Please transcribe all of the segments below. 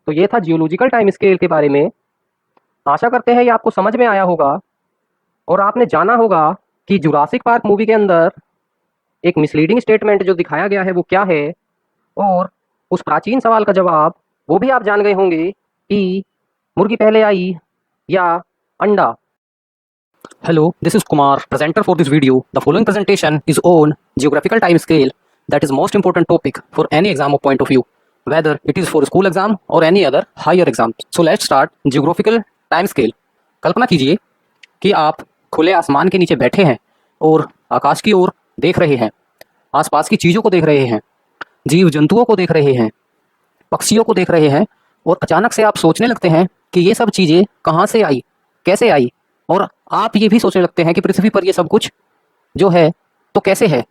तो ये था जियोलॉजिकल टाइम स्केल के बारे में। आशा करते हैं ये आपको समझ में आया होगा और आपने जाना होगा कि जुरासिक पार्क मूवी के अंदर एक मिसलीडिंग स्टेटमेंट जो दिखाया गया है वो क्या है, और उस प्राचीन सवाल का जवाब वो भी आप जान गए होंगे कि मुर्गी पहले आई या अंडा। Hello, this is Kumar, presenter for this video. The following presentation is on geographical time scale, that is most important topic for any exam of point of view, whether it is for school exam or any other higher exam. So let's start geographical time scale. कल्पना कीजिए कि आप खुले आसमान के नीचे बैठे हैं और आकाश की ओर देख रहे हैं, आसपास की चीज़ों को देख रहे हैं, जीव जंतुओं को देख रहे हैं, पक्षियों को देख रहे हैं, और अचानक से आप सोचने लगते हैं कि ये सब चीज़ें कहाँ से आई, कैसे आई, और आप ये भी सोचने लगते हैं कि पृथ्वी पर ये सब कुछ जो है तो कैसे है,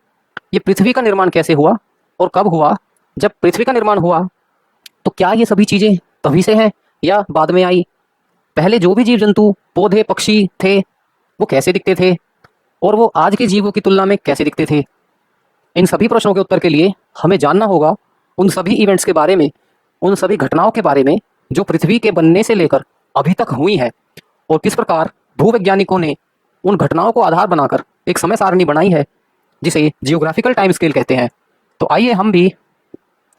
ये पृथ्वी का निर्माण कैसे हुआ और कब हुआ। जब पृथ्वी का निर्माण हुआ तो क्या ये सभी चीज़ें तभी से हैं या बाद में आई, पहले जो भी जीव जंतु पौधे पक्षी थे वो कैसे दिखते थे और वो आज के जीवों की तुलना में कैसे दिखते थे। इन सभी प्रश्नों के उत्तर के लिए हमें जानना होगा उन सभी इवेंट्स के बारे में, उन सभी घटनाओं के बारे में जो पृथ्वी के बनने से लेकर अभी तक हुई है, और किस प्रकार भूवैज्ञानिकों ने उन घटनाओं को आधार बनाकर एक समय सारणी बनाई है जिसे जियोग्राफिकल टाइम स्केल कहते हैं। तो आइए हम भी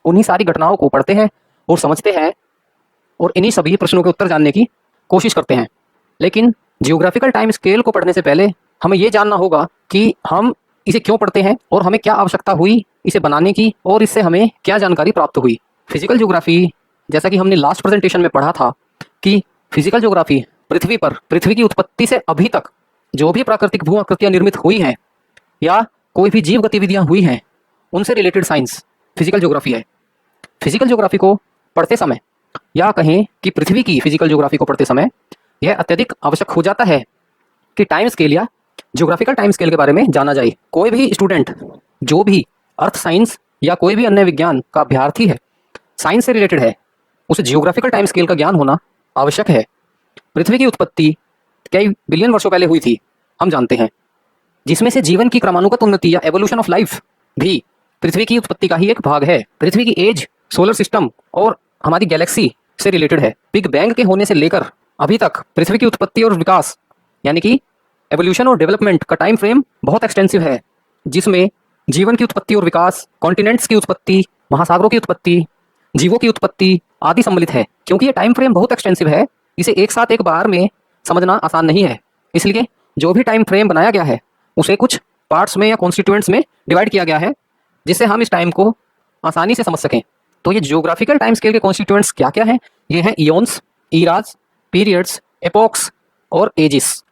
उन्हीं सारी घटनाओं को पढ़ते हैं और समझते हैं और इन्हीं सभी प्रश्नों के उत्तर जानने की कोशिश करते हैं। लेकिन जियोग्राफिकल टाइम स्केल को पढ़ने से पहले हमें ये जानना होगा कि हम इसे क्यों पढ़ते हैं और हमें क्या आवश्यकता हुई इसे बनाने की, और इससे हमें क्या जानकारी प्राप्त हुई। फिजिकल ज्योग्राफी, जैसा कि हमने लास्ट प्रेजेंटेशन में पढ़ा था कि फिजिकल ज्योग्राफी पृथ्वी पर पृथ्वी की उत्पत्ति से अभी तक जो भी प्राकृतिक भू आकृतियां निर्मित हुई हैं या कोई भी जीव गतिविधियां हुई हैं उनसे रिलेटेड साइंस फिजिकल ज्योग्राफी है। फिजिकल ज्योग्राफी को पढ़ते समय या कहें कि पृथ्वी की फिजिकल ज्योग्राफी को पढ़ते समय यह अत्यधिक आवश्यक हो जाता है कि टाइम स्केल या ज्योग्राफिकल टाइम स्केल के बारे में जाना जाए। कोई भी स्टूडेंट जो भी अर्थ साइंस या कोई भी अन्य विज्ञान का अभ्यर्थी है, साइंस से रिलेटेड है, उसे जियोग्राफिकल टाइम स्केल का ज्ञान होना आवश्यक है। पृथ्वी की उत्पत्ति कई बिलियन वर्षों पहले हुई थी, हम जानते हैं, जिसमें से जीवन की क्रमानुगत उन्नति या एवोल्यूशन ऑफ लाइफ भी पृथ्वी की उत्पत्ति का ही एक भाग है। पृथ्वी की एज सोलर सिस्टम और हमारी गैलेक्सी से रिलेटेड है। बिग बैंग के होने से लेकर अभी तक पृथ्वी की उत्पत्ति और विकास यानी कि एवोल्यूशन और डेवलपमेंट का टाइम फ्रेम बहुत एक्सटेंसिव है, जिसमें जीवन की उत्पत्ति और विकास, कॉन्टिनेंट्स की उत्पत्ति, महासागरों की उत्पत्ति, जीवों की उत्पत्ति आदि सम्मिलित है। क्योंकि ये टाइम फ्रेम बहुत एक्सटेंसिव है, इसे एक साथ एक बार में समझना आसान नहीं है, इसलिए जो भी टाइम फ्रेम बनाया गया है उसे कुछ पार्ट्स में या कॉन्स्टिट्यूएंट्स में डिवाइड किया गया है, जिससे हम इस टाइम को आसानी से समझ सकें। तो ये जियोग्राफिकल टाइम स्केल के कॉन्स्टिट्यूएंट्स क्या क्या हैं? ये हैं इयोन्स, ईराज, पीरियड्स, एपोक्स और एजिस।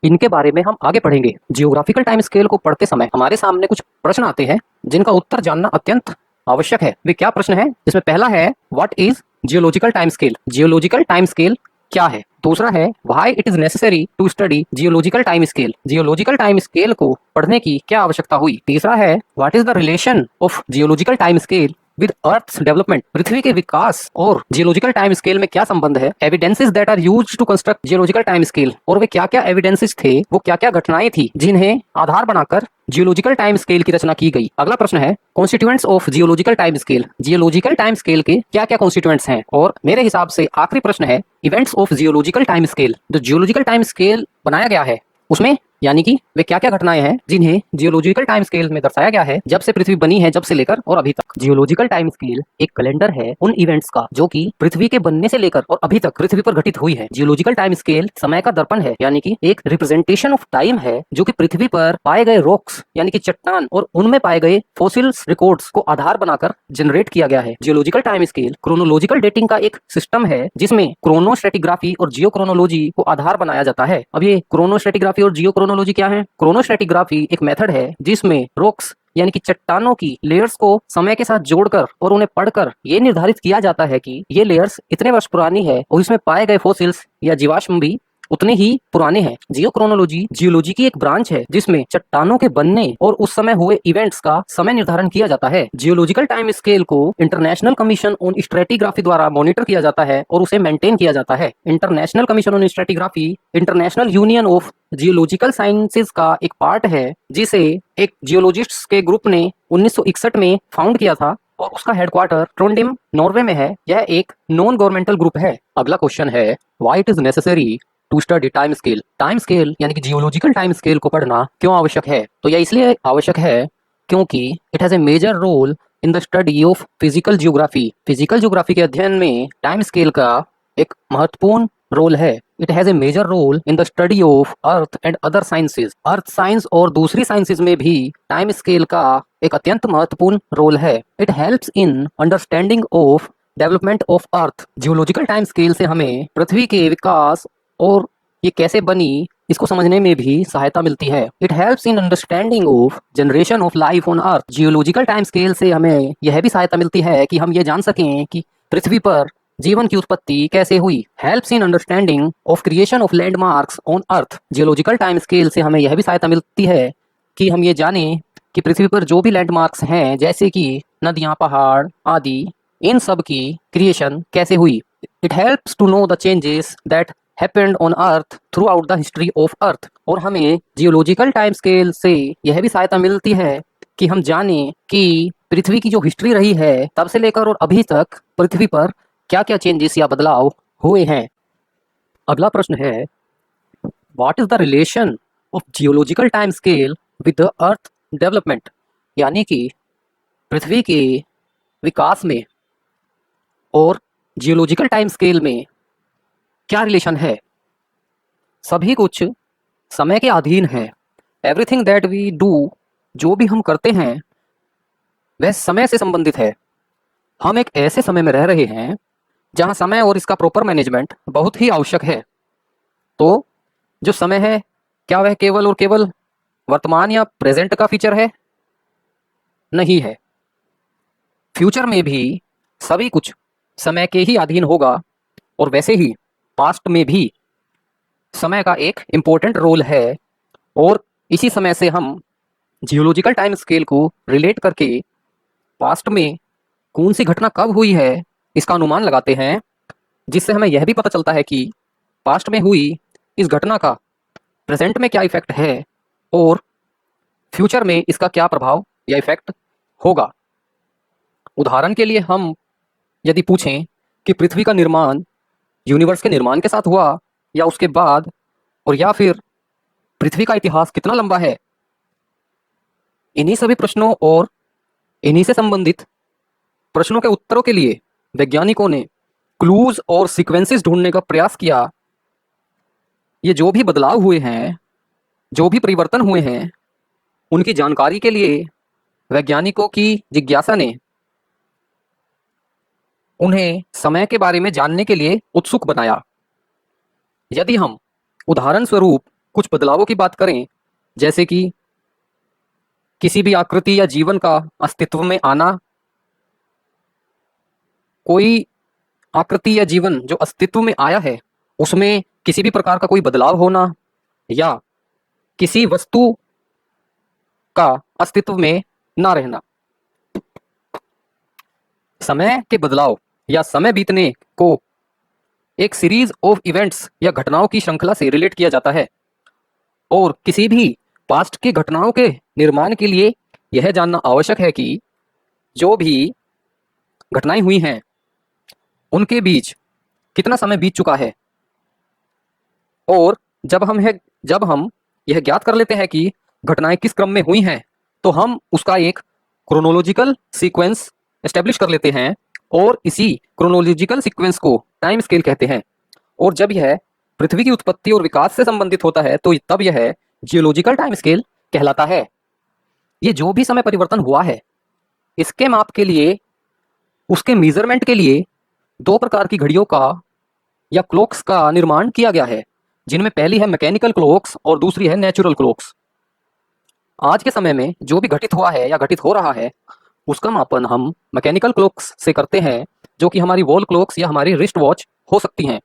इनके बारे में हम आगे पढ़ेंगे। जियोग्राफिकल टाइम स्केल को पढ़ते समय हमारे सामने कुछ प्रश्न आते हैं जिनका उत्तर जानना अत्यंत आवश्यक है। वे क्या प्रश्न है? जिसमें पहला है what is geological time scale? Geological time scale क्या है? दूसरा है why it is necessary to study geological time scale? Geological time scale को पढ़ने की क्या आवश्यकता हुई? तीसरा है what is the relation of geological time scale with earth's development? पृथ्वी के विकास और जियोलॉजिकल टाइम स्केल में क्या संबंध है? Evidences that are used to construct geological time scale, और वे क्या क्या एविडेंसेस थे, वो क्या क्या घटनाएं थी जिन्हें आधार बनाकर जियोलॉजिकल टाइम स्केल की रचना की गई। अगला प्रश्न है constituents of geological time scale? Geological time scale के क्या क्या कॉन्स्टिट्यूएंट्स हैं? और मेरे हिसाब से आखिरी प्रश्न है events of geological time scale. जो जियोलॉजिकल टाइम स्केल बनाया गया है उसमें यानी कि वे क्या क्या घटनाएं हैं जिन्हें जियोलॉजिकल टाइम स्केल में दर्शाया गया है, जब से पृथ्वी बनी है, जब से लेकर और अभी तक। जियोलॉजिकल टाइम स्केल एक कैलेंडर है उन इवेंट्स का जो कि पृथ्वी के बनने से लेकर और अभी तक पृथ्वी पर घटित हुई है। जियोलॉजिकल टाइम स्केल समय का दर्पण है, यानी कि एक रिप्रेजेंटेशन ऑफ टाइम है जो कि पृथ्वी पर पाए गए रॉक्स यानी कि चट्टान और उनमें पाए गए फॉसिल्स रिकॉर्ड्स को आधार बनाकर जनरेट किया गया है। Geological time scale chronological dating का एक सिस्टम है जिसमें क्रोनोस्ट्रेटिग्राफी और जियोक्रोनोलॉजी को आधार बनाया जाता है। अब ये क्रोनोस्ट्रेटिग्राफी और जियोक्रोनोलॉजी क्या है? क्रोनोस्ट्रेटिग्राफी एक मेथड है जिसमें रॉक्स यानी कि चट्टानों की लेयर्स को समय के साथ जोड़कर और उन्हें पढ़कर ये निर्धारित किया जाता है कि ये लेयर्स इतने वर्ष पुरानी है और इसमें पाए गए फॉसिल्स या जीवाश्म भी उतने ही पुराने हैं। जियोक्रोनोलॉजी जियोलॉजी की एक ब्रांच है जिसमें चट्टानों के बनने और उस समय हुए इवेंट्स का समय निर्धारण किया जाता है। जियोलॉजिकल टाइम स्केल को इंटरनेशनल कमीशन ऑन स्ट्रेटिग्राफी द्वारा मॉनिटर किया जाता है और उसे मेंटेन किया जाता है। International commission on stratigraphy international union of geological sciences का एक पार्ट है जिसे एक जियोलॉजिस्ट्स के ग्रुप ने 1961 में फाउंड किया था और उसका हेडक्वार्टर ट्रोंडिम नॉर्वे में है। यह एक नॉन गवर्नमेंटल ग्रुप है। अगला क्वेश्चन है, why it is necessary to study time scale. Time scale यानी कि जियोलॉजिकल टाइम स्केल को पढ़ना क्यों आवश्यक है? तो यह इसलिए आवश्यक है क्योंकि it has a major role in the study of physical geography. Physical geography के अध्ययन में टाइम स्केल का एक महत्वपूर्ण रोल है। It has a major role in the study of earth and other sciences. Earth science और दूसरी sciences में भी टाइम स्केल का एक अत्यंत महत्वपूर्ण रोल है। It helps in understanding of development of earth. Geological time scale से हमें पृथ्वी के विकास और ये कैसे बनी इसको समझने में भी सहायता मिलती है। It helps in understanding of generation of life on earth. Geological time scale से हमें यह भी सहायता मिलती है कि हम ये जान सकें कि पृथ्वी पर जीवन की उत्पत्ति कैसे हुई। Helps in understanding of creation of landmarks on earth. Geological time scale से हमें यह भी सहायता मिलती है कि हम ये जानें कि पृथ्वी पर जो भी लैंडमार्क्स हैं, जैसे कि नदियां, पहाड़ आदि, इन सब की क्रिएशन कैसे हुई। It helps to know the changes that happened on earth throughout the history of earth. और हमें जियोलॉजिकल टाइम स्केल से यह भी सहायता मिलती है कि हम जानें कि पृथ्वी की जो हिस्ट्री रही है तब से लेकर और अभी तक पृथ्वी पर क्या क्या चेंजेस या बदलाव हुए हैं। अगला प्रश्न है, what is the relation of geological time scale with the earth development. यानी कि पृथ्वी के विकास में और जियोलॉजिकल टाइम स्केल में क्या रिलेशन है। सभी कुछ समय के अधीन है। एवरीथिंग दैट वी डू, जो भी हम करते हैं वह समय से संबंधित है। हम एक ऐसे समय में रह रहे हैं जहां समय और इसका प्रॉपर मैनेजमेंट बहुत ही आवश्यक है। तो जो समय है, क्या वह केवल और केवल वर्तमान या प्रेजेंट का फीचर है? नहीं है। फ्यूचर में भी सभी कुछ समय के ही अधीन होगा और वैसे ही पास्ट में भी समय का एक इम्पोर्टेंट रोल है। और इसी समय से हम जियोलॉजिकल टाइम स्केल को रिलेट करके पास्ट में कौन सी घटना कब हुई है इसका अनुमान लगाते हैं, जिससे हमें यह भी पता चलता है कि पास्ट में हुई इस घटना का प्रेजेंट में क्या इफेक्ट है और फ्यूचर में इसका क्या प्रभाव या इफेक्ट होगा। उदाहरण के लिए हम यदि पूछें कि पृथ्वी का निर्माण यूनिवर्स के निर्माण के साथ हुआ या उसके बाद, और या फिर पृथ्वी का इतिहास कितना लंबा है, इन्हीं सभी प्रश्नों और इन्हीं से संबंधित प्रश्नों के उत्तरों के लिए वैज्ञानिकों ने क्लूज और सीक्वेंसेस ढूंढने का प्रयास किया। ये जो भी बदलाव हुए हैं, जो भी परिवर्तन हुए हैं, उनकी जानकारी के लिए वैज्ञानिकों की जिज्ञासा ने उन्हें समय के बारे में जानने के लिए उत्सुक बनाया। यदि हम उदाहरण स्वरूप कुछ बदलावों की बात करें, जैसे कि किसी भी आकृति या जीवन का अस्तित्व में आना, कोई आकृति या जीवन जो अस्तित्व में आया है उसमें किसी भी प्रकार का कोई बदलाव होना, या किसी वस्तु का अस्तित्व में ना रहना। समय के बदलाव या समय बीतने को एक सीरीज ऑफ इवेंट्स या घटनाओं की श्रृंखला से रिलेट किया जाता है। और किसी भी पास्ट की घटनाओं के निर्माण के लिए यह जानना आवश्यक है कि जो भी घटनाएं हुई हैं उनके बीच कितना समय बीत चुका है। और जब हम यह ज्ञात कर लेते हैं कि घटनाएं किस क्रम में हुई हैं, तो हम उसका एक क्रोनोलॉजिकल सीक्वेंस एस्टेब्लिश कर लेते हैं और इसी क्रोनोलॉजिकल सीक्वेंस को टाइम स्केल कहते हैं। और जब यह पृथ्वी की उत्पत्ति और विकास से संबंधित होता है तो तब यह जियोलॉजिकल टाइम स्केल कहलाता है। ये जो भी समय परिवर्तन हुआ है, इसके माप के लिए, उसके मेजरमेंट के लिए दो प्रकार की घड़ियों का या क्लॉक्स का निर्माण किया गया है, जिनमें पहली है मैकेनिकल क्लॉक्स और दूसरी है नेचुरल क्लॉक्स। आज के समय में जो भी घटित हुआ है या घटित हो रहा है उसका मापन हम मैकेनिकल क्लॉक्स से करते हैं, जो कि हमारी वॉल क्लॉक्स या हमारी रिस्ट वॉच हो सकती हैं।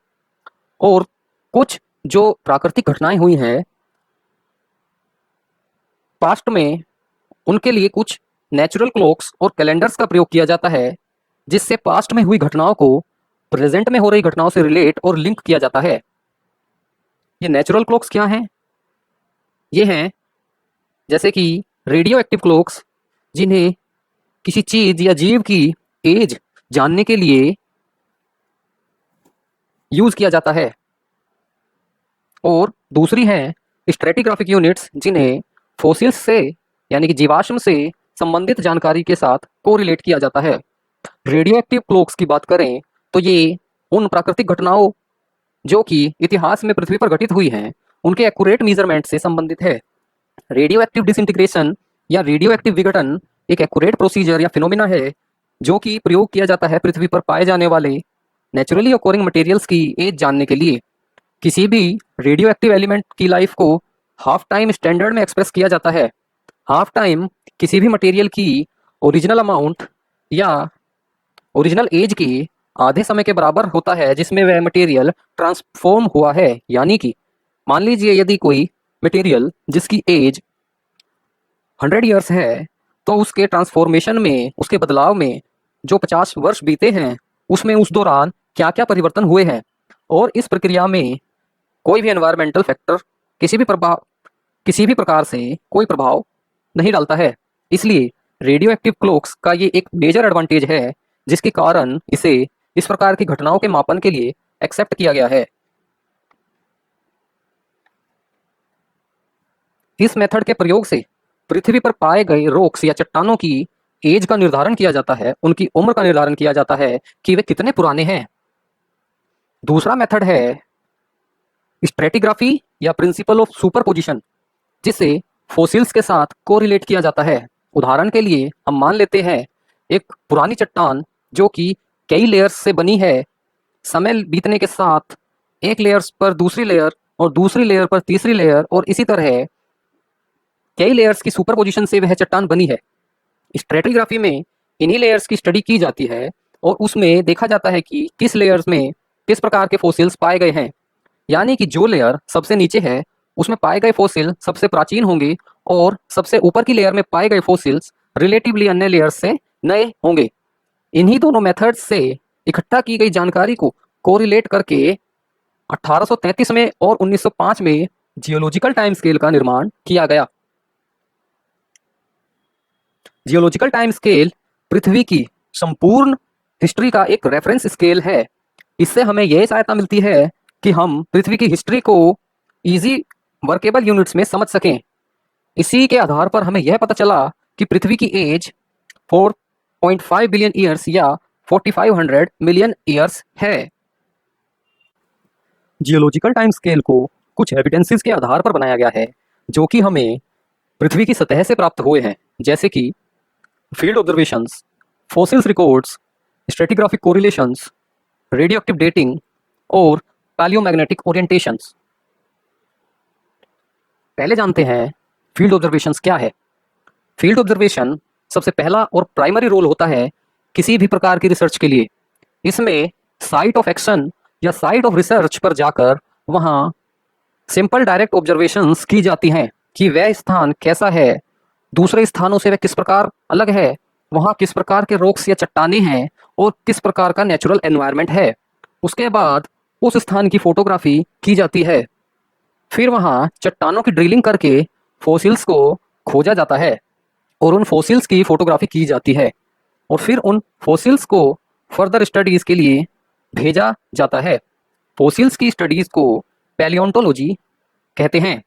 और कुछ जो प्राकृतिक घटनाएं हुई हैं पास्ट में, उनके लिए कुछ नेचुरल क्लॉक्स और कैलेंडर्स का प्रयोग किया जाता है, जिससे पास्ट में हुई घटनाओं को प्रेजेंट में हो रही घटनाओं से रिलेट और लिंक किया जाता है। ये नेचुरल क्लॉक्स क्या हैं? ये हैं जैसे कि रेडियो एक्टिव क्लॉक्स, जिन्हें किसी चीज या जीव की एज जानने के लिए यूज किया जाता है। और दूसरी है स्ट्रेटिग्राफिक यूनिट्स, जिन्हें फोसिल्स से यानी कि जीवाश्म से संबंधित जानकारी के साथ कोरिलेट किया जाता है। रेडियो एक्टिव क्लॉक्स की बात करें तो ये उन प्राकृतिक घटनाओं जो कि इतिहास में पृथ्वी पर घटित हुई हैं उनके एक्यूरेट मेजरमेंट से संबंधित है। रेडियो एक्टिव डिसइंटीग्रेशन या रेडियो एक्टिव विघटन एक एक्यूरेट प्रोसीजर या फिनोमिना है जो कि प्रयोग किया जाता है पृथ्वी पर पाए जाने वाले नेचुरली ऑकरिंग मटेरियल्स की एज जानने के लिए। किसी भी रेडियो एक्टिव एलिमेंट की लाइफ को हाफ टाइम स्टैंडर्ड में एक्सप्रेस किया जाता है। हाफ टाइम किसी भी मटेरियल की ओरिजिनल अमाउंट या ओरिजिनल एज के आधे समय के बराबर होता है जिसमें वह मटेरियल ट्रांसफॉर्म हुआ है। यानी कि मान लीजिए यदि कोई मटेरियल जिसकी एज 100 ईयर्स है तो उसके ट्रांसफॉर्मेशन में, उसके बदलाव में जो 50 वर्ष बीते हैं उसमें उस दौरान क्या क्या परिवर्तन हुए हैं, और इस प्रक्रिया में कोई भी एनवायरमेंटल फैक्टर किसी भी प्रकार से कोई प्रभाव नहीं डालता है। इसलिए रेडियो एक्टिव क्लॉक्स का ये एक मेजर एडवांटेज है जिसके कारण इसे इस प्रकार की घटनाओं के मापन के लिए एक्सेप्ट किया गया है। इस मेथड के प्रयोग से पृथ्वी पर पाए गए रॉक्स या चट्टानों की एज का निर्धारण किया जाता है, उनकी उम्र का निर्धारण किया जाता है कि वे कितने पुराने हैं। दूसरा मेथड है स्ट्रेटिग्राफी या प्रिंसिपल ऑफ सुपरपोजिशन, जिसे फोसिल्स के साथ कोरिलेट किया जाता है। उदाहरण के लिए हम मान लेते हैं एक पुरानी चट्टान जो कि कई लेयर्स से बनी है। समय बीतने के साथ एक लेयर्स पर दूसरी लेयर और दूसरी लेयर पर तीसरी लेयर और इसी तरह कई लेयर्स की सुपरपोजिशन से वह चट्टान बनी है। स्ट्रेटिग्राफी में इन्हीं लेयर्स की स्टडी की जाती है और उसमें देखा जाता है कि किस लेयर्स में किस प्रकार के फोसिल्स पाए गए हैं। यानी कि जो लेयर सबसे नीचे है उसमें पाए गए फोसिल सबसे प्राचीन होंगे और सबसे ऊपर की लेयर में पाए गए फोसिल्स रिलेटिवली अन्य लेयर्स से नए होंगे। इन्हीं दोनों मेथड्स से इकट्ठा की गई जानकारी को कोरिलेट करके 1833 में और 1905 में जियोलॉजिकल टाइम स्केल का निर्माण किया गया। जियोलॉजिकल टाइम स्केल पृथ्वी की संपूर्ण हिस्ट्री का एक रेफरेंस स्केल है। इससे हमें यह सहायता मिलती है कि हम पृथ्वी की हिस्ट्री को इजी वर्केबल यूनिट्स में समझ सकें। इसी के आधार पर हमें यह पता चला कि पृथ्वी की एज 4.5 बिलियन ईयर्स या 4500 मिलियन ईयर्स है। जियोलॉजिकल टाइम स्केल को कुछ एविडेंसेस के आधार पर बनाया गया है जो कि हमें पृथ्वी की सतह से प्राप्त हुए हैं, जैसे कि field observations, fossils records, stratigraphic correlations, radio active dating और पैलियोमैग्नेटिक ओरिएंटेशंस। पहले जानते हैं फील्ड ऑब्जर्वेशंस क्या है। फील्ड ऑब्जर्वेशन सबसे पहला और प्राइमरी रोल होता है किसी भी प्रकार की रिसर्च के लिए। इसमें साइट ऑफ एक्शन या साइट ऑफ रिसर्च पर जाकर वहाँ सिंपल डायरेक्ट ऑब्जर्वेशंस की जाती हैं कि वह स्थान कैसा है, दूसरे स्थानों से वह किस प्रकार अलग है, वहाँ किस प्रकार के रॉक्स या चट्टानें हैं और किस प्रकार का नेचुरल एनवायरनमेंट है। उसके बाद उस स्थान की फोटोग्राफी की जाती है। फिर वहाँ चट्टानों की ड्रिलिंग करके फॉसिल्स को खोजा जाता है और उन फॉसिल्स की फोटोग्राफी की जाती है और फिर उन फॉसिल्स को फर्दर स्टडीज के लिए भेजा जाता है। फॉसिल्स की स्टडीज को पैलियोंटोलॉजी कहते हैं।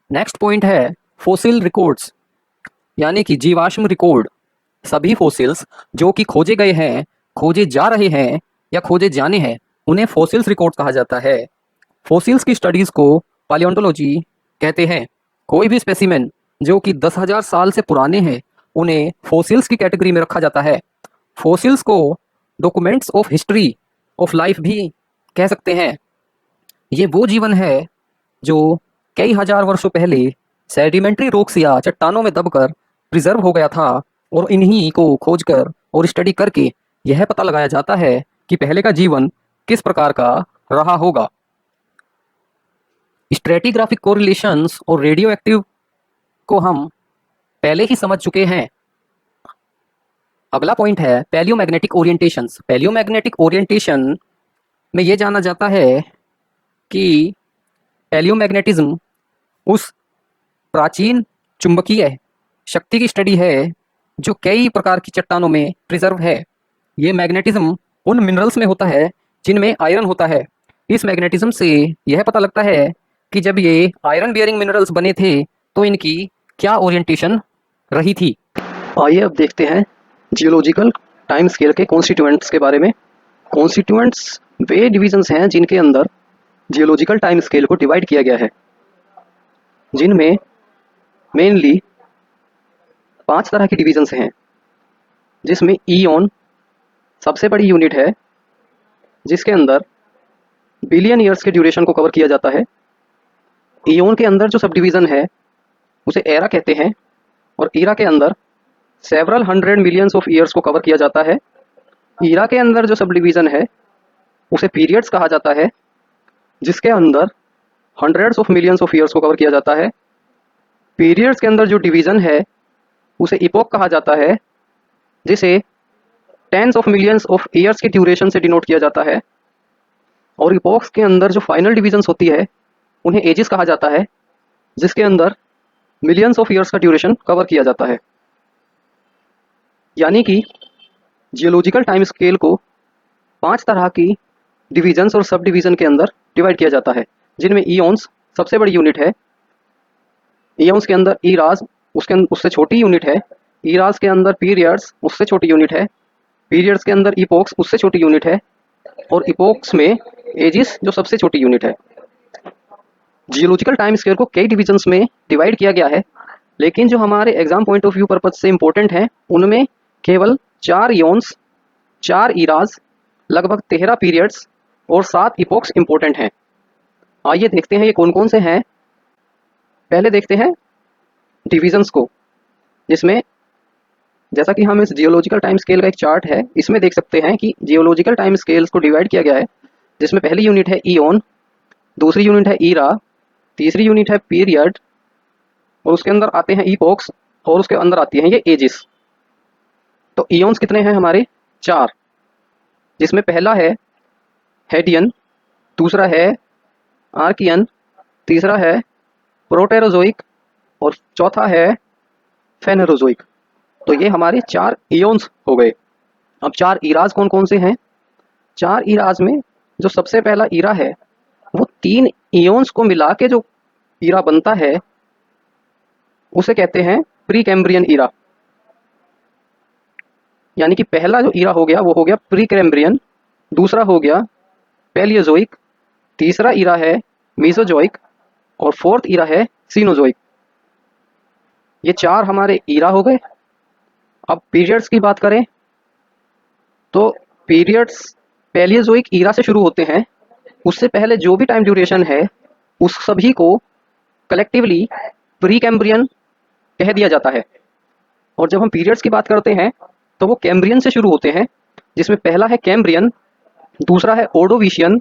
नेक्स्ट पॉइंट है फॉसिल रिकॉर्ड्स, यानी कि जीवाश्म रिकॉर्ड। सभी फॉसिल्स जो कि खोजे गए हैं, खोजे जा रहे हैं या खोजे जाने हैं, उन्हें फॉसिल्स रिकॉर्ड कहा जाता है। फॉसिल्स की स्टडीज को पैलियोंटोलॉजी कहते हैं। कोई भी स्पेसिमेन जो कि 10,000 साल से पुराने हैं उन्हें फॉसिल्स की कैटेगरी में रखा जाता है। फॉसिल्स को documents of history of life भी कह सकते हैं। ये वो जीवन है जो कई हजार वर्षों पहले सेडिमेंट्री रॉक्स या चट्टानों में दबकर प्रिजर्व हो गया था और इन्हीं को खोजकर और स्टडी करके यह पता लगाया जाता है कि पहले का जीवन किस प्रकार का रहा होगा। स्ट्रेटिग्राफिक कोरिलेशंस और रेडियो एक्टिव को हम पहले ही समझ चुके हैं। अगला पॉइंट है पैलियोमैग्नेटिक ओरिएंटेशंस। पैलियोमैग्नेटिक ओरिएंटेशन में यह जाना जाता है कि पैलियोमैग्नेटिज्म उस प्राचीन चुंबकीय शक्ति की स्टडी है जो कई प्रकार की चट्टानों में प्रिजर्व है। ये मैग्नेटिज्म उन मिनरल्स में होता है जिनमें आयरन होता है। इस मैग्नेटिज्म से यह पता लगता है कि जब ये आयरन बियरिंग मिनरल्स बने थे तो इनकी क्या ओरिएंटेशन रही थी। आइए अब देखते हैं जियोलॉजिकल टाइम स्केल के कॉन्स्टिट्यूएंट्स के बारे में। कॉन्स्टिट्यूएंट्स वे डिविजन्स हैं जिनके अंदर जियोलॉजिकल टाइम स्केल को डिवाइड किया गया है, जिनमें मेनली 5 तरह की डिविजन्स हैं, जिसमें ईओन सबसे बड़ी यूनिट है, जिसके अंदर बिलियन ईयर्स के ड्यूरेशन को कवर किया जाता है। ईओन के अंदर जो सब डिवीज़न है उसे एरा कहते हैं, और ईरा के अंदर सेवरल 100 मिलियंस ऑफ ईयर्स को कवर किया जाता है। ईरा के अंदर जो सब डिवीज़न है उसे पीरियड्स कहा जाता है, जिसके अंदर hundreds of millions of years को कवर किया जाता है। पीरियड्स के अंदर जो डिवीज़न है उसे इपोक कहा जाता है, जिसे tens of millions of years की ड्यूरेशन से डिनोट किया जाता है। और इपोक्स के अंदर जो फाइनल डिवीजन्स होती है उन्हें एजेस कहा जाता है, जिसके अंदर मिलियंस ऑफ ईयर्स का ड्यूरेशन कवर किया जाता है। यानी कि जियोलॉजिकल टाइम स्केल को 5 तरह की डिवीजन्स और सब डिवीज़न के अंदर डिवाइड किया जाता है, जिनमें ईओन्स सबसे बड़ी यूनिट है। ईओन्स के अंदर ईराज उससे छोटी यूनिट है। ईराज के अंदर पीरियड्स उससे छोटी यूनिट है। पीरियड्स के अंदर इपोक्स उससे छोटी यूनिट है, और इपोक्स में एजिस जो सबसे छोटी यूनिट है। जियोलॉजिकल टाइम स्केल को कई डिविजन्स में डिवाइड किया गया है, लेकिन जो हमारे exam point of view purpose से इंपॉर्टेंट हैं उनमें केवल 4 ईओन्स, 4 ईराज, लगभग 13 पीरियड्स और 7 इपोक्स इंपॉर्टेंट हैं। आइए देखते हैं ये कौन कौन से हैं। पहले देखते हैं डिविजन्स को, जिसमें जैसा कि हम इस जियोलॉजिकल टाइम स्केल का एक चार्ट है, इसमें देख सकते हैं कि जियोलॉजिकल टाइम स्केल्स को डिवाइड किया गया है, जिसमें पहली यूनिट है ईओन, दूसरी यूनिट है ईरा, तीसरी यूनिट है पीरियड, और उसके अंदर आते हैं इपोक्स, और उसके अंदर आती हैं ये एजिस। तो ईओन्स कितने हैं हमारे? 4, जिसमें पहला है हेडियन, दूसरा है आर्कियन, तीसरा है प्रोटेरोजोइक, और चौथा है फेनेरोजोइक। तो ये हमारे 4 ईओन्स हो गए। अब 4 ईराज कौन कौन से हैं? 4 ईराज में जो सबसे पहला ईरा है वो 3 ईओन्स को मिला के जो ईरा बनता है उसे कहते हैं प्री कैम्ब्रियन ईरा। यानी कि पहला जो ईरा हो गया वो हो गया प्री कैम्ब्रियन, दूसरा हो गया पैलियोजोइक, तीसरा ईरा है मीसोजोइक, और फोर्थ ईरा है सीनोजोइक। ये 4 हमारे ईरा हो गए। अब पीरियड्स की बात करें तो पीरियड्स पैलियोजोइक ईरा से शुरू होते हैं। उससे पहले जो भी टाइम ड्यूरेशन है उस सभी को कलेक्टिवली प्री कैम्ब्रियन कह दिया जाता है। और जब हम पीरियड्स की बात करते हैं तो वो कैम्ब्रियन से शुरू होते हैं, जिसमें पहला है कैम्ब्रियन, दूसरा है ओर्डोविशियन,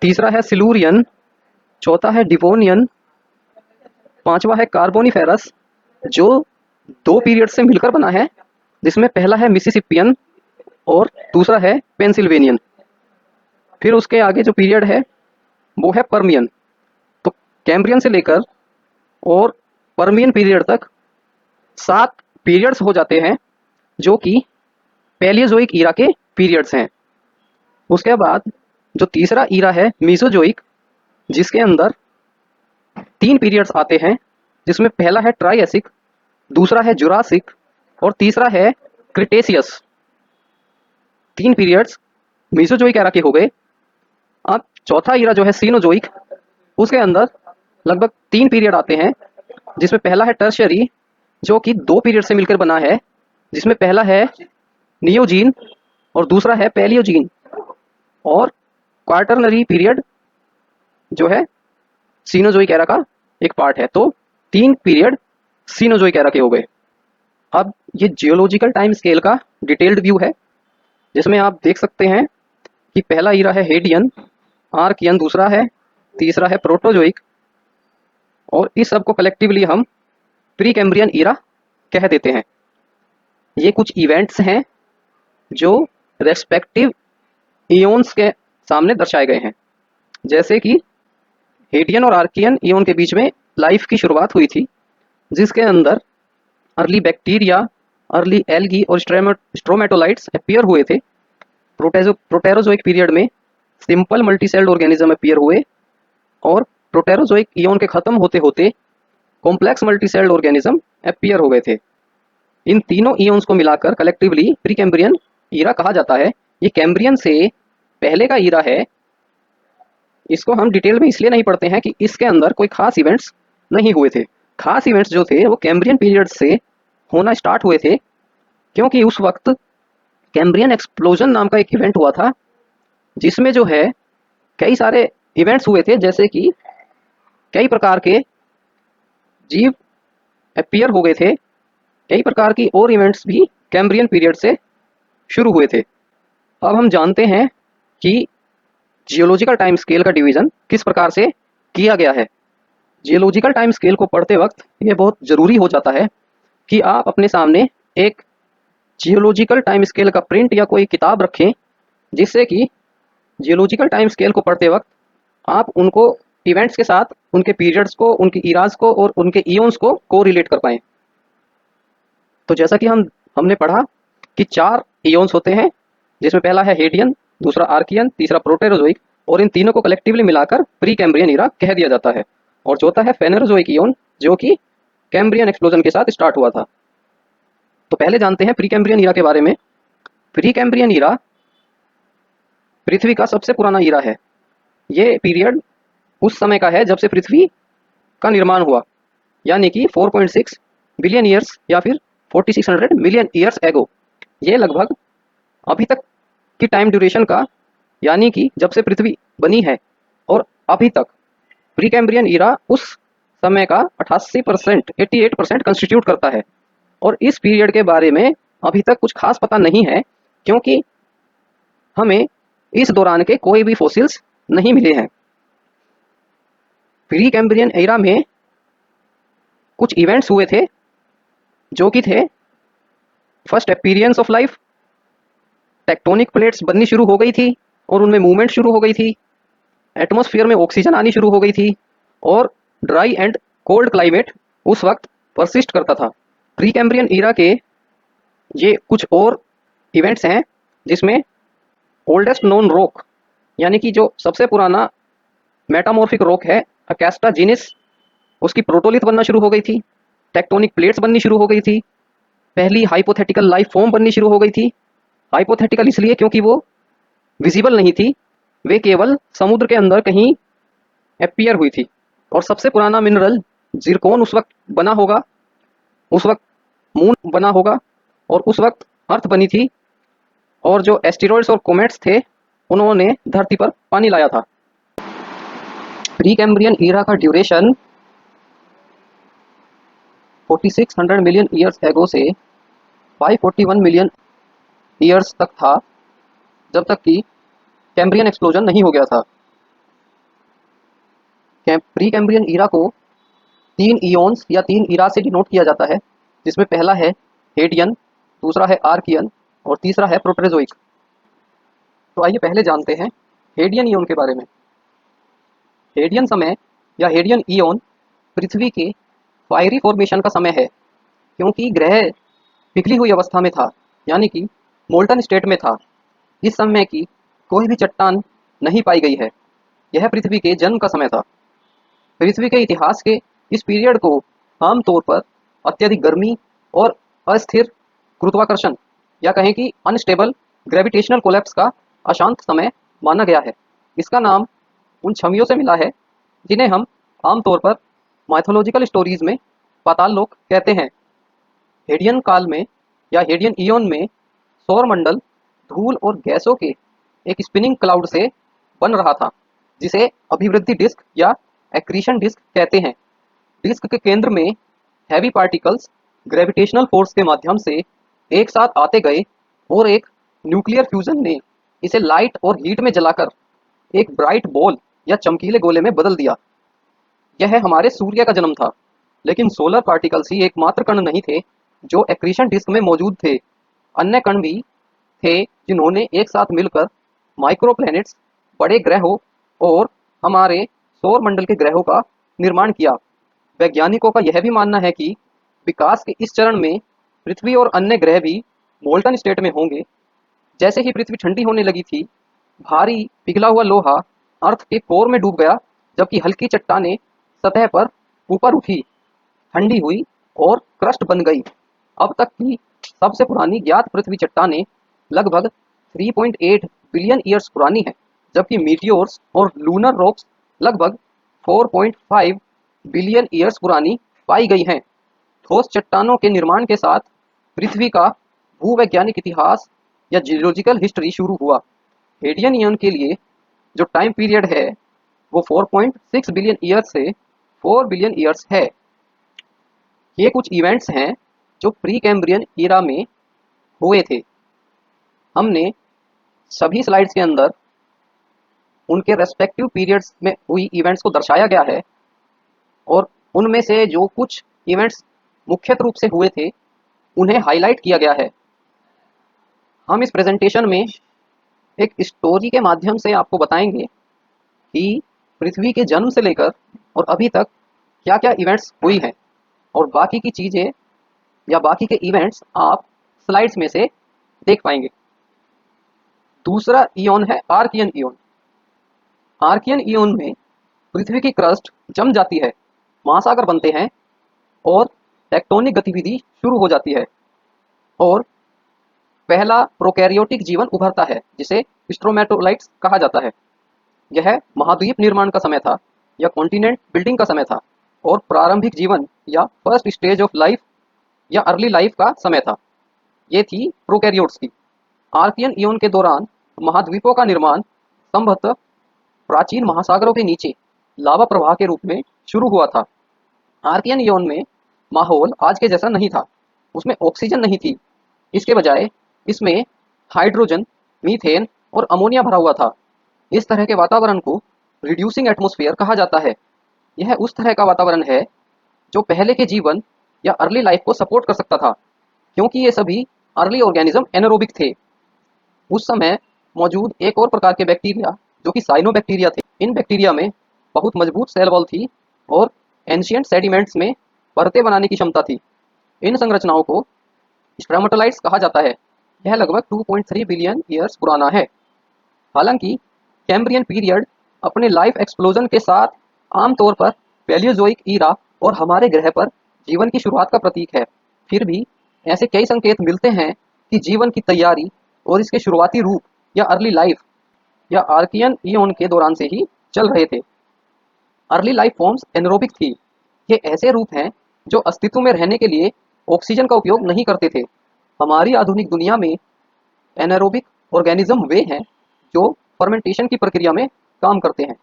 तीसरा है सिलूरियन, चौथा है डिवोनियन, पांचवा है कार्बोनिफेरस, जो 2 पीरियड से मिलकर बना है, जिसमें पहला है मिसिसिपियन और दूसरा है पेंसिल्वेनियन। फिर उसके आगे जो पीरियड है वो है पर्मियन। तो कैम्ब्रियन से लेकर और पर्मियन पीरियड तक 7 पीरियड्स हो जाते हैं, जो कि पैलियोजोइक ईरा के पीरियड्स हैं। उसके बाद जो तीसरा ईरा है मीसोजोइक, जिसके अंदर 3 पीरियड्स आते हैं, जिसमें पहला है ट्राइएसिक, दूसरा है जुरासिक और तीसरा है क्रिटेशियस। 3 पीरियड्स मीसोजोइक एरा के हो गए। अब चौथा ईरा जो है सीनोजोइक, उसके अंदर लगभग 3 पीरियड आते हैं, जिसमें पहला है टर्शियरी, जो कि 2 पीरियड से मिलकर बना है, जिसमें पहला है नियोजीन और दूसरा है पैलियोजीन। और क्वार्टरनरी पीरियड जो है सीनोजोइक एरा का एक पार्ट है। तो 3 पीरियड सीनोजोइक एरा के हो गए। अब ये जियोलॉजिकल टाइम स्केल का डिटेल्ड व्यू है, जिसमें आप देख सकते हैं कि पहला ईरा है हेडियन, आर्कियन दूसरा है, तीसरा है प्रोटोजोइक, और इस सब को कलेक्टिवली हम प्री कैम्ब्रियन ईरा कह देते हैं। ये कुछ इवेंट्स हैं जो रेस्पेक्टिव ईओन्स के सामने दर्शाए गए हैं, जैसे कि हेडियन और आर्कियन ईओन के बीच में लाइफ की शुरुआत हुई थी, जिसके अंदर अर्ली बैक्टीरिया, अर्ली एल्गी और स्ट्रोमेटोलाइट्स अपीयर हुए थे। प्रोटेरोजोइक पीरियड में सिंपल मल्टीसेल्ड ऑर्गेनिज्म अपीयर हुए और प्रोटेरोजोइक इयन के खत्म होते होते कॉम्प्लेक्स मल्टीसेल्ड ऑर्गेनिज्म अपीयर हो गए थे। इन तीनों इयन्स को मिलाकर कलेक्टिवली प्री कैम्ब्रियन ईरा कहा जाता है। ये कैम्ब्रियन से पहले का ईरा है। इसको हम डिटेल में इसलिए नहीं पढ़ते हैं कि इसके अंदर कोई खास इवेंट्स नहीं हुए थे। खास इवेंट्स जो थे वो कैम्ब्रियन पीरियड से होना स्टार्ट हुए थे, क्योंकि उस वक्त कैम्ब्रियन एक्सप्लोजन नाम का एक इवेंट हुआ था, जिसमें जो है कई सारे इवेंट्स हुए थे, जैसे कि कई प्रकार के जीव अपीयर हो गए थे। कई प्रकार की और इवेंट्स भी कैम्ब्रियन पीरियड से शुरू हुए थे। अब हम जानते हैं कि जियोलॉजिकल टाइम स्केल का डिवीज़न किस प्रकार से किया गया है। जियोलॉजिकल टाइम स्केल को पढ़ते वक्त ये बहुत ज़रूरी हो जाता है कि आप अपने सामने एक जियोलॉजिकल टाइम स्केल का प्रिंट या कोई किताब रखें, जिससे कि जियोलॉजिकल टाइम स्केल को पढ़ते वक्त आप उनको इवेंट्स के साथ उनके पीरियड्स को, उनकी इराज को और उनके इयन्स को कोरिलेट कर पाएँ। तो जैसा कि हमने पढ़ा कि 4 इयन्स होते हैं, जिसमें पहला है हेडियन, दूसरा आर्कियन, तीसरा प्रोटेरोजोइक, और इन तीनों को कलेक्टिवली मिलाकर प्री कैम्ब्रियन ईरा कह दिया जाता है। और चौथा है फेनेरोजोइक इयन, जो कि कैम्ब्रियन एक्सप्लोजन के साथ स्टार्ट हुआ था। तो पहले जानते हैं प्री कैम्ब्रियन ईरा के बारे में। प्री कैम्ब्रियन ईरा पृथ्वी का सबसे पुराना ईरा है। ये पीरियड उस समय का है जब से पृथ्वी का निर्माण हुआ, यानी कि 4.6 बिलियन ईयर्स या फिर 4600 मिलियन ईयर्स एगो। ये लगभग अभी तक की टाइम ड्यूरेशन का, यानी कि जब से पृथ्वी बनी है और अभी तक, प्री कैम्ब्रियन ईरा उस समय का 88% कंस्टिट्यूट करता है। और इस पीरियड के बारे में अभी तक कुछ खास पता नहीं है, क्योंकि हमें इस दौरान के कोई भी फॉसिल्स नहीं मिले हैं। प्री कैम्ब्रियन ईरा में कुछ इवेंट्स हुए थे, जो कि थे first appearance of life. Tectonic plates बननी शुरू हो गई थी और उनमें मूवमेंट शुरू हो गई थी। एटमॉस्फेयर में ऑक्सीजन आनी शुरू हो गई थी और ड्राई एंड कोल्ड क्लाइमेट उस वक्त परसिस्ट करता था। प्री कैम्ब्रियन ईरा के ये कुछ और इवेंट्स हैं, जिसमें ओल्डेस्ट नोन रॉक, यानी कि जो सबसे पुराना मेटामॉर्फिक रॉक है अकेस्टा जीनिस, उसकी प्रोटोलिथ बनना शुरू हो गई थी। टेक्टोनिक प्लेट्स बननी शुरू हो गई थी। पहली हाइपोथेटिकल लाइफ फॉर्म बननी शुरू हो गई थी। हाइपोथेटिकल इसलिए क्योंकि वो विजिबल नहीं थी, वे केवल समुद्र के अंदर कहीं अपीयर हुई थी। और सबसे पुराना मिनरल जिरकोन उस वक्त बना होगा, उस वक्त मून बना होगा, और उस वक्त अर्थ बनी थी, और जो एस्टेरॉइड्स और कोमेट्स थे उन्होंने धरती पर पानी लाया था। प्री कैम्ब्रियन ईरा का ड्यूरेशन 4600 मिलियन ईयर्स एगो से 541 मिलियन ईयर्स तक था, जब तक कि कैम्ब्रियन एक्सप्लोजन नहीं हो गया था। प्री कैम्ब्रियन ईरा को 3 इयन्स या 3 ईरा से डिनोट किया जाता है, जिसमें पहला है हेडियन, दूसरा है आर्कियन और तीसरा है प्रोटेरोजोइक। तो आइए पहले जानते हैं हेडियन इयन के बारे में। हेडियन समय या हेडियन इयन पृथ्वी के फायरी फॉर्मेशन का समय है, क्योंकि ग्रह पिघली हुई अवस्था में था, यानी कि मोल्टन स्टेट में था। इस समय की कोई भी चट्टान नहीं पाई गई है। यह पृथ्वी के जन्म का समय था। पृथ्वी के इतिहास के इस पीरियड को आमतौर पर अत्यधिक गर्मी और अस्थिर गुरुत्वाकर्षण, या कहें कि अनस्टेबल ग्रेविटेशनल कोलैप्स का अशांत समय माना गया है। इसका नाम उन छवियों से मिला है जिन्हें हम आमतौर पर माइथोलॉजिकल स्टोरीज में पाताल लोक कहते हैं। हेडियन काल में या हेडियन इयन में सौरमंडल धूल और गैसों के एक स्पिनिंग क्लाउड से बन रहा था, जिसे अभिवृद्धि डिस्क या एक्रीशन डिस्क कहते हैं। डिस्क के केंद्र में हैवी पार्टिकल्स ग्रेविटेशनल फोर्स के माध्यम से एक साथ आते गए और एक न्यूक्लियर फ्यूजन ने इसे लाइट और हीट में जलाकर एक ब्राइट बॉल या चमकीले गोले में बदल दिया। यह हमारे सूर्य का जन्म था, लेकिन सोलर पार्टिकल्स ही एकमात्र कण नहीं थे जो एक्रीशन डिस्क में मौजूद थे। अन्य कण भी थे जिन्होंने एक साथ मिलकर माइक्रो प्लैनेट्स, बड़े ग्रहों और हमारे सौर मंडल के ग्रहों का निर्माण किया। वैज्ञानिकों का यह भी मानना है कि विकास के इस चरण में पृथ्वी और अन्य ग्रह भी मोल्टन स्टेट में होंगे। जैसे ही पृथ्वी ठंडी होने लगी थी, भारी पिघला हुआ लोहा अर्थ के कोर में डूब गया, जबकि हल्की चट्टानें सतह पर ऊपर उठी, ठंडी हुई और क्रस्ट बन गई। अब तक की सबसे पुरानी ज्ञात पृथ्वी चट्टानें लगभग 3.8 बिलियन ईयर्स पुरानी है, जबकि मीटियोर्स और लूनर रॉक्स लगभग 4.5 बिलियन ईयर्स पुरानी पाई गई हैं। ठोस चट्टानों के निर्माण के साथ पृथ्वी का भूवैज्ञानिक इतिहास या जियोलॉजिकल हिस्ट्री शुरू हुआ। हेडियन ईयन के लिए जो टाइम पीरियड है वो 4.6 बिलियन ईयर्स से 4 बिलियन ईयर्स है। ये कुछ इवेंट्स हैं जो प्री कैम्ब्रियन ईरा में हुए थे। हमने सभी स्लाइड्स के अंदर उनके रेस्पेक्टिव पीरियड्स में हुई इवेंट्स को दर्शाया गया है और उनमें से जो कुछ इवेंट्स मुख्य रूप से हुए थे उन्हें हाईलाइट किया गया है। हम इस प्रेजेंटेशन में एक स्टोरी के माध्यम से आपको बताएंगे कि पृथ्वी के जन्म से लेकर और अभी तक क्या क्या इवेंट्स हुई हैं, और बाकी की चीज़ें या बाकी के इवेंट्स आप स्लाइड्स में से देख पाएंगे। दूसरा इयॉन है आर्कियन इयॉन। आर्कियन इयॉन में पृथ्वी की क्रस्ट जम जाती है, महासागर बनते हैं और टेक्टोनिक गतिविधि शुरू हो जाती है और पहला प्रोकैरियोटिक जीवन उभरता है जिसे स्ट्रोमेटोलाइट्स कहा जाता है। यह महाद्वीप निर्माण का समय था या कॉन्टिनेंट बिल्डिंग का समय था और प्रारंभिक जीवन या फर्स्ट स्टेज ऑफ लाइफ या अर्ली लाइफ का समय था। ये थी प्रोकैरियोट्स की। आर्कियन इयॉन के दौरान महाद्वीपों का निर्माण संभवतः प्राचीन महासागरों के नीचे लावा प्रवाह के रूप में शुरू हुआ था। आर्कियन इयॉन में माहौल आज के जैसा नहीं था। उसमें ऑक्सीजन नहीं थी, इसके बजाय इसमें हाइड्रोजन, मीथेन और अमोनिया भरा हुआ था। इस तरह के वातावरण को रिड्यूसिंग एटमॉस्फेयर कहा जाता है। यह उस तरह का वातावरण है जो पहले के जीवन या अर्ली लाइफ को सपोर्ट कर सकता था, क्योंकि ये सभी अर्ली ऑर्गेनिज्म एनारोबिक थे। उस समय मौजूद एक और प्रकार के बैक्टीरिया जो कि साइनोबैक्टीरिया थे। इन बैक्टीरिया में बहुत मजबूत सेल वॉल थी और एंशियंट सेडिमेंट्स में परतें बनाने की क्षमता थी। इन संरचनाओं को स्ट्रेमेटोलाइट्स कहा जाता है। यह लगभग 2.3 बिलियन ईयर्स पुराना है। हालांकि कैम्ब्रियन पीरियड अपने लाइफ एक्सप्लोजन के साथ आमतौर पर पैलियोजोइक ईरा और हमारे ग्रह पर जीवन की शुरुआत का प्रतीक है। फिर भी ऐसे कई संकेत मिलते हैं कि जीवन की तैयारी और इसके शुरुआती रूप या अर्ली लाइफ या आर्कियन इयॉन के दौरान से ही चल रहे थे। अर्ली लाइफ फॉर्म्स एनारोबिक थी। ये ऐसे रूप हैं जो अस्तित्व में रहने के लिए ऑक्सीजन का उपयोग नहीं करते थे। हमारी आधुनिक दुनिया में एनारोबिक ऑर्गेनिज्म वे हैं जो फर्मेंटेशन की प्रक्रिया में काम करते हैं।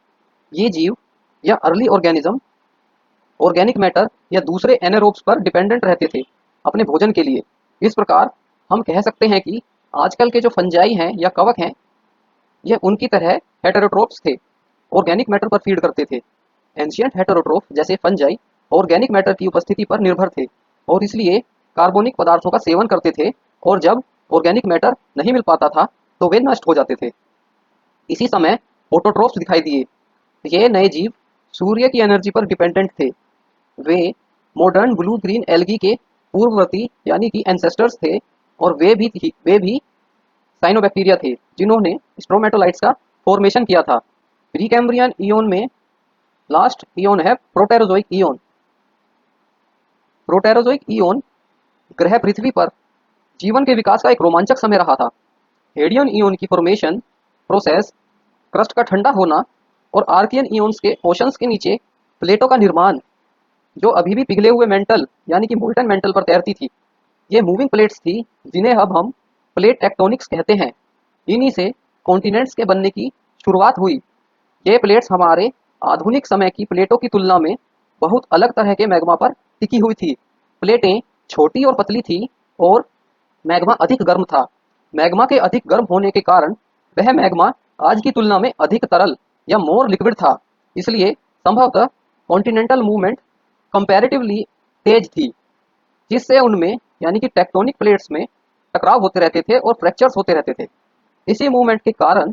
ये जीव या अर्ली ऑर्गेनिज्म ऑर्गेनिक मैटर या दूसरे एनारोब्स पर डिपेंडेंट रहते थे अपने भोजन के लिए। इस प्रकार हम कह सकते हैं कि आजकल के जो फंजाई हैं या कवक हैं, यह उनकी तरह हेटेरोट्रोप्स थे, ऑर्गेनिक मैटर पर फीड करते थे। एंशियंट हेटेरोट्रोफ जैसे फंजाई ऑर्गेनिक मैटर की उपस्थिति पर निर्भर थे और इसलिए कार्बनिक पदार्थों का सेवन करते थे, और जब ऑर्गेनिक मैटर नहीं मिल पाता था तो वे नष्ट हो जाते थे। इसी समय ऑटोट्रोफ्स दिखाई दिए। ये नए जीव सूर्य की एनर्जी पर डिपेंडेंट थे। वे मॉडर्न ब्लू ग्रीन एल्गी के पूर्ववर्ती यानी कि एंसेस्टर्स थे और वे भी साइनोबैक्टीरिया थे जिन्होंने स्ट्रोमेटोलाइट्स का फॉर्मेशन किया था। प्रीकैम्ब्रियन इयॉन में लास्ट इयॉन है प्रोटेरोजोइक इयॉन। प्रोटेरोजोइक इयॉन ग्रह पृथ्वी पर जीवन के विकास का एक रोमांचक समय रहा था। हेडियन इयॉन की फॉर्मेशन प्रोसेस, क्रस्ट का ठंडा होना और आर्कियन इयॉन्स के ओशंस के नीचे प्लेटों का निर्माण जो अभी भी पिघले हुए मेंटल यानी कि मोल्टन मेंटल पर तैरती थी। ये मूविंग प्लेट्स थी जिन्हें अब हम प्लेट टेक्टोनिक्स कहते हैं। इन्हीं से कॉन्टिनेंट्स के बनने की शुरुआत हुई। ये प्लेट्स हमारे आधुनिक समय की प्लेटों की तुलना में बहुत अलग तरह के मैग्मा पर टिकी हुई थी। प्लेटें छोटी और पतली थी और मैग्मा अधिक गर्म था। मैग्मा के अधिक गर्म होने के कारण वह मैग्मा आज की तुलना में अधिक तरल या मोर लिक्विड था। इसलिए संभवतः कॉन्टिनेंटल मूवमेंट कंपैरेटिवली तेज थी, जिससे उनमें यानी कि टेक्टोनिक प्लेट्स में टकराव होते रहते थे और फ्रैक्चर्स होते रहते थे। इसी मूवमेंट के कारण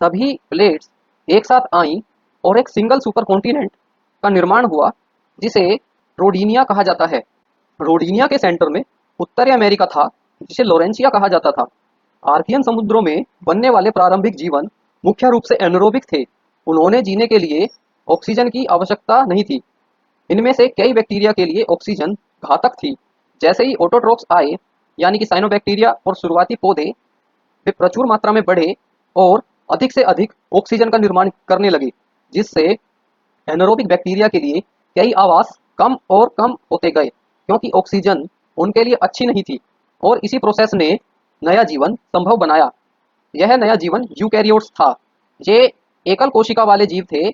सभी प्लेट्स एक साथ आईं और एक सिंगल सुपर कॉन्टिनेंट का निर्माण हुआ जिसे रोडिनिया कहा जाता है। रोडिनिया के सेंटर में उत्तरी अमेरिका था, जिसे लोरेंसिया कहा जाता था। आर्कियन समुद्रों में बनने वाले प्रारंभिक जीवन मुख्य रूप से एनरोबिक थे। उन्होंने जीने के लिए ऑक्सीजन की आवश्यकता नहीं थी। इनमें से कई बैक्टीरिया के लिए ऑक्सीजन घातक थी। जैसे ही ऑटोट्रोफ्स आए, यानी कि साइनोबैक्टीरिया और शुरुआती पौधे, वे प्रचुर मात्रा में बढ़े और अधिक से अधिक ऑक्सीजन का निर्माण करने लगे, जिससे एनारोबिक बैक्टीरिया के लिए कई आवास कम और कम होते गए, क्योंकि ऑक्सीजन उनके लिए अच्छी नहीं थी। और इसी प्रोसेस ने नया जीवन संभव बनाया। यह नया जीवन यूकैरियोट्स था। ये एकल कोशिका वाले जीव थे।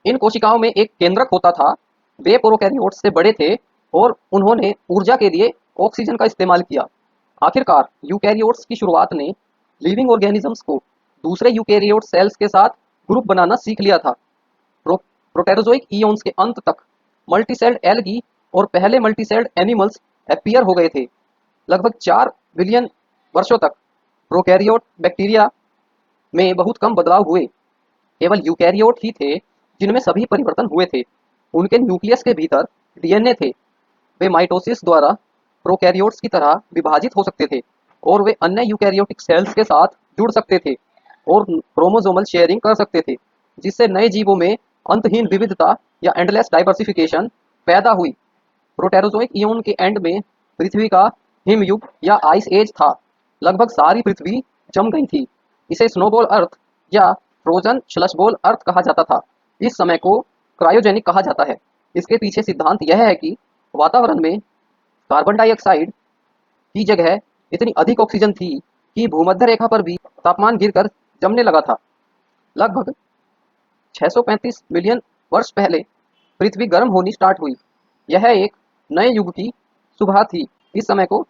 इन कोशिकाओं में एक केंद्रक होता था। वे प्रोकैरियोट्स से बड़े थे और उन्होंने ऊर्जा के लिए ऑक्सीजन का इस्तेमाल किया। आखिरकार यूकैरियोट्स की शुरुआत ने लिविंग ऑर्गेनिजम्स को दूसरे यूकैरियोट सेल्स के साथ ग्रुप बनाना सीख लिया था। प्रो, प्रोटेरोजोइक इयोन्स के अंत तक मल्टीसेल्ड एल्गी और पहले मल्टीसेल्ड एनिमल्स अपीयर हो गए थे। लगभग 4 बिलियन वर्षों तक प्रोकैरियोट बैक्टीरिया में बहुत कम बदलाव हुए। केवल यूकैरियोट ही थे जिनमें सभी परिवर्तन हुए थे। उनके न्यूक्लियस के भीतर डीएनए थे। वे माइटोसिस द्वारा प्रोकैरियोट्स की तरह विभाजित हो सकते थे और वे अन्य यूकैरियोटिक सेल्स के साथ जुड़ सकते थे और क्रोमोसोमल शेयरिंग कर सकते थे, जिससे नए जीवों में अंतहीन विविधता या एंडलेस डाइवर्सिफिकेशन पैदा हुई। प्रोटेरोजोइक इयोन के एंड में पृथ्वी का हिमयुग या आइस एज था। लगभग सारी पृथ्वी जम गई थी। इसे स्नोबॉल अर्थ या फ्रोजन स्लशबॉल अर्थ कहा जाता था। इस समय को क्रायोजेनिक कहा जाता है। इसके पीछे सिद्धांत यह है कि वातावरण में कार्बन डाइऑक्साइड की जगह इतनी अधिक ऑक्सीजन थी कि भूमध्य रेखा पर भी तापमान गिरकर जमने लगा था। लगभग 635 मिलियन वर्ष पहले पृथ्वी गर्म होनी स्टार्ट हुई। यह एक नए युग की सुबह थी। इस समय को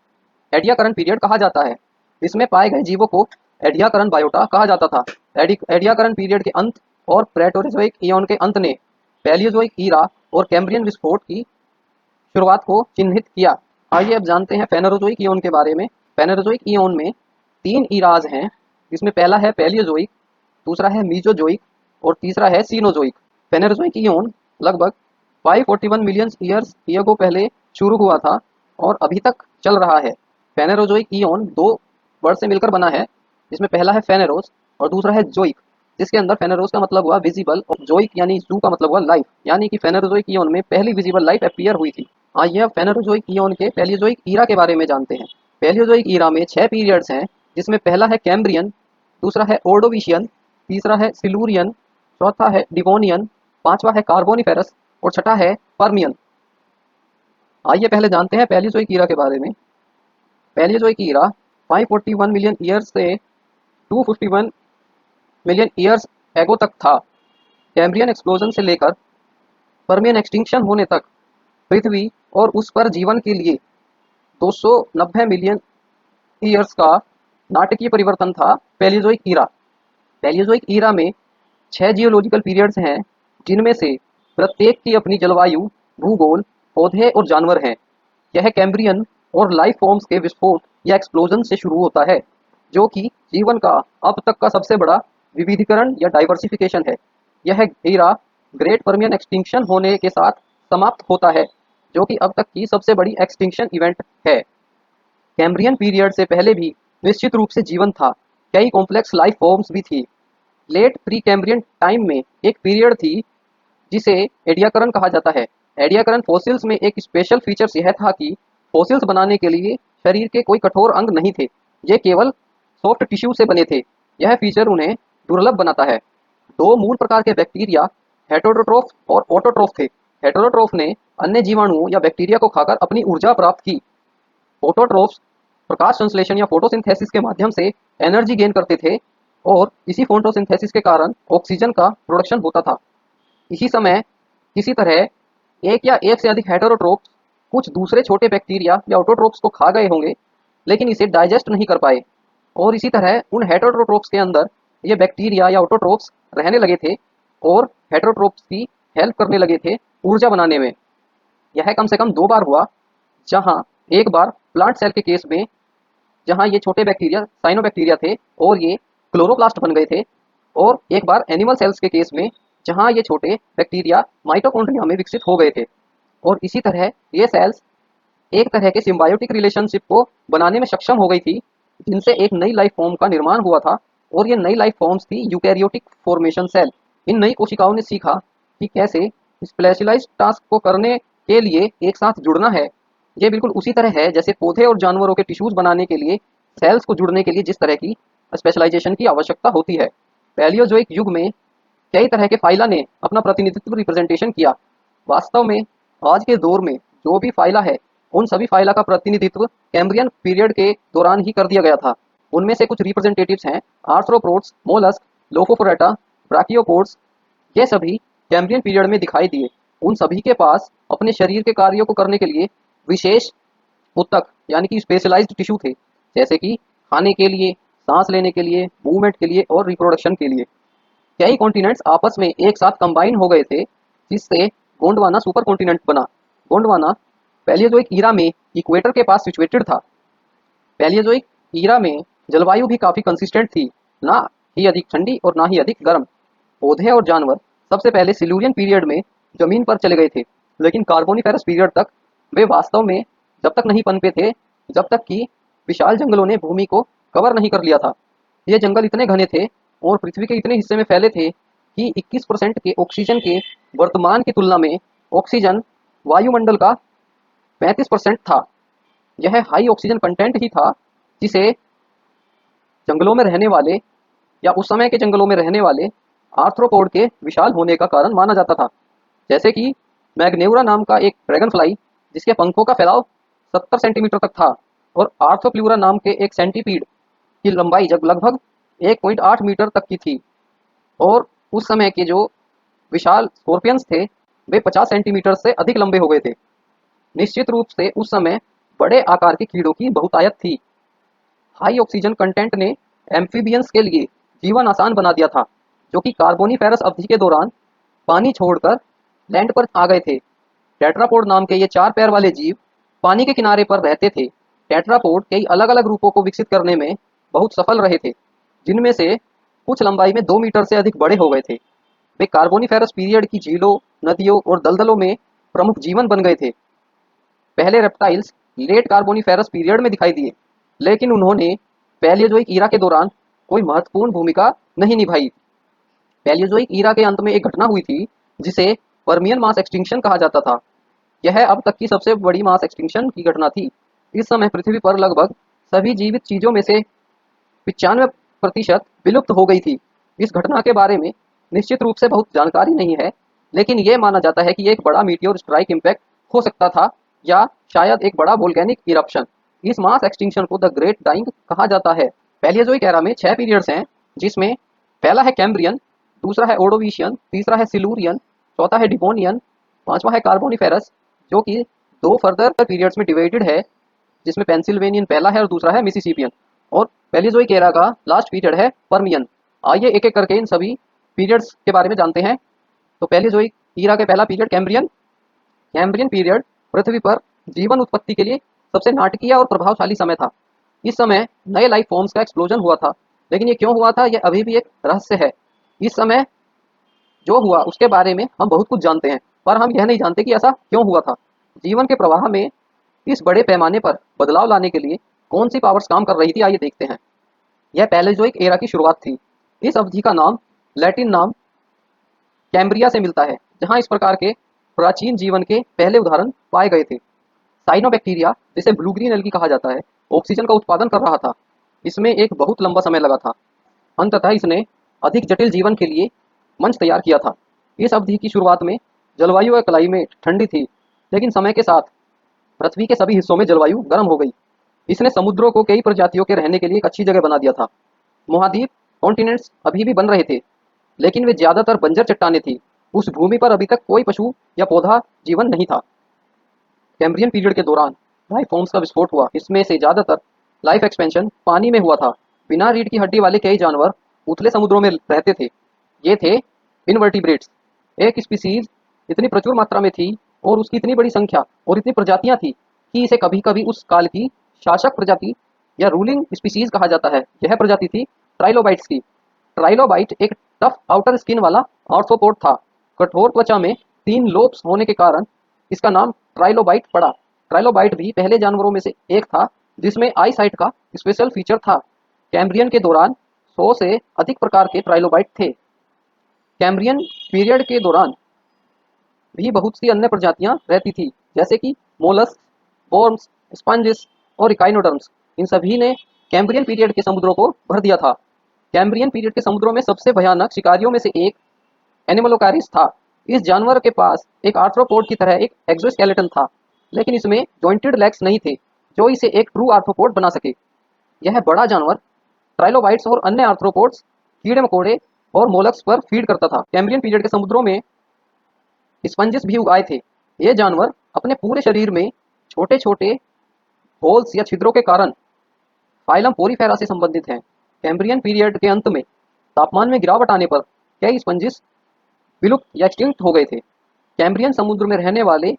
एडियाकरण पीरियड कहा जाता है। इसमें पाए गए जीवों को एडियाकरण बायोटा कहा जाता था। एडियाकरण पीरियड के अंत और प्रेटोरिजोइक इयोन के अंत ने पैलियोजोइक ईरा और कैम्ब्रियन विस्फोट की शुरुआत को चिन्हित किया। आइए अब जानते हैं फेनोरोजोइक इयोन के बारे में। फेनोरोजोइक इयोन में 3 ईराज हैं, जिसमें पहला है पैलियोजोइक, दूसरा है मीजोजोइक और तीसरा है सीनोजोइक। फेनोरोजोइक इयोन लगभग 541 मिलियन ईयर्स ईगो पहले शुरू हुआ था और अभी तक चल रहा है। फेनेरोजोइक इयोन 2 वर्ड से मिलकर बना है, जिसमें पहला है फेनेरोस और दूसरा है जोइक, जिसके अंदर फेनेरोस का मतलब हुआ विजिबल और जोइक यानी जू का मतलब हुआ लाइफ, यानी कि फेनेरोजोइक इयोन में पहली विजिबल लाइफ अपीयर हुई थी। आइए अब फेनेरोजोइक इयोन के पैलियोजोइक ईरा के बारे में जानते हैं। पैलियोजोइक ईरा में 6 पीरियड्स हैं, जिसमें पहला है कैम्ब्रियन, दूसरा है ओर्डोविशियन, तीसरा है सिलूरियन, चौथा है डिवोनियन, पांचवा है कार्बोनिफेरस और छठा है पर्मियन। आइए पहले जानते हैं पैलियोजोइक ईरा के बारे में। पैलियोजोइक ईरा 541 मिलियन ईयर्स से 251 मिलियन ईयर्स एगो तक था। कैम्ब्रियन एक्सप्लोजन से लेकर पर्मियन एक्सटिंक्शन होने तक पृथ्वी और उस पर जीवन के लिए 290 मिलियन ईयर्स का नाटकीय परिवर्तन था पैलियोजोइक ईरा। पैलियोजोइक ईरा में 6 जियोलॉजिकल पीरियड्स हैं, जिनमें से प्रत्येक की अपनी जलवायु, भूगोल, पौधे और जानवर हैं। यह कैम्ब्रियन और लाइफ फॉर्म्स के विस्फोट या एक्सप्लोजन से शुरू होता है, जो कि जीवन का अब तक का सबसे बड़ा विविधीकरण या डाइवर्सिफिकेशन है। यह ईरा ग्रेट पर्मियन एक्सटिंक्शन होने के साथ समाप्त होता है, जो कि अब तक की सबसे बड़ी एक्सटिंक्शन इवेंट है। कैम्ब्रियन पीरियड से पहले भी निश्चित रूप से जीवन था। कई कॉम्प्लेक्स लाइफ फॉर्म्स भी थी। लेट प्री कैम्ब्रियन टाइम में एक पीरियड थी जिसे एडियाकरण कहा जाता है। एडियाकरण फॉसिल्स में एक स्पेशल फीचर्स यह था कि फॉसिल्स बनाने के लिए शरीर के कोई कठोर अंग नहीं थे, ये केवल सॉफ्ट टिश्यू से बने थे। यह फीचर उन्हें दुर्लभ बनाता है। 2 मूल प्रकार के बैक्टीरिया हेटेरोट्रोफ और ऑटोट्रोफ थे। हेटेरोट्रोफ ने अन्य जीवाणुओं या बैक्टीरिया को खाकर अपनी ऊर्जा प्राप्त की। ऑटोट्रोफ्स प्रकाश संश्लेषण या फोटोसिंथेसिस के माध्यम से एनर्जी गेन करते थे और इसी फोटोसिंथेसिस के कारण ऑक्सीजन का प्रोडक्शन होता था। इसी समय किसी तरह एक या एक से अधिक हेटेरोट्रोप्स कुछ दूसरे छोटे बैक्टीरिया या ऑटोट्रोप्स को खा गए होंगे, लेकिन इसे डाइजेस्ट नहीं कर पाए और इसी तरह उन हेटेरोट्रोप्स के अंदर ये बैक्टीरिया या ऑटोट्रोप्स रहने लगे थे और हेटेरोट्रोप्स की हेल्प करने लगे थे ऊर्जा बनाने में। यह कम से कम 2 बार हुआ, जहां एक बार प्लांट सेल के केस में जहां ये छोटे बैक्टीरिया साइनोबैक्टीरिया थे और ये क्लोरोप्लास्ट बन गए थे, और एक बार एनिमल सेल्स के केस में जहां ये छोटे बैक्टीरिया माइटोकॉन्ड्रिया में विकसित हो गए थे। और इसी तरह ये सेल्स एक तरह के सिम्बायोटिक रिलेशनशिप को बनाने में सक्षम हो गई थी, जिनसे एक नई लाइफ फॉर्म का निर्माण हुआ था। और ये नई लाइफ फॉर्म्स थी यूकैरियोटिक फॉर्मेशन सेल। इन नई कोशिकाओं ने सीखा कि कैसे स्पेशलाइज्ड टास्क को करने के लिए एक साथ जुड़ना है। ये बिल्कुल उसी तरह है जैसे पौधे और जानवरों के टिश्यूज बनाने के लिए सेल्स को जुड़ने के लिए जिस तरह की स्पेशलाइजेशन की आवश्यकता होती है। पैलियोजोइक युग में कई तरह के फाइला ने अपना प्रतिनिधित्व रिप्रेजेंटेशन किया। वास्तव में आज के दौर में जो भी फाइला है, उन सभी फाइला का प्रतिनिधित्व कैम्ब्रियन पीरियड के दौरान ही कर दिया गया था। उनमें से कुछ रिप्रेजेंटेटिव्स हैं आर्थ्रोपोड्स, मोलस्क, लोफोफोरेटा, ब्राकियोपोड्स। ये सभी कैम्ब्रियन पीरियड में दिखाई दिए। उन सभी के पास अपने शरीर के कार्यों को करने के लिए विशेष ऊतक यानी कि स्पेशलाइज्ड टिश्यू थे, जैसे कि खाने के लिए, सांस लेने के लिए, मूवमेंट के लिए और रिप्रोडक्शन के लिए। कई कॉन्टिनेंट्स आपस में एक साथ कंबाइन हो गए थे, जिससे गोंडवाना सुपर कॉन्टिनेंट बना। गोंडवाना पैलियोजोइक ईरा में इक्वेटर के पास सिचुएटेड था। पैलियोजोइक ईरा में जलवायु भी काफी कंसिस्टेंट थी, ना ही अधिक ठंडी और ना ही अधिक गर्म। पौधे और जानवर सबसे पहले सिल्यूरियन पीरियड में जमीन पर चले गए थे, लेकिन कार्बोनिफेरस पीरियड तक वे वास्तव में जब तक नहीं पनपे थे जब तक कि विशाल जंगलों ने भूमि को कवर नहीं कर लिया था। ये जंगल इतने घने थे और पृथ्वी के इतने हिस्से में फैले थे कि 21% के ऑक्सीजन के वर्तमान की तुलना में ऑक्सीजन वायुमंडल का 35% था। यह हाई ऑक्सीजन कंटेंट ही था जिसे जंगलों में रहने वाले या उस समय के जंगलों में रहने वाले आर्थ्रोपोड के विशाल होने का कारण माना जाता था। जैसे कि मैग्नेउरा नाम का एक ड्रैगन फ्लाई जिसके पंखों का फैलाव 70 सेंटीमीटर तक था, और आर्थोप्ल्यूरा नाम के एक सेंटीपीड की लंबाई जब लगभग 1.8 मीटर तक की थी। और उस समय के जो विशाल स्कॉर्पियंस थे वे 50 सेंटीमीटर से अधिक लंबे हो गए थे। निश्चित रूप से उस समय बड़े आकार के कीड़ों की बहुतायत थी। हाई ऑक्सीजन कंटेंट ने एम्फीबियंस के लिए जीवन आसान बना दिया था, जो कि कार्बोनिफेरस अवधि के दौरान पानी छोड़कर लैंड पर आ गए थे। टेट्रापोड नाम के ये 4 पैर वाले जीव पानी के किनारे पर रहते थे। टेट्रापोड कई अलग अलग रूपों को विकसित करने में बहुत सफल रहे थे, जिनमें से कुछ लंबाई में 2 मीटर से अधिक बड़े हो गए थे। वे कार्बोनिफेरस पीरियड की झीलों, नदियों और दलदलों में प्रमुख जीवन बन गए थे। पहले रेप्टाइल्स लेट कार्बोनिफेरस पीरियड में दिखाई दिए, लेकिन उन्होंने पैलियोजोइक ईरा के दौरान कोई महत्वपूर्ण भूमिका नहीं निभाई। पैलियोजोइक ईरा के अंत में एक घटना हुई थी जिसे पर्मियन मास एक्सटिंक्शन कहा जाता था। यह अब तक की सबसे बड़ी मास एक्सटिंक्शन की घटना थी। इस समय पृथ्वी पर लगभग सभी जीवित चीजों में से 95% विलुप्त हो गई थी। इस घटना के बारे में निश्चित रूप से बहुत जानकारी नहीं है, लेकिन यह माना जाता है कि एक बड़ा मीटियोर स्ट्राइक इम्पैक्ट हो सकता था, या शायद एक बड़ा वोल्केनिक इरप्शन। इस मास एक्सटिंक्शन को द ग्रेट डाइंग कहा जाता है। पैलियोजोइक एरा में 6 पीरियड्स हैं, जिसमें पहला है कैम्ब्रियन, दूसरा है ओर्डोविशियन, तीसरा है सिलूरियन, चौथा है डिवोनियन, पांचवा है कार्बोनिफेरस, जो कि 2 फर्दर पीरियड्स में डिवाइडेड है, जिसमें पेंसिल्वेनियन पहला है और दूसरा है मिसिसिपियन। और पैलियोजोइक एरा का लास्ट पीरियड है पर्मियन। आइए एक एक करके इन सभी पीरियड्स के बारे में जानते हैं। तो पैलियोजोइक ईरा के पहला पीरियड कैम्ब्रियन। कैम्ब्रियन पीरियड पृथ्वी पर जीवन उत्पत्ति के लिए सबसे नाटकीय और प्रभावशाली समय था। इस समय नए लाइफ फॉर्म्स का एक्सप्लोजन हुआ था, लेकिन ये क्यों हुआ था यह अभी भी एक रहस्य है। इस समय जो हुआ उसके बारे में हम बहुत कुछ जानते हैं, पर हम यह नहीं जानते कि ऐसा क्यों हुआ था। जीवन के प्रवाह में इस बड़े पैमाने पर बदलाव लाने के लिए कौन सी पावर्स काम कर रही थी, आइए देखते हैं। यह पैलेजोइक एरा की शुरुआत थी। इस अवधि का नाम लैटिन नाम कैम्ब्रिया से मिलता है, जहां इस प्रकार के प्राचीन जीवन के पहले उदाहरण पाए गए थे। साइनोबैक्टीरिया, जिसे ब्लू ग्रीन एल्गी कहा जाता है, ऑक्सीजन का उत्पादन कर रहा था। इसमें एक बहुत लंबा समय लगा था। अंततः इसने अधिक जटिल जीवन के लिए मंच तैयार किया था। इस अवधि की शुरुआत में जलवायु और क्लाइमेट ठंडी थी, लेकिन समय के साथ पृथ्वी के सभी हिस्सों में जलवायु गर्म हो गई। इसने समुद्रों को कई प्रजातियों के रहने के लिए एक अच्छी जगह बना दिया था। महाद्वीप कॉन्टिनेंट्स अभी भी बन रहे थे, लेकिन वे ज्यादातर बंजर चट्टानें थी। उस भूमि पर अभी तक कोई पशु या पौधा जीवन नहीं था। कैम्ब्रियन पीरियड के दौरान लाइफ फॉर्म्स का विस्फोट हुआ। इसमें से ज्यादातर लाइफ एक्सपेंशन पानी में हुआ था। बिना रीढ़ की हड्डी वाले कई जानवर उथले समुद्रों में रहते थे। ये थे इनवर्टिब्रेट्स। एक स्पीसीज इतनी प्रचुर मात्रा में थी और उसकी इतनी बड़ी संख्या और इतनी प्रजातियां थी कि इसे कभी कभी उस काल की शासक प्रजाति या रूलिंग स्पीसीज कहा जाता है। यह प्रजाति थी ट्राइलोबाइट्स की। ट्राइलोबाइट एक टफ आउटर स्किन वाला आर्थ्रोपोड था। कठोर त्वचा में 3 लोब्स होने के कारण इसका नाम ट्राइलोबाइट पड़ा। ट्राइलोबाइट भी पहले जानवरों में से एक था जिसमें आई साइट का स्पेशल फीचर था। कैम्ब्रियन के दौरान 100 से अधिक प्रकार के ट्राइलोबाइट थे। कैम्ब्रियन पीरियड के दौरान भी बहुत सी अन्य प्रजातियां रहती थी, जैसे कि मोलस्क, वर्म्स, स्पंजेस और इकाइनोडर्म्स। इन सभी ने कैम्ब्रियन पीरियड के समुद्रों को भर दिया था। कैम्ब्रियन पीरियड के समुद्रों में सबसे भयानक शिकारियों में से एक एनिमलोकारिस था। इस जानवर के पास एक आर्थ्रोपोड की तरह एक एक्सोस्केलेटन था, लेकिन इसमें जॉइंटेड लेग्स नहीं थे जो इसे एक ट्रू आर्थ्रोपोड बना सके। यह बड़ा जानवर ट्राइलोबाइट्स और अन्य आर्थ्रोपोड्स, कीड़े मकोड़े और मोलस्क पर फीड करता था। कैम्ब्रियन पीरियड के समुद्रों में स्पंजेस भी उगाए थे। ये जानवर अपने पूरे शरीर में छोटे छोटे होल्स या छिद्रों के कारण फाइलम पोरीफेरा से संबंधित हैं। कैम्ब्रियन पीरियड के अंत में तापमान में गिरावट आने पर कई स्पंजेस विलुप्त या एक्सटिंक्ट हो गए थे। कैम्ब्रियन समुद्र में रहने वाले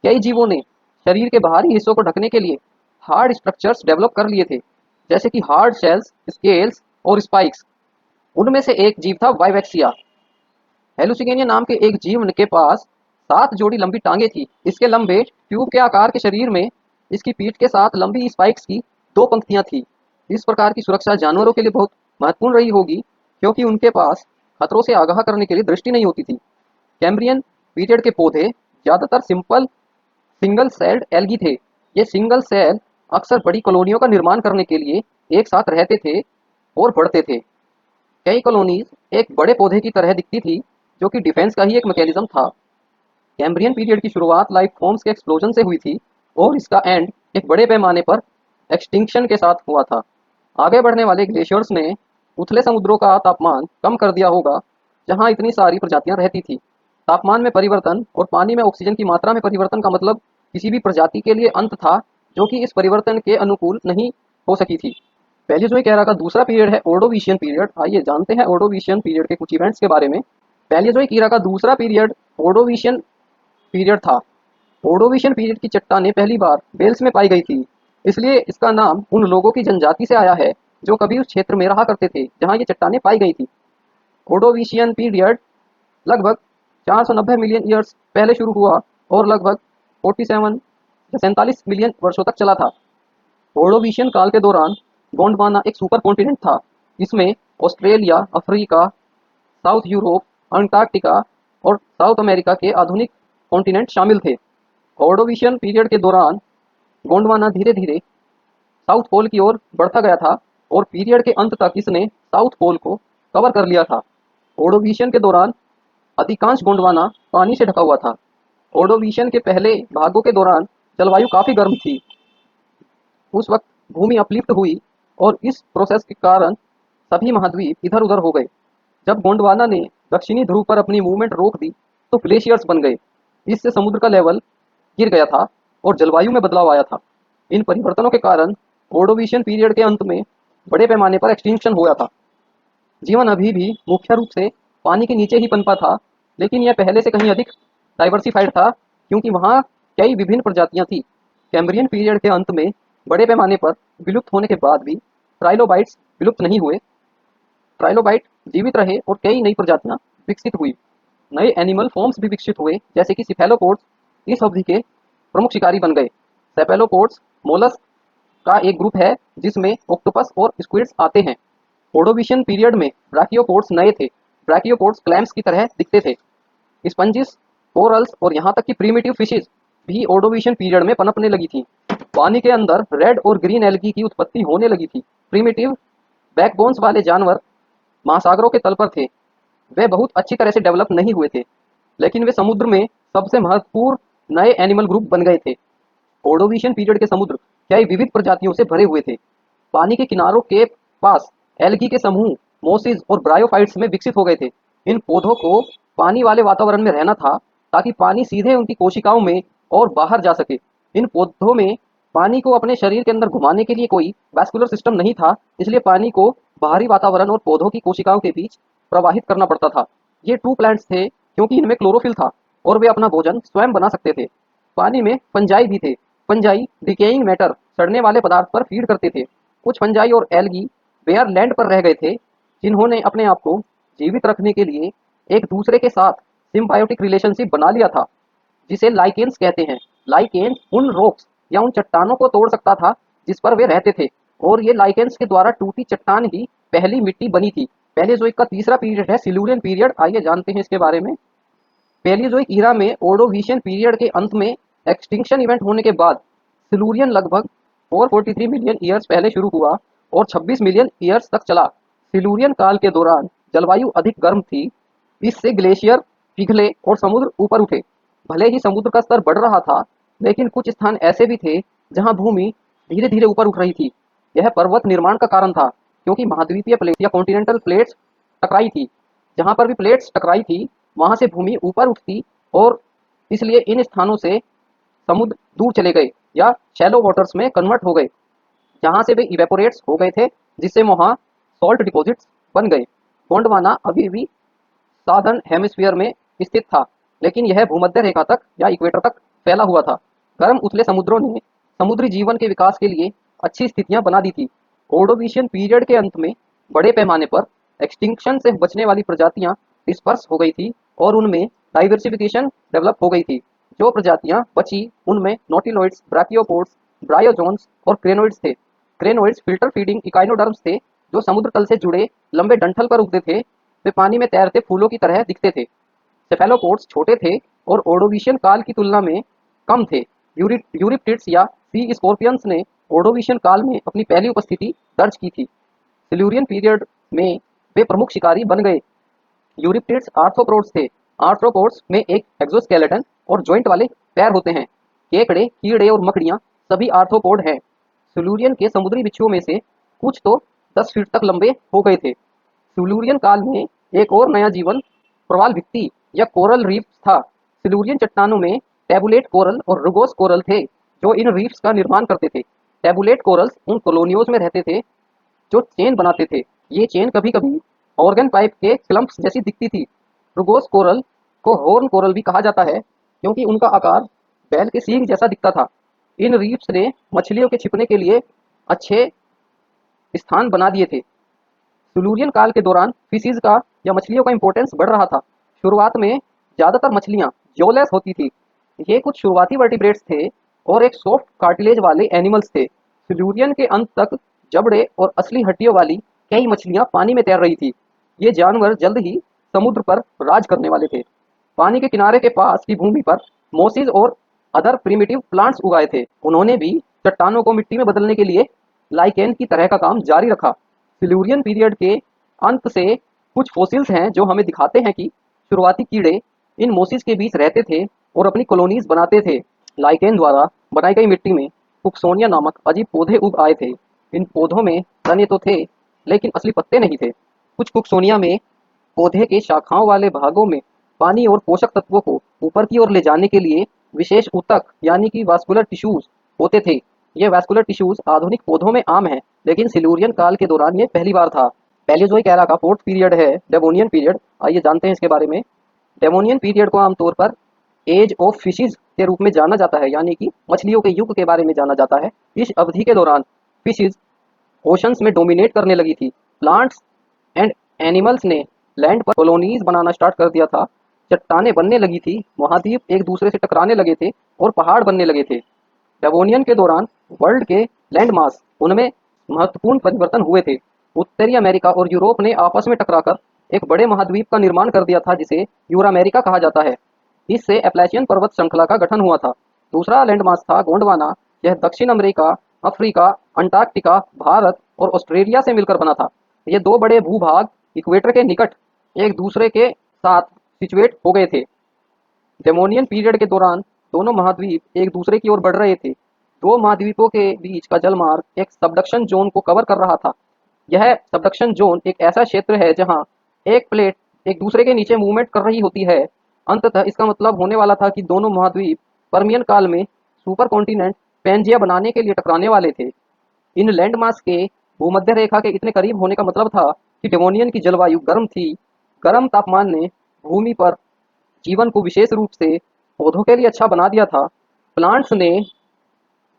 कई जीवों ने शरीर के बाहरी हिस्सों को ढकने के लिए हार्ड स्ट्रक्चर्स डेवलप कर लिए थे, जैसे कि हार्ड शेल्स, स्केल्स और स्पाइक्स। उनमें से एक जीव था वाइवेक्सिया। हेलुसिगेनिया नाम के एक जीव के पास 7 जोड़ी लंबी टांगे थी। इसके लंबे ट्यूब के आकार के शरीर में इसकी पीठ के साथ लंबी स्पाइक्स की 2 पंक्तियां थी। इस प्रकार की सुरक्षा जानवरों के लिए बहुत महत्वपूर्ण रही होगी, क्योंकि उनके पास खतरों से आगाह करने के लिए दृष्टि नहीं होती थी। कैम्ब्रियन पीरियड के पौधे ज्यादातर सिंपल सिंगल सेल्ड एल्गी थे। ये सिंगल सेल अक्सर बड़ी कॉलोनियों का निर्माण करने के लिए एक साथ रहते थे और बढ़ते थे। कई कॉलोनीज एक बड़े पौधे की तरह दिखती थी, जो कि डिफेंस का ही एक मैकेनिज्म था। कैम्ब्रियन पीरियड की शुरुआत लाइफ फॉर्म्स के एक्सप्लोजन से हुई थी और इसका एंड एक बड़े पैमाने पर एक्सटिंक्शन के साथ हुआ था। आगे बढ़ने वाले ग्लेशियर्स ने उथले समुद्रों का तापमान कम कर दिया होगा, जहां इतनी सारी प्रजातियां रहती थी। तापमान में परिवर्तन और पानी में ऑक्सीजन की मात्रा में परिवर्तन का मतलब किसी भी प्रजाति के लिए अंत था, जो कि इस परिवर्तन के अनुकूल नहीं हो सकी थी। पैलियोजोइक एरा का दूसरा पीरियड है ओर्डोविशियन पीरियड। आइए जानते हैं ओर्डोविशियन पीरियड के कुछ इवेंट्स के बारे में। पैलियोजोइक एरा का दूसरा पीरियड ओर्डोविशियन पीरियड था। ओर्डोविशियन पीरियड की चट्टानें पहली बार वेल्स में पाई गई थी, इसलिए इसका नाम उन लोगों की जनजाति से आया है जो कभी उस क्षेत्र में रहा करते थे जहां ये चट्टानें पाई गई थी। ओर्डोविशियन पीरियड लगभग 490 मिलियन ईयर्स पहले शुरू हुआ और लगभग 47 या 47 मिलियन वर्षों तक चला था। ओर्डोविशियन काल के दौरान गोंडवाना एक सुपर कॉन्टिनेंट था। इसमें Australia, Africa, south Europe, Antarctica और साउथ अमेरिका के आधुनिक कॉन्टिनेंट शामिल थे। ऑर्डोविशियन पीरियड के दौरान गोंडवाना धीरे धीरे साउथ पोल की ओर बढ़ता गया था और पीरियड के अंत तक इसने साउथ पोल को कवर कर लिया था। ऑर्डोविशियन के दौरान अधिकांश गोंडवाना पानी से ढका हुआ था। ऑर्डोविशियन के पहले भागों के दौरान जलवायु काफी गर्म थी। उस वक्त भूमि अपलिफ्ट हुई और इस प्रोसेस के कारण सभी महाद्वीप इधर उधर हो गए। जब गोंडवाना ने दक्षिणी ध्रुव पर अपनी मूवमेंट रोक दी तो ग्लेशियर्स बन गए। इससे समुद्र का लेवल गिर गया था और जलवायु में बदलाव आया था। इन परिवर्तनों के कारण ऑर्डोविशियन पीरियड के अंत में बड़े पैमाने पर एक्सटिंक्शन हुआ था। जीवन अभी भी मुख्य रूप से पानी के नीचे ही पनपा था, लेकिन यह पहले से कहीं अधिक डाइवर्सिफाइड था, क्योंकि वहाँ कई विभिन्न प्रजातियां थी। कैम्ब्रियन पीरियड के अंत में बड़े पैमाने पर विलुप्त होने के बाद भी ट्राइलोबाइट्स विलुप्त नहीं हुए। ट्राइलोबाइट जीवित रहे और कई नई प्रजातियां विकसित हुई। नए एनिमल फॉर्म्स भी विकसित हुए, जैसे कि सिफेलोपोड्स इस अवधि के प्रमुख शिकारी बन गए। सेफेलोपोड्स मोलस्क का एक ग्रुप है जिसमें ऑक्टोपस और स्क्विड्स आते हैं। ओर्डोविशियन पीरियड में ब्रैकियोपोड्स नए थे। ब्रैकियोपोड्स क्लैम्स की तरह दिखते थे। स्पंजिस, कोरल्स और यहाँ तक कि प्रीमिटिव फिशेज भी ओर्डोविशियन पीरियड में पनपने लगी थी। पानी के अंदर रेड और ग्रीन एल्गी की उत्पत्ति होने लगी थी। प्रीमिटिव बैकबोन्स वाले जानवर महासागरों के तल पर थे। वे बहुत अच्छी तरह से डेवलप नहीं हुए थे, लेकिन वे समुद्र में सबसे महत्वपूर्ण नए एनिमल ग्रुप बन गए थे। ओर्डोविशियन पीरियड के समुद्र कई विविध प्रजातियों से भरे हुए थे। पानी के किनारों के पास एल्गी के समूह मोसिस और ब्रायोफाइट्स में विकसित हो गए थे। इन पौधों को पानी वाले वातावरण में रहना था ताकि पानी सीधे उनकी कोशिकाओं में और बाहर जा सके। इन पौधों में पानी को अपने शरीर के अंदर घुमाने के लिए कोई वैस्कुलर सिस्टम नहीं था, इसलिए पानी को बाहरी वातावरण और पौधों की कोशिकाओं के बीच प्रवाहित करना पड़ता था। ये ट्रू प्लांट्स थे क्योंकि इनमें क्लोरोफिल था और वे अपना भोजन स्वयं बना सकते थे। पानी में फंजाई भी थे। फंजाई डिकेइंग मैटर, सड़ने वाले पदार्थ पर फीड करते थे। कुछ फंजाई और एल्गी बेयर लैंड पर रह गए थे, जिन्होंने अपने आप को जीवित रखने के लिए एक दूसरे के साथ सिम्बायोटिक रिलेशनशिप बना लिया था, जिसे लाइकेन्स कहते हैं। लाइकेन्स उन रॉक्स या उन चट्टानों को तोड़ सकता था जिस पर वे रहते थे। और ये लाइकेंस के द्वारा टूटी चट्टान ही पहली मिट्टी बनी थी। पैलेयोज़ोइक का तीसरा पीरियड है सिल्यूरियन पीरियड। आइए जानते हैं इसके बारे में। पैलियोज़ोइक ईरा में ओर्डोविशियन पीरियड के अंत में एक्सटिंक्शन इवेंट होने के बाद सिल्यूरियन लगभग 443 मिलियन ईयर्स पहले शुरू हुआ और 26 मिलियन ईयर्स तक चला। सिल्यूरियन काल के दौरान जलवायु अधिक गर्म थी, इससे ग्लेशियर पिघले और समुद्र ऊपर उठे। भले ही समुद्र का स्तर बढ़ रहा था, लेकिन कुछ स्थान ऐसे भी थे जहां भूमि धीरे धीरे ऊपर उठ रही थी। यह पर्वत निर्माण का कारण था, क्योंकि महाद्वीपीय प्लेट या कॉन्टिनेंटल प्लेट्स टकराई थी। जहां पर भी प्लेट्स टकराई थी, वहां से भूमि ऊपर उठती और इसलिए इन स्थानों से समुद्र दूर चले गए या शैलो वाटर्स में कन्वर्ट हो गए, जहां से वे इवेपोरेट्स हो गए थे, जिससे वहां सॉल्ट डिपॉजिट्स बन गए। गोंडवाना अभी भी साधन हेमिस्फीयर में स्थित था, लेकिन यह भूमध्य रेखा तक या इक्वेटर तक फैला हुआ था। गर्म उथले समुद्रों ने समुद्री जीवन के विकास के लिए अच्छी स्थितियां बना दी थी। ओर्डोविशियन पीरियड के अंत में बड़े पैमाने पर एक्सटिंक्शन से बचने वाली प्रजातियां डिस्पर्स हो गई थी और उनमें डाइवर्सिफिकेशन डेवलप हो गई थी। जो प्रजातियां बची उनमें नोटिलॉइड्स, ब्राकियोपोड्स, ब्रायोजोन्स और क्रेनोइड्स थे। क्रेनोइड्स फिल्टर फीडिंग इकाइनोडर्म्स थे, जो समुद्र तल से जुड़े लंबे डंठल पर उगते थे। वे पानी में तैरते फूलों की तरह दिखते थे। सेफेलोपोड्स छोटे थे और ओर्डोविशियन काल की तुलना में कम थे। यूरिप्टिड्स या सी स्कॉर्पियंस ने ओर्डोविशियन काल में अपनी पहली उपस्थिति दर्ज की थी। सिल्यूरियन पीरियड में वे प्रमुख शिकारी बन गए। यूरिप्टिड्स आर्थ्रोपोड्स थे। आर्थ्रोपोड्स में एक एक्सोस्केलेटन और जॉइंट वाले पैर होते हैं। केकड़े, कीड़े और मकड़ियां सभी आर्थ्रोपोड हैं। सिल्यूरियन के समुद्री बिच्छुओं में से कुछ तो 10 फीट तक लंबे हो गए थे। सिल्यूरियन काल में एक और नया जीवन प्रवाल भित्ति या कोरल रीफ्स था। सिल्यूरियन चट्टानों में टैबुलेट कोरल और रुगोस कोरल थे, जो इन रीफ्स का निर्माण करते थे। टैबुलेट कोरल्स उन कॉलोनियोज में रहते थे जो चेन बनाते थे। ये चेन कभी कभी ऑर्गन पाइप के क्लम्प्स जैसी दिखती थी। रुगोस कोरल को हॉर्न कोरल भी कहा जाता है, क्योंकि उनका आकार बैल के सींग जैसा दिखता था। इन रीफ्स ने मछलियों के छिपने के लिए अच्छे स्थान बना दिए थे। सिल्यूरियन काल के दौरान फिशीज का या मछलियों का इंपॉर्टेंस बढ़ रहा था। शुरुआत में ज़्यादातर मछलियां जॉलेस होती थी। ये कुछ शुरुआती वर्टिब्रेट्स थे और एक सॉफ्ट कार्टिलेज वाले एनिमल्स थे। सिल्यूरियन के अंत तक जबड़े और असली हड्डियों वाली कई मछलियां पानी में तैर रही थी। ये जानवर जल्द ही समुद्र पर राज करने वाले थे। पानी के किनारे के पास की भूमि पर मोसिस और अदर प्रिमिटिव प्लांट्स उगाए थे। उन्होंने भी चट्टानों को मिट्टी में बदलने के लिए लाइकेन की तरह का काम जारी रखा। सिल्यूरियन पीरियड के अंत से कुछ फॉसिल्स हैं जो हमें दिखाते हैं कि शुरुआती कीड़े इन मोसिस के बीच रहते थे और अपनी कॉलोनीज बनाते थे। लाइकेन द्वारा बनाई गई मिट्टी में कुक्सोनिया नामक अजीब पौधे उग आए थे। इन पौधों में तने तो थे, लेकिन असली पत्ते नहीं थे। कुछ कुक्सोनिया में पौधे के शाखाओं वाले भागों में पानी और पोषक तत्वों को ऊपर की ओर ले जाने के लिए विशेष ऊतक यानी कि वास्कुलर टिश्यूज होते थे। ये वास्कुलर टिश्यूज आधुनिक पौधों में आम हैं, लेकिन सिल्यूरियन काल के दौरान ये पहली बार था। पैलियोज़ोइक एरा का फोर्थ पीरियड है डेवोनियन पीरियड। आइए जानते हैं इसके बारे में। डेवोनियन पीरियड को आमतौर पर एज ऑफ फिशेज के रूप में जाना जाता है, यानी कि मछलियों के युग के बारे में जाना जाता है। इस अवधि के दौरान फिशेज ओशंस में डोमिनेट करने लगी थी। प्लांट्स एंड एनिमल्स ने लैंड पर कॉलोनीज बनाना स्टार्ट कर दिया था। चट्टानें बनने लगी थी, महाद्वीप एक दूसरे से टकराने लगे थे और पहाड़ बनने लगे थे। डेवोनियन के दौरान वर्ल्ड के लैंड मास उनमें महत्वपूर्ण परिवर्तन हुए थे। उत्तरी अमेरिका और यूरोप ने आपस में टकराकर एक बड़े महाद्वीप का निर्माण कर दिया था, जिसे यूरामेरिका कहा जाता है। इससे एप्लाचियन पर्वत श्रृंखला का गठन हुआ था। दूसरा लैंडमास था गोंडवाना। यह दक्षिण अमेरिका, अफ्रीका, अंटार्कटिका, भारत और ऑस्ट्रेलिया से मिलकर बना था। ये दो बड़े भूभाग इक्वेटर के निकट एक दूसरे के साथ सिचुएट हो गए थे। डेवोनियन पीरियड के दौरान दोनों महाद्वीप एक दूसरे की ओर बढ़ रहे थे। दो महाद्वीपों के बीच का जलमार्ग एक सबडक्शन जोन को कवर कर रहा था। यह सबडक्शन जोन एक ऐसा क्षेत्र है जहां एक प्लेट एक दूसरे के नीचे मूवमेंट कर रही होती है। अंततः इसका मतलब होने वाला था कि दोनों महाद्वीप पर्मियन काल में सुपर कॉन्टिनेंट पेंजिया बनाने के लिए टकराने वाले थे। इन लैंडमास के भूमध्य रेखा के इतने करीब होने का मतलब था कि डेवोनियन की जलवायु गर्म थी। गर्म तापमान ने भूमि पर जीवन को विशेष रूप से पौधों के लिए अच्छा बना दिया था। प्लांट्स ने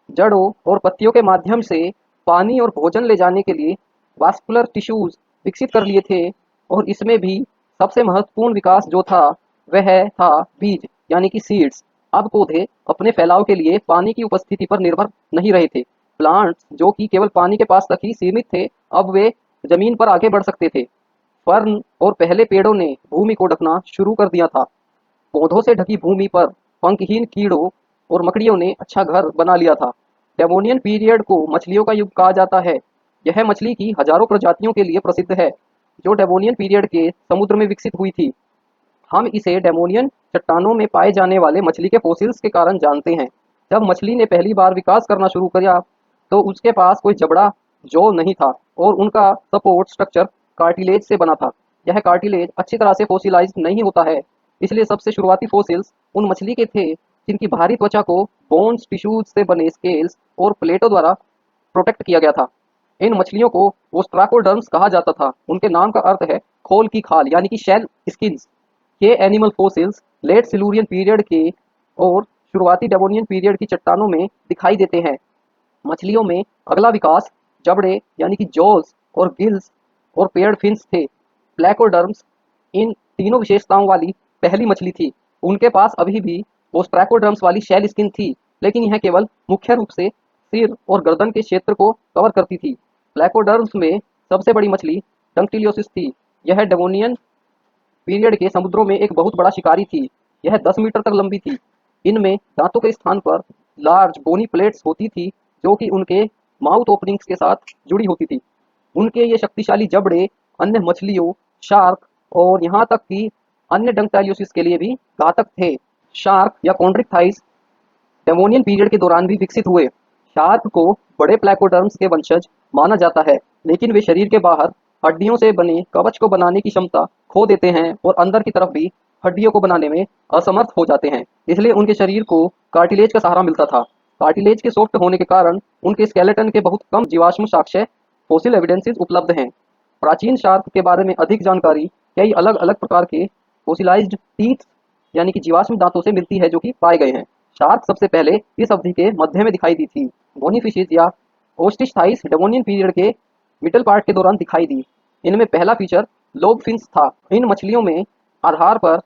जड़ों और पत्तियों के माध्यम से पानी और भोजन ले जाने के लिए वास्कुलर टिश्यूज विकसित कर लिए थे, और इसमें भी सबसे महत्वपूर्ण विकास जो था वह था बीज यानी कि सीड्स। अब पौधे अपने फैलाव के लिए पानी की उपस्थिति पर निर्भर नहीं रहे थे। प्लांट्स जो कि केवल पानी के पास तक ही सीमित थे, अब वे जमीन पर आगे बढ़ सकते थे। फर्न और पहले पेड़ों ने भूमि को ढकना शुरू कर दिया था। पौधों से ढकी भूमि पर पंखहीन कीड़ों और मकड़ियों ने अच्छा घर बना लिया था। डेवोनियन पीरियड को मछलियों का युग कहा जाता है। यह मछली की हजारों प्रजातियों के लिए प्रसिद्ध है, जो डेवोनियन पीरियड के समुद्र में विकसित हुई थी। हम इसे डेवोनियन चट्टानों में पाए जाने वाले मछली के फॉसिल्स के कारण जानते हैं। जब मछली ने पहली बार विकास करना शुरू किया, तो उसके पास कोई जबड़ा जौ नहीं था और उनका सपोर्ट स्ट्रक्चर कार्टिलेज से बना था। यह कार्टिलेज अच्छी तरह से फॉसिलाइज्ड नहीं होता है, इसलिए सबसे शुरुआती फॉसिल्स उन मछली के थे जिनकी भारी त्वचा को बोन्स, टिश्यूज से बने स्केल्स और प्लेटों द्वारा प्रोटेक्ट किया गया था। इन मछलियों को ओस्ट्राकोडर्म्स कहा जाता था। उनके नाम का अर्थ है खोल की खाल, यानी कि शेल स्किन्स। ये animal fossils late Silurian period के और शुरुआती डेवोनियन पीरियड की चट्टानों में दिखाई देते हैं। मछलियों में अगला विकास जबड़े यानी कि जॉज और गिल्स और पेयर्ड फिन्स थे। प्लैकोडर्म्स इन तीनों विशेषताओं वाली पहली मछली थी। उनके पास अभी भी ओस्ट्राकोडर्म्स वाली शेल स्किन थी, लेकिन यह केवल मुख्य रूप से सिर और गर्दन के क्षेत्र को कवर करती थी। प्लैकोडर्म्स में सबसे बड़ी मछली डंक्टिलियोसिस थी। यह डेवोनियन पीरियड के समुद्रों में एक बहुत बड़ा शिकारी थी। यह 10 मीटर तक लंबी थी। इनमें दांतों के स्थान पर लार्ज बोनी प्लेट्स होती थी, जो कि उनके माउथ ओपनिंग्स के साथ जुड़ी होती थी। उनके ये शक्तिशाली जबड़े अन्य मछलियों, शार्क और यहाँ तक कि अन्य डंक्टाइलियोसिस के लिए भी घातक थे। शार्क या कॉन्ड्रिक्टाइस डेवोनियन पीरियड के दौरान भी विकसित हुए। शार्क को बड़े प्लैकोडर्म्स के वंशज माना जाता है, लेकिन वे शरीर के बाहर हड्डियों से बने कवच को बनाने की क्षमता खो देते हैं और अंदर की तरफ भी हड्डियों को बनाने में असमर्थ हो जाते हैं। इसलिए उनके शरीर को कार्टिलेज का सहारा मिलता था। कार्टिलेज के सॉफ्ट होने के कारण उनके स्केलेटन के बहुत कम जीवाश्म साक्ष्य फॉसिल एविडेंसेस उपलब्ध हैं। प्राचीन शार्क के बारे में अधिक जानकारी कई अलग अलग प्रकार के फॉसिलाइज्ड टीथ यानी कि जीवाश्म दांतों से मिलती है, जो कि पाए गए हैं। शार्क सबसे पहले इस अवधि के मध्य में दिखाई दी थी। बोनीफिशिस या ओस्टिचथाइस डेवोनियन पीरियड के मिडल पार्ट के दौरान दिखाई दी। इनमें पहला फीचर लोब फिन्स था। इन मछलियों में आधार पर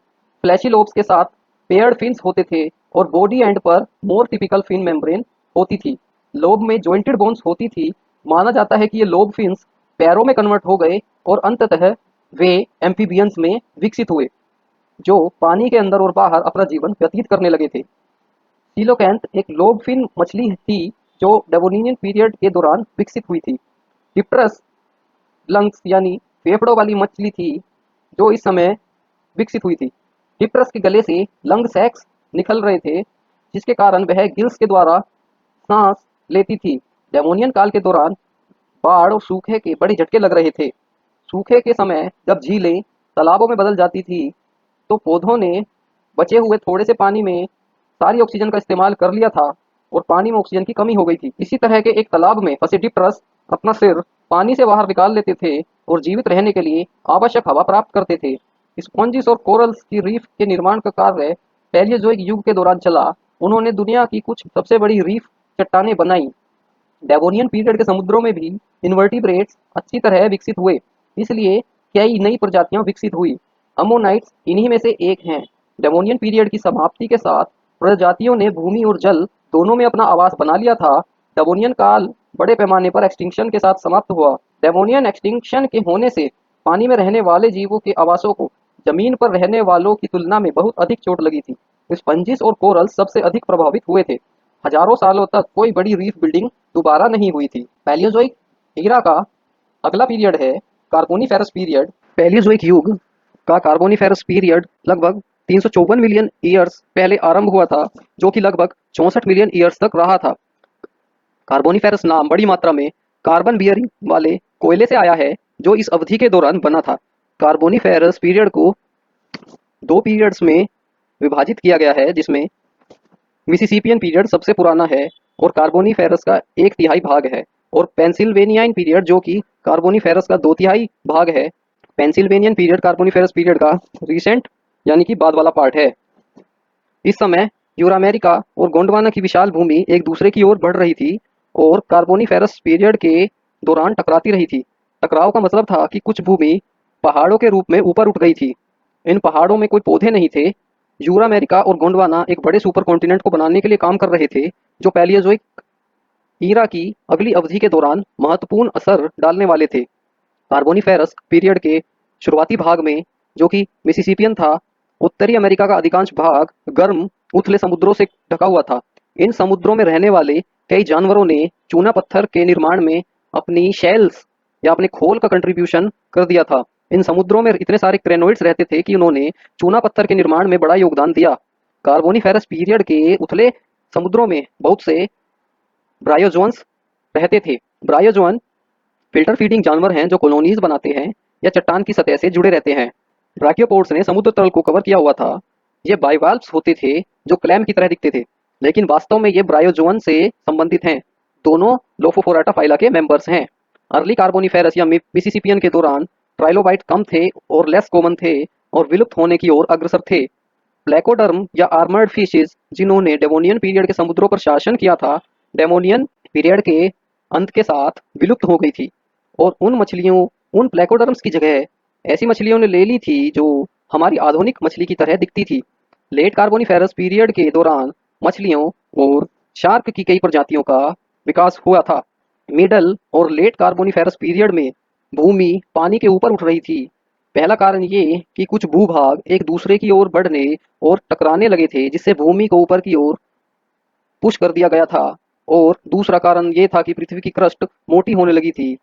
फ्लैशी लोब्स के साथ पेयर्ड फिन्स होते थे और बॉडी एंड पर मोर टिपिकल फिन मेम्ब्रेन होती थी। लोब में जॉइंटेड बोन्स होती थी। माना जाता है कि ये लोब फिन्स पैरों में कन्वर्ट हो गए और अंततः वे एम्फीबियंस में विकसित हुए, जो पानी के अंदर और बाहर अपना जीवन व्यतीत करने लगे थे। सीलोकैंथ एक लोब फिन मछली थी जो डेवोनियन पीरियड के दौरान विकसित हुई थी। डिप्टरस लंग्स यानी फेफड़ों वाली मछली थी जो इस समय विकसित हुई थी। डिप्टरस के गले से लंग सैक्स निकल रहे थे, जिसके कारण वह गिल्स के द्वारा सांस लेती थी। डेवोनियन काल के दौरान बाढ़ और सूखे के बड़े झटके लग रहे थे। सूखे के समय जब झीलें तालाबों में बदल जाती थी, तो पौधों ने बचे हुए थोड़े से पानी में सारी ऑक्सीजन का इस्तेमाल कर लिया था और पानी में ऑक्सीजन की कमी हो गई थी। इसी तरह के एक तालाब में फंसे डिप्टरस अपना सिर पानी से बाहर निकाल लेते थे और जीवित रहने के लिए आवश्यक हवा प्राप्त करते थे। स्पॉन्जिस और कोरल्स की रीफ के निर्माण का कार्य पैलियोजोइक युग के दौरान चला। उन्होंने दुनिया की कुछ सबसे बड़ी रीफ चट्टानें बनाई। डेवोनियन पीरियड के समुद्रों में भी इन्वर्टिब्रेट्स अच्छी तरह विकसित हुए, इसलिए कई नई प्रजातियां विकसित हुई। अमोनाइट्स इन्हीं में से एक हैं। डेवोनियन पीरियड की समाप्ति के साथ प्रजातियों ने भूमि और जल दोनों में अपना आवास बना लिया था। डेवोनियन काल बड़े पैमाने पर एक्सटिंक्शन के साथ समाप्त हुआ। डेवोनियन एक्सटिंक्शन के होने से पानी में रहने वाले जीवों के आवासों को जमीन पर रहने वालों की तुलना में बहुत अधिक चोट लगी थी। स्पंजिस और कोरल्स सबसे अधिक प्रभावित हुए थे। हजारों सालों तक कोई बड़ी रीफ बिल्डिंग दोबारा नहीं हुई थी। पैलियोजोइक एरा का अगला पीरियड है कार्बोनिफेरस पीरियड। पैलियोजोइक युग का कार्बोनिफेरस पीरियड लगभग 354 मिलियन ईयर्स पहले आरंभ हुआ था, जो कि लगभग 64 मिलियन ईयर्स तक रहा था। कार्बोनिफेरस नाम बड़ी मात्रा में कार्बन बियरिंग वाले कोयले से आया है, जो इस अवधि के दौरान बना था। कार्बोनिफेरस पीरियड को दो पीरियड्स में विभाजित किया गया है, जिसमें मिसिसिपियन पीरियड सबसे पुराना है और कार्बोनिफेरस का 1/3 भाग है, और पेंसिल्वेनियान पीरियड जो कि कार्बोनिफेरस का 2/3 भाग है। पेंसिल्वेनियन पीरियड कार्बोनिफेरस पीरियड का रिसेंट यानी कि बाद वाला पार्ट है। इस समय यूरामेरिका और गोंडवाना की विशाल भूमि एक दूसरे की ओर बढ़ रही थी और कार्बोनिफेरस पीरियड के दौरान टकराती रही थी। टकराव का मतलब था कि कुछ भूमि पहाड़ों के रूप में ऊपर उठ गई थी। इन पहाड़ों में कोई पौधे नहीं थे, यूरा अमेरिका और गोंडवाना एक बड़े सुपर कॉन्टिनेंट को बनाने के लिए काम कर रहे थे, जो पैलियोजोइक ईरा की अगली अवधि के दौरान महत्वपूर्ण असर डालने वाले थे। कार्बोनिफेरस पीरियड के शुरुआती भाग में, जो कि मिसिसिपियन था, उत्तरी अमेरिका का अधिकांश भाग गर्म उथले समुद्रों से ढका हुआ था। इन समुद्रों में रहने वाले कई जानवरों ने चूना पत्थर के निर्माण में अपनी शेल्स या अपने खोल का कंट्रीब्यूशन कर दिया था। इन समुद्रों में इतने सारे क्रेनोइड्स रहते थे कि उन्होंने चूना पत्थर के निर्माण में बड़ा योगदान दिया। कार्बोनिफेरस पीरियड के उथले समुद्रों में बहुत से ब्रायोजोन्स रहते थे। ब्रायोजोन फिल्टर फीडिंग जानवर हैं जो कॉलोनीज बनाते हैं या चट्टान की सतह से जुड़े रहते हैं। ब्राकियोपोड्स ने समुद्र तल को कवर किया हुआ था। ये बाइवाल्व्स होते थे जो क्लैम की तरह दिखते थे, लेकिन वास्तव में ये ब्रायोजोन से संबंधित हैं। दोनों लोफोफोराटा फाइला के मेंबर्स हैं। अर्ली कार्बोनिफेरस या मिसिसिपियन के दौरान ट्राइलोबाइट कम थे और लेस कॉमन थे और विलुप्त होने की ओर अग्रसर थे। प्लेकोडर्म या आर्मर्ड फिशेस जिन्होंने डेवोनियन पीरियड के समुद्रों पर शासन किया था, डेवोनियन पीरियड के अंत के साथ विलुप्त हो गई थी और उन प्लेकोडर्म्स की जगह ऐसी मछलियों ने ले ली थी जो हमारी आधुनिक मछली की तरह दिखती थी। लेट कार्बोनिफेरस पीरियड के दौरान मछलियों और शार्क की कई प्रजातियों का विकास हुआ था। मिडल और लेट कार्बोनिफेरस पीरियड में भूमि पानी के ऊपर उठ रही थी। पहला कारण ये कि कुछ भूभाग एक दूसरे की ओर बढ़ने और टकराने लगे थे, जिससे भूमि को ऊपर की ओर पुश कर दिया गया था, और दूसरा कारण ये था कि पृथ्वी की क्रस्ट मोटी होने लगी थी,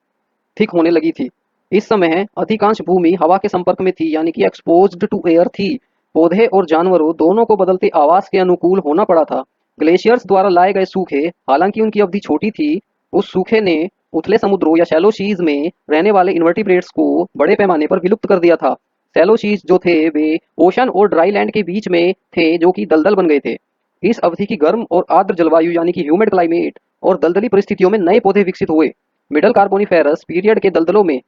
थिक होने लगी थी। इस समय अधिकांश भूमि हवा के संपर्क में थी, यानी कि एक्सपोज्ड टू एयर थी। पौधे और जानवरों दोनों को बदलते आवास के अनुकूल होना पड़ा था। ग्लेशियर्स द्वारा लाए गए सूखे, हालांकि उनकी अवधि छोटी थी, उस सूखे ने उथले समुद्रों या शैलो सीज में रहने वाले इन्वर्टिब्रेट्स को बड़े पैमाने पर विलुप्त कर दिया था। शैलो सीज जो थे वे ओशन और ड्राई लैंड के बीच में थे, जो कि दलदल बन गए थे। इस अवधि की गर्म और आर्द्र जलवायु यानी कि ह्यूमिड क्लाइमेट और दलदली परिस्थितियों में नए पौधे विकसित हुए। मिडल कार्बोनिफेरस पीरियड के दलदलों में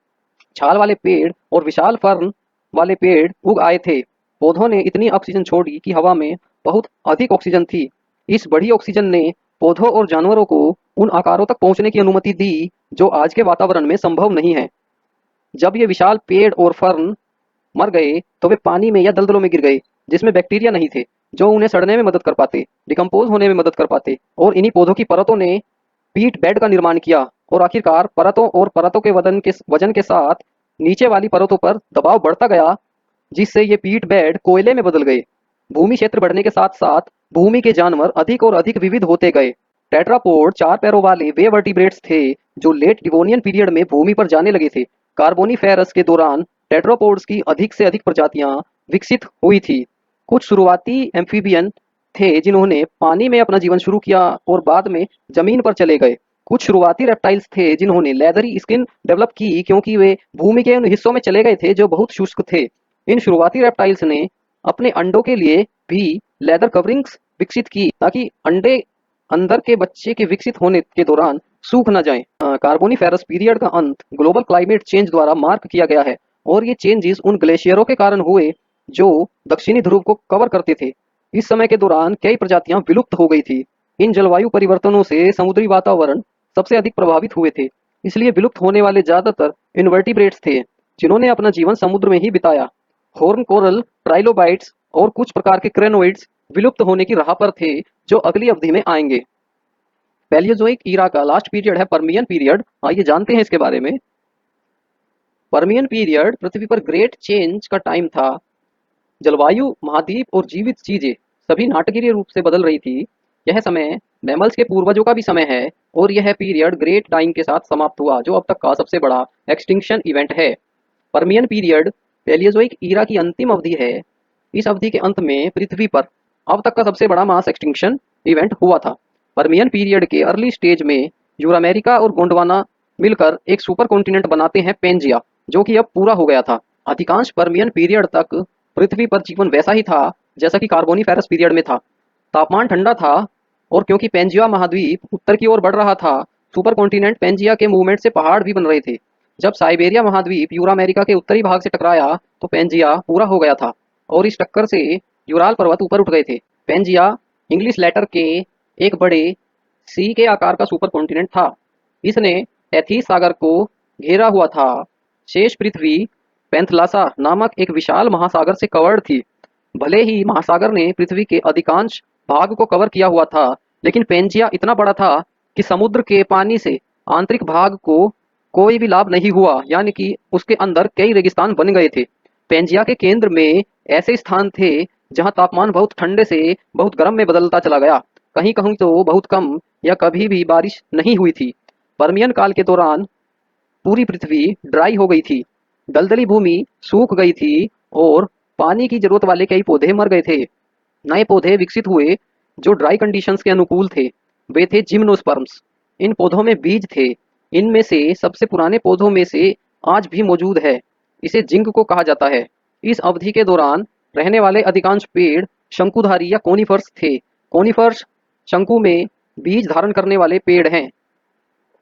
छाल वाले पेड़ और विशाल फर्न वाले पेड़ उग आए थे। पौधों ने इतनी ऑक्सीजन छोड़ी कि हवा में बहुत अधिक ऑक्सीजन थी। इस बढ़ी ऑक्सीजन ने पौधों और जानवरों को उन आकारों तक पहुंचने की अनुमति दी जो आज के वातावरण में संभव नहीं है। जब ये विशाल पेड़ और फर्न मर गए तो वे पानी में या दलदलों में गिर गए, जिसमें बैक्टीरिया नहीं थे जो उन्हें सड़ने में मदद कर पाते, डिकम्पोज होने में मदद कर पाते, और इन्हीं पौधों की परतों ने पीट बेड का निर्माण किया और आखिरकार परतों के वजन के साथ नीचे वाली परतों पर दबाव बढ़ता गया, जिससे ये पीट बेड कोयले में बदल गए। भूमि क्षेत्र बढ़ने के साथ साथ भूमि के जानवर अधिक और अधिक विविध होते गए। टेट्रापोड 4 पैरों वाले वे वर्टिब्रेट्स थे जो लेट डिवोनियन पीरियड में भूमि पर जाने लगे थे। कार्बोनिफेरस के दौरान टेट्रापोड्स की अधिक से अधिक प्रजातियां विकसित हुई थी। कुछ शुरुआती एम्फीबियन थे जिन्होंने पानी में अपना जीवन शुरू किया और बाद में जमीन पर चले गए। कुछ शुरुआती रेप्टाइल्स थे जिन्होंने लेदरी स्किन डेवलप की क्योंकि वे भूमि के उन हिस्सों में चले गए थे जो बहुत शुष्क थे। इन शुरुआती रेप्टाइल्स ने अपने अंडों के लिए भी लेदर कवरिंग्स विकसित की ताकि अंडे अंदर के बच्चे के विकसित होने के दौरान सूख न जाएं। कार्बोनिफेरस पीरियड का अंत ग्लोबल क्लाइमेट चेंज द्वारा मार्क किया गया है और ये चेंजेस उन ग्लेशियरों के कारण हुए जो दक्षिणी ध्रुव को कवर करते थे। इस समय के दौरान कई प्रजातियां विलुप्त हो गई थी। इन जलवायु परिवर्तनों से समुद्री वातावरण सबसे अधिक प्रभावित हुए थे, इसलिए विलुप्त होने वाले ज्यादातर इन्वर्टिब्रेट्स थे जिन्होंने अपना जीवन समुद्र में ही बिताया। हॉर्न कोरल, ट्राइलोबाइट्स और कुछ प्रकार के क्रेनोइड्स विलुप्त होने की राह पर थे जो अगली अवधि में आएंगे। पैलियोजोइक ईरा का लास्ट पीरियड है पर्मियन पीरियड। आइए जानते हैं इसके बारे में। पर्मियन पीरियड पृथ्वी पर ग्रेट चेंज का टाइम था। जलवायु, महाद्वीप और जीवित चीजें सभी नाटकीय रूप से बदल रही थी। यह समय मैमल्स के पूर्वजों का भी समय है और यह पीरियड ग्रेट डाइंग के साथ समाप्त हुआ, जो अब तक का सबसे बड़ा एक्सटिंक्शन इवेंट है। पर्मियन पीरियड पैलियोजोइक ईरा की अंतिम अवधि है। इस अवधि के अंत में पृथ्वी पर अब तक का सबसे बड़ा मास एक्सटिंक्शन इवेंट हुआ था। पर्मियन पीरियड के अर्ली स्टेज में यूरामेरिका और गोंडवाना मिलकर एक सुपर कॉन्टिनेंट बनाते हैं पेंजिया, जो कि अब पूरा हो गया था। अधिकांश पर्मियन पीरियड तक पृथ्वी पर जीवन वैसा ही था जैसा कि कार्बोनिफेरस पीरियड में था। तापमान ठंडा था और क्योंकि पेंजिया महाद्वीप उत्तर की ओर बढ़ रहा था, सुपर कॉन्टिनेंट पेंजिया के मूवमेंट से पहाड़ भी बन रहे थे। जब साइबेरिया महाद्वीप यूरा अमेरिका के उत्तरी भाग से टकराया तो पेंजिया पूरा हो गया था और इस टक्कर से यूराल पर्वत ऊपर उठ गए थे। पेंजिया इंग्लिश लेटर के एक बड़े सी के आकार का सुपर कॉन्टिनेंट था। इसने टेथीस सागर को घेरा हुआ था। शेष पृथ्वी पेंथलासा नामक एक विशाल महासागर से कवर्ड थी। भले ही महासागर ने पृथ्वी के अधिकांश भाग को कवर किया हुआ था, लेकिन पेंजिया इतना बड़ा था कि समुद्र के पानी से आंतरिक भाग को कोई भी लाभ नहीं हुआ, यानी कि उसके अंदर कई रेगिस्तान बन गए थे। पेंजिया के केंद्र में ऐसे स्थान थे जहां तापमान बहुत ठंडे से बहुत गर्म में बदलता चला गया। कहीं कहीं तो बहुत कम या कभी भी बारिश नहीं हुई थी। पर्मियन काल के दौरान पूरी पृथ्वी ड्राई हो गई थी, दलदली भूमि सूख गई थी और पानी की जरूरत वाले कई पौधे मर गए थे। नए पौधे विकसित हुए जो ड्राई कंडीशंस के अनुकूल थे। वे थे जिम्नोस्पर्म्स। इन पौधों में बीज थे। इनमें से सबसे पुराने पौधों में से आज भी मौजूद है। इसे जिंक को कहा जाता है। इस अवधि के दौरान रहने वाले अधिकांश पेड़ शंकुधारी या कोनिफर्स थे। कोनिफर्स शंकु में बीज धारण करने वाले पेड़ हैं।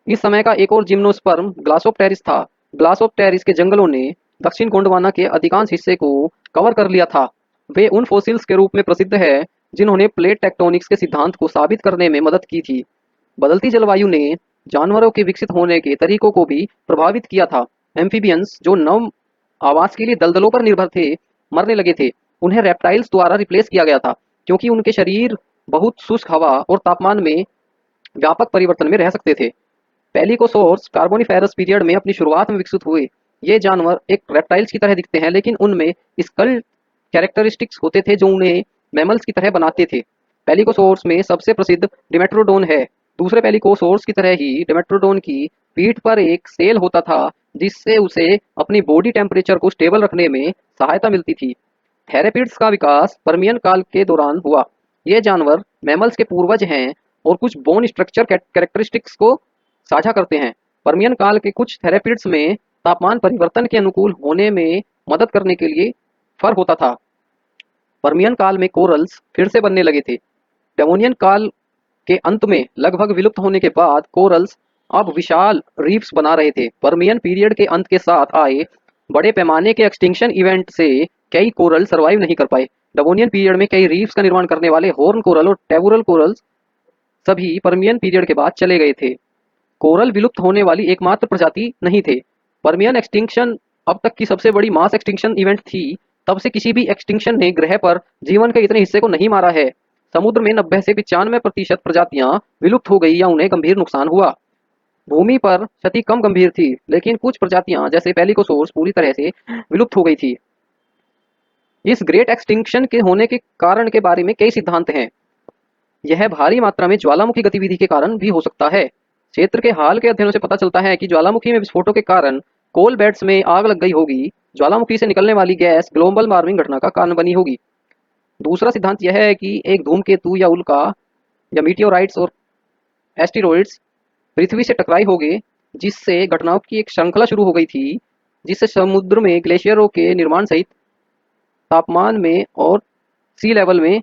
इस समय का एक और जिम्नोस्पर्म ग्लासोप्टेरिस था। ग्लासोप्टेरिस के जंगलों ने दक्षिण गोंडवाना के अधिकांश हिस्से को कवर कर लिया था। वे उन फोसिल्स के रूप में प्रसिद्ध है जिन्होंने प्लेट टेक्टोनिक्स के सिद्धांत को साबित करने में मदद की थी। बदलती जलवायु ने जानवरों के विकसित होने के तरीकों को भी प्रभावित किया था। एम्फीबियंस जो नव आवास के लिए दलदलों पर निर्भर थे, मरने लगे थे। उन्हें रेप्टाइल्स द्वारा रिप्लेस किया गया था क्योंकि उनके शरीर बहुत शुष्क हवा और तापमान में व्यापक परिवर्तन में रह सकते थे। पेलिकोसोर्स कार्बोनिफेरस पीरियड में अपनी शुरुआत में विकसित हुए। ये जानवर एक रेप्टाइल्स की तरह दिखते हैं, लेकिन उनमें स्कल कैरेक्टरिस्टिक्स होते थे जो उन्हें मैमल्स की तरह बनाते थे। पेलिकोसोर्स में सबसे प्रसिद्ध डिमेट्रोडोन है। दूसरे पेलिकोसोर्स की तरह ही डिमेट्रोडोन की पीठ पर एक सेल होता था जिससे उसे अपनी बॉडी टेम्परेचर को स्टेबल रखने में सहायता मिलती थी। थेरेपिड्स का विकास पर्मियन काल के दौरान हुआ। ये जानवर मैमल्स के पूर्वज हैं और कुछ बोन स्ट्रक्चर कैरेक्टरिस्टिक्स को साझा करते हैं। पर्मियन काल के कुछ थेरेपिड्स में तापमान परिवर्तन के अनुकूल होने में मदद करने के लिए फर होता था। पर्मियन काल में कोरल्स फिर से बनने लगे थे। डेवोनियन काल के अंत में लगभग विलुप्त होने के बाद कोरल्स अब विशाल रीफ्स बना रहे थे। पर्मियन पीरियड के अंत के साथ आए बड़े पैमाने के एक्सटिंक्शन इवेंट से कई कोरल सर्वाइव नहीं कर पाए। डेवोनियन पीरियड में कई रीफ्स का निर्माण करने वाले हॉर्न कोरल और टेबुरल कोरल्स सभी पर्मियन पीरियड के बाद चले गए थे। कोरल विलुप्त होने वाली एकमात्र प्रजाति नहीं थे। पर्मियन एक्सटिंक्शन अब तक की सबसे बड़ी मास एक्सटिंक्शन इवेंट थी। तब से किसी भी एक्सटिंक्शन ने ग्रह पर जीवन के इतने हिस्से को नहीं मारा है। समुद्र में 90 से 95% प्रजातियां विलुप्त हो गई या उन्हें गंभीर नुकसान हुआ। भूमि पर क्षति कम गंभीर थी, लेकिन कुछ प्रजातियां जैसे पेलिकोसोर्स पूरी तरह से विलुप्त हो गई थी। इस ग्रेट एक्सटिंक्शन के होने के कारण के बारे में कई सिद्धांत हैं। यह भारी मात्रा में ज्वालामुखी गतिविधि के कारण भी हो सकता है। क्षेत्र के हाल के अध्ययनों से पता चलता है कि ज्वालामुखी में विस्फोटों के कारण कोल बेड्स में आग लग गई होगी। ज्वालामुखी से निकलने वाली गैस ग्लोबल वार्मिंग घटना का कारण बनी होगी। दूसरा सिद्धांत यह है कि एक धूमकेतु या उल्का या मीटियोराइट्स और एस्टेरॉइड्स पृथ्वी से टकराए होंगे, जिससे घटनाओं की एक श्रृंखला शुरू हो गई थी, जिससे समुद्र में ग्लेशियरों के निर्माण सहित तापमान में और सी लेवल में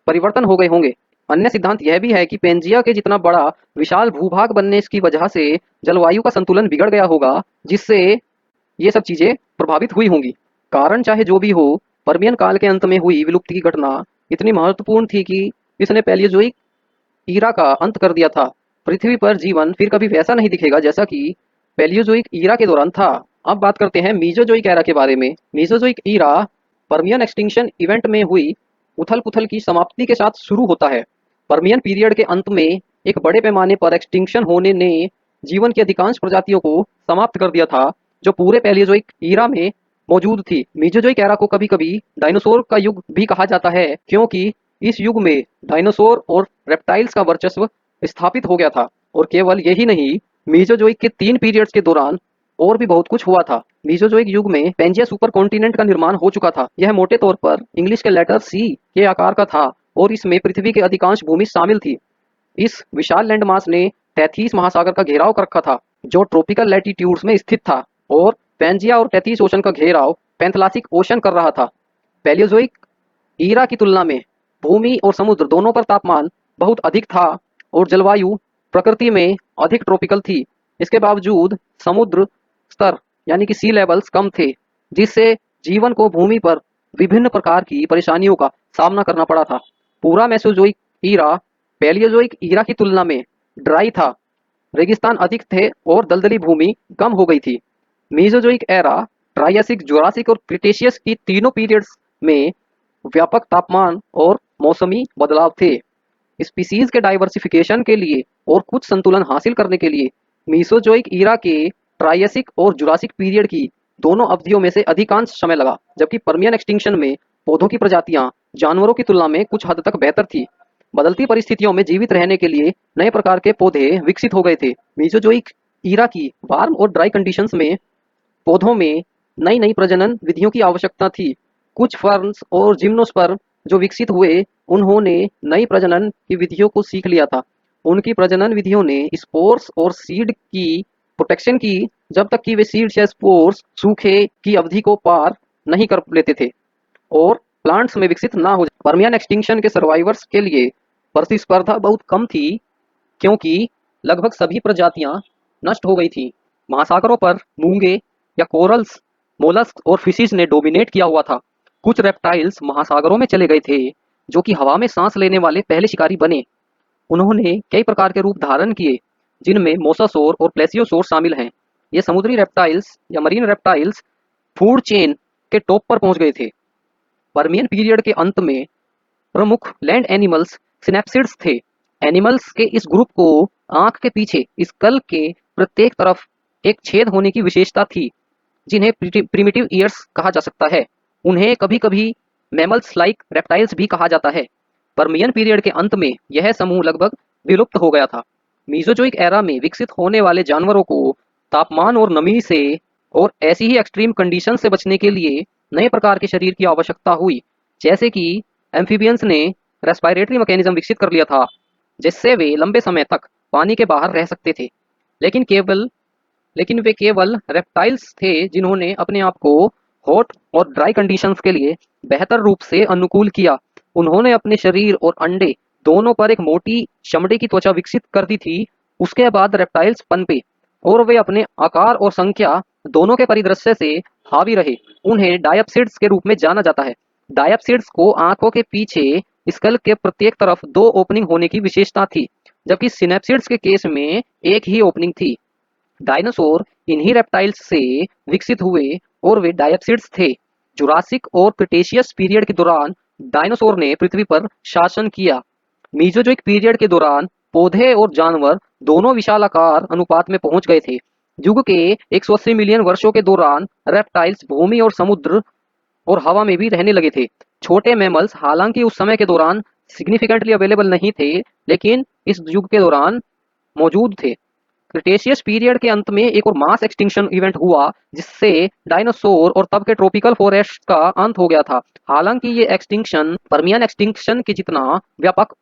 परिवर्तन हो गए होंगे। अन्य सिद्धांत यह भी है कि पेंजिया के जितना बड़ा विशाल भूभाग बनने की वजह से जलवायु का संतुलन बिगड़ गया होगा, जिससे ये सब चीजें प्रभावित हुई होंगी। कारण चाहे जो भी हो, पर्मियन काल के अंत में हुई विलुप्ति की घटना इतनी महत्वपूर्ण थी कि इसने पैलियोजोइक ईरा का अंत कर दिया था। पृथ्वी पर जीवन फिर कभी वैसा नहीं दिखेगा जैसा कि पैलियोजोइक ईरा के दौरान था। अब बात करते हैं मीजोजोइक एरा के बारे में। Mesozoic era Permian extinction event में हुई उथल पुथल की समाप्ति के साथ शुरू होता है। पर्मियन पीरियड के अंत में एक बड़े पैमाने पर एक्सटिंक्शन होने ने जीवन की अधिकांश प्रजातियों को समाप्त कर दिया था जो पूरे पैलियोजोइक ईरा में मौजूद थी। मीजोजोइक एरा को कभी कभी डायनासोर का युग भी कहा जाता है, क्योंकि इस युग में डायनासोर और रेप्टाइल्स का वर्चस्व स्थापित हो गया था। और केवल यही नहीं, मीजोजोइक के 3 पीरियड्स के दौरान और भी बहुत कुछ हुआ था। मीजोजोइक युग में पेंजिया सुपर कॉन्टिनेंट का निर्माण हो चुका था। यह मोटे तौर पर इंग्लिश के लेटर सी के आकार का था और इसमें पृथ्वी की अधिकांश भूमि शामिल थी। इस विशाल लैंडमास ने तैथीस महासागर का घेराव कर रखा था, जो ट्रॉपिकल लैटिट्यूड्स में स्थित था, और पेंजिया और तैथीस ओशन का घेराव पैंथलासिक ओशन कर रहा था। पैलियोजोइक ईरा की तुलना में भूमि और समुद्र दोनों पर तापमान बहुत अधिक था और जलवायु प्रकृति में अधिक ट्रॉपिकल थी। इसके बावजूद समुद्र स्तर यानी कि सी लेवल्स कम थे, जिससे जीवन को भूमि पर विभिन्न प्रकार की परेशानियों का सामना करना पड़ा था। पूरा मेसोजोइक ईरा पैलियोजोइक ईरा की तुलना में ड्राई था। रेगिस्तान अधिक थे और दलदली भूमि कम हो गई थी। मीजोजोइक एरा ट्रायसिक, जुरासिक और क्रिटेशियस की तीनों पीरियड्स में व्यापक तापमान और मौसमी बदलाव थे। स्पीसीज के डाइवर्सिफिकेशन के लिए और कुछ संतुलन हासिल करने के लिए मीसोजोइक ईरा के ट्रायसिक और जुरासिक पीरियड की दोनों अवधियों में से अधिकांश समय लगा, जबकि पर्मियन एक्सटिंक्शन में पौधों की प्रजातियां जानवरों की तुलना में कुछ हद तक बेहतर थी। बदलती परिस्थितियों में जीवित रहने के लिए नए प्रकार के पौधे विकसित हो गए थे। मीसोजोइक ईरा की वार्म और ड्राई कंडीशंस में पौधों में नई नई प्रजनन विधियों की आवश्यकता थी। कुछ फर्न्स और जिम्नोस्पर्म जो विकसित हुए, उन्होंने नई प्रजनन की विधियों को सीख लिया था। उनकी प्रजनन विधियों ने स्पोर्स और सीड की प्रोटेक्शन की, जब तक कि वे सीड्स या स्पोर्स सूखे की अवधि को पार नहीं कर लेते थे और प्लांट्स में विकसित ना हो जाए। पर्मियन एक्सटिंक्शन के सर्वाइवर्स के लिए प्रतिस्पर्धा बहुत कम थी, क्योंकि लगभग सभी प्रजातियां नष्ट हो गई थी। महासागरों पर मूंगे या कोरल्स, मोलस्क और फिशिज ने डोमिनेट किया हुआ था। कुछ रेप्टाइल्स महासागरों में चले गए थे, जो कि हवा में सांस लेने वाले पहले शिकारी बने। उन्होंने कई प्रकार के रूप धारण किए, जिनमें मोसासौर और प्लेसियोसौर शामिल हैं। ये समुद्री रेप्टाइल्स या मरीन रेप्टाइल्स फूड चेन के टॉप पर पहुंच गए थे। पर्मियन पीरियड के अंत में प्रमुख लैंड एनिमल्स सिनेप्सिड्स थे। एनिमल्स के इस ग्रुप को आंख के पीछे स्कल के प्रत्येक तरफ एक छेद होने की विशेषता थी, जिन्हें प्रिमिटिव ईयर्स कहा जा सकता है। उन्हें कभी कभी मैमल्स लाइक रेप्टाइल्स भी कहा जाता है। पर्मियन पीरियड के अंत में यह समूह लगभग विलुप्त हो गया था। मीसोजोइक एरा में विकसित होने वाले जानवरों को तापमान और नमी से और ऐसी ही एक्सट्रीम कंडीशन से बचने के लिए नए प्रकार के शरीर की आवश्यकता हुई, जैसे कि एम्फीबियंस ने रेस्पिरेटरी मैकेनिज्म विकसित कर लिया था, जिससे वे लंबे समय तक पानी के बाहर रह सकते थे। लेकिन केवल लेकिन वे केवल रेप्टाइल्स थे जिन्होंने अपने आप को हॉट और ड्राई कंडीशंस के लिए बेहतर रूप से अनुकूल किया। उन्होंने अपने शरीर और अंडे दोनों पर एक मोटी चमड़े की त्वचा विकसित कर दी थी। उसके बाद रेप्टाइल्स पनपे और वे अपने आकार और संख्या दोनों के परिदृश्य से हावी रहे। उन्हें डायप्सिड्स के रूप में जाना जाता है। डायप्सिड्स को आंखों के पीछे स्कल के प्रत्येक तरफ दो ओपनिंग होने की विशेषता थी, जबकि सिनेप्सिड्स के केस में एक ही ओपनिंग थी। डायनासोर इन्हीं रेप्टाइल्स से विकसित हुए और वे डायप्सिड्स थे। जुरासिक और क्रिटेशियस पीरियड के दौरान डायनासोर ने पृथ्वी पर शासन किया। मीसोजोइक पीरियड के दौरान पौधे और जानवर दोनों विशालाकार अनुपात में पहुंच गए थे। युग के 180 मिलियन वर्षों के दौरान रेप्टाइल्स भूमि और समुद्र और हवा में भी रहने लगे थे। छोटे मैमल्स हालांकि उस समय के दौरान सिग्निफिकेंटली अवेलेबल नहीं थे, लेकिन इस युग के दौरान मौजूद थे। क्रिटेशियस पीरियड के अंत में एक और मास एक्सटिंक्शन इवेंट हुआ, जिससे डायनासोर और तब के ट्रॉपिकल फॉरेस्ट का अंत हो गया था। हालांकि ये एक्सटिंक्शन पर्मियन एक्सटिंक्शन के जितना व्यापक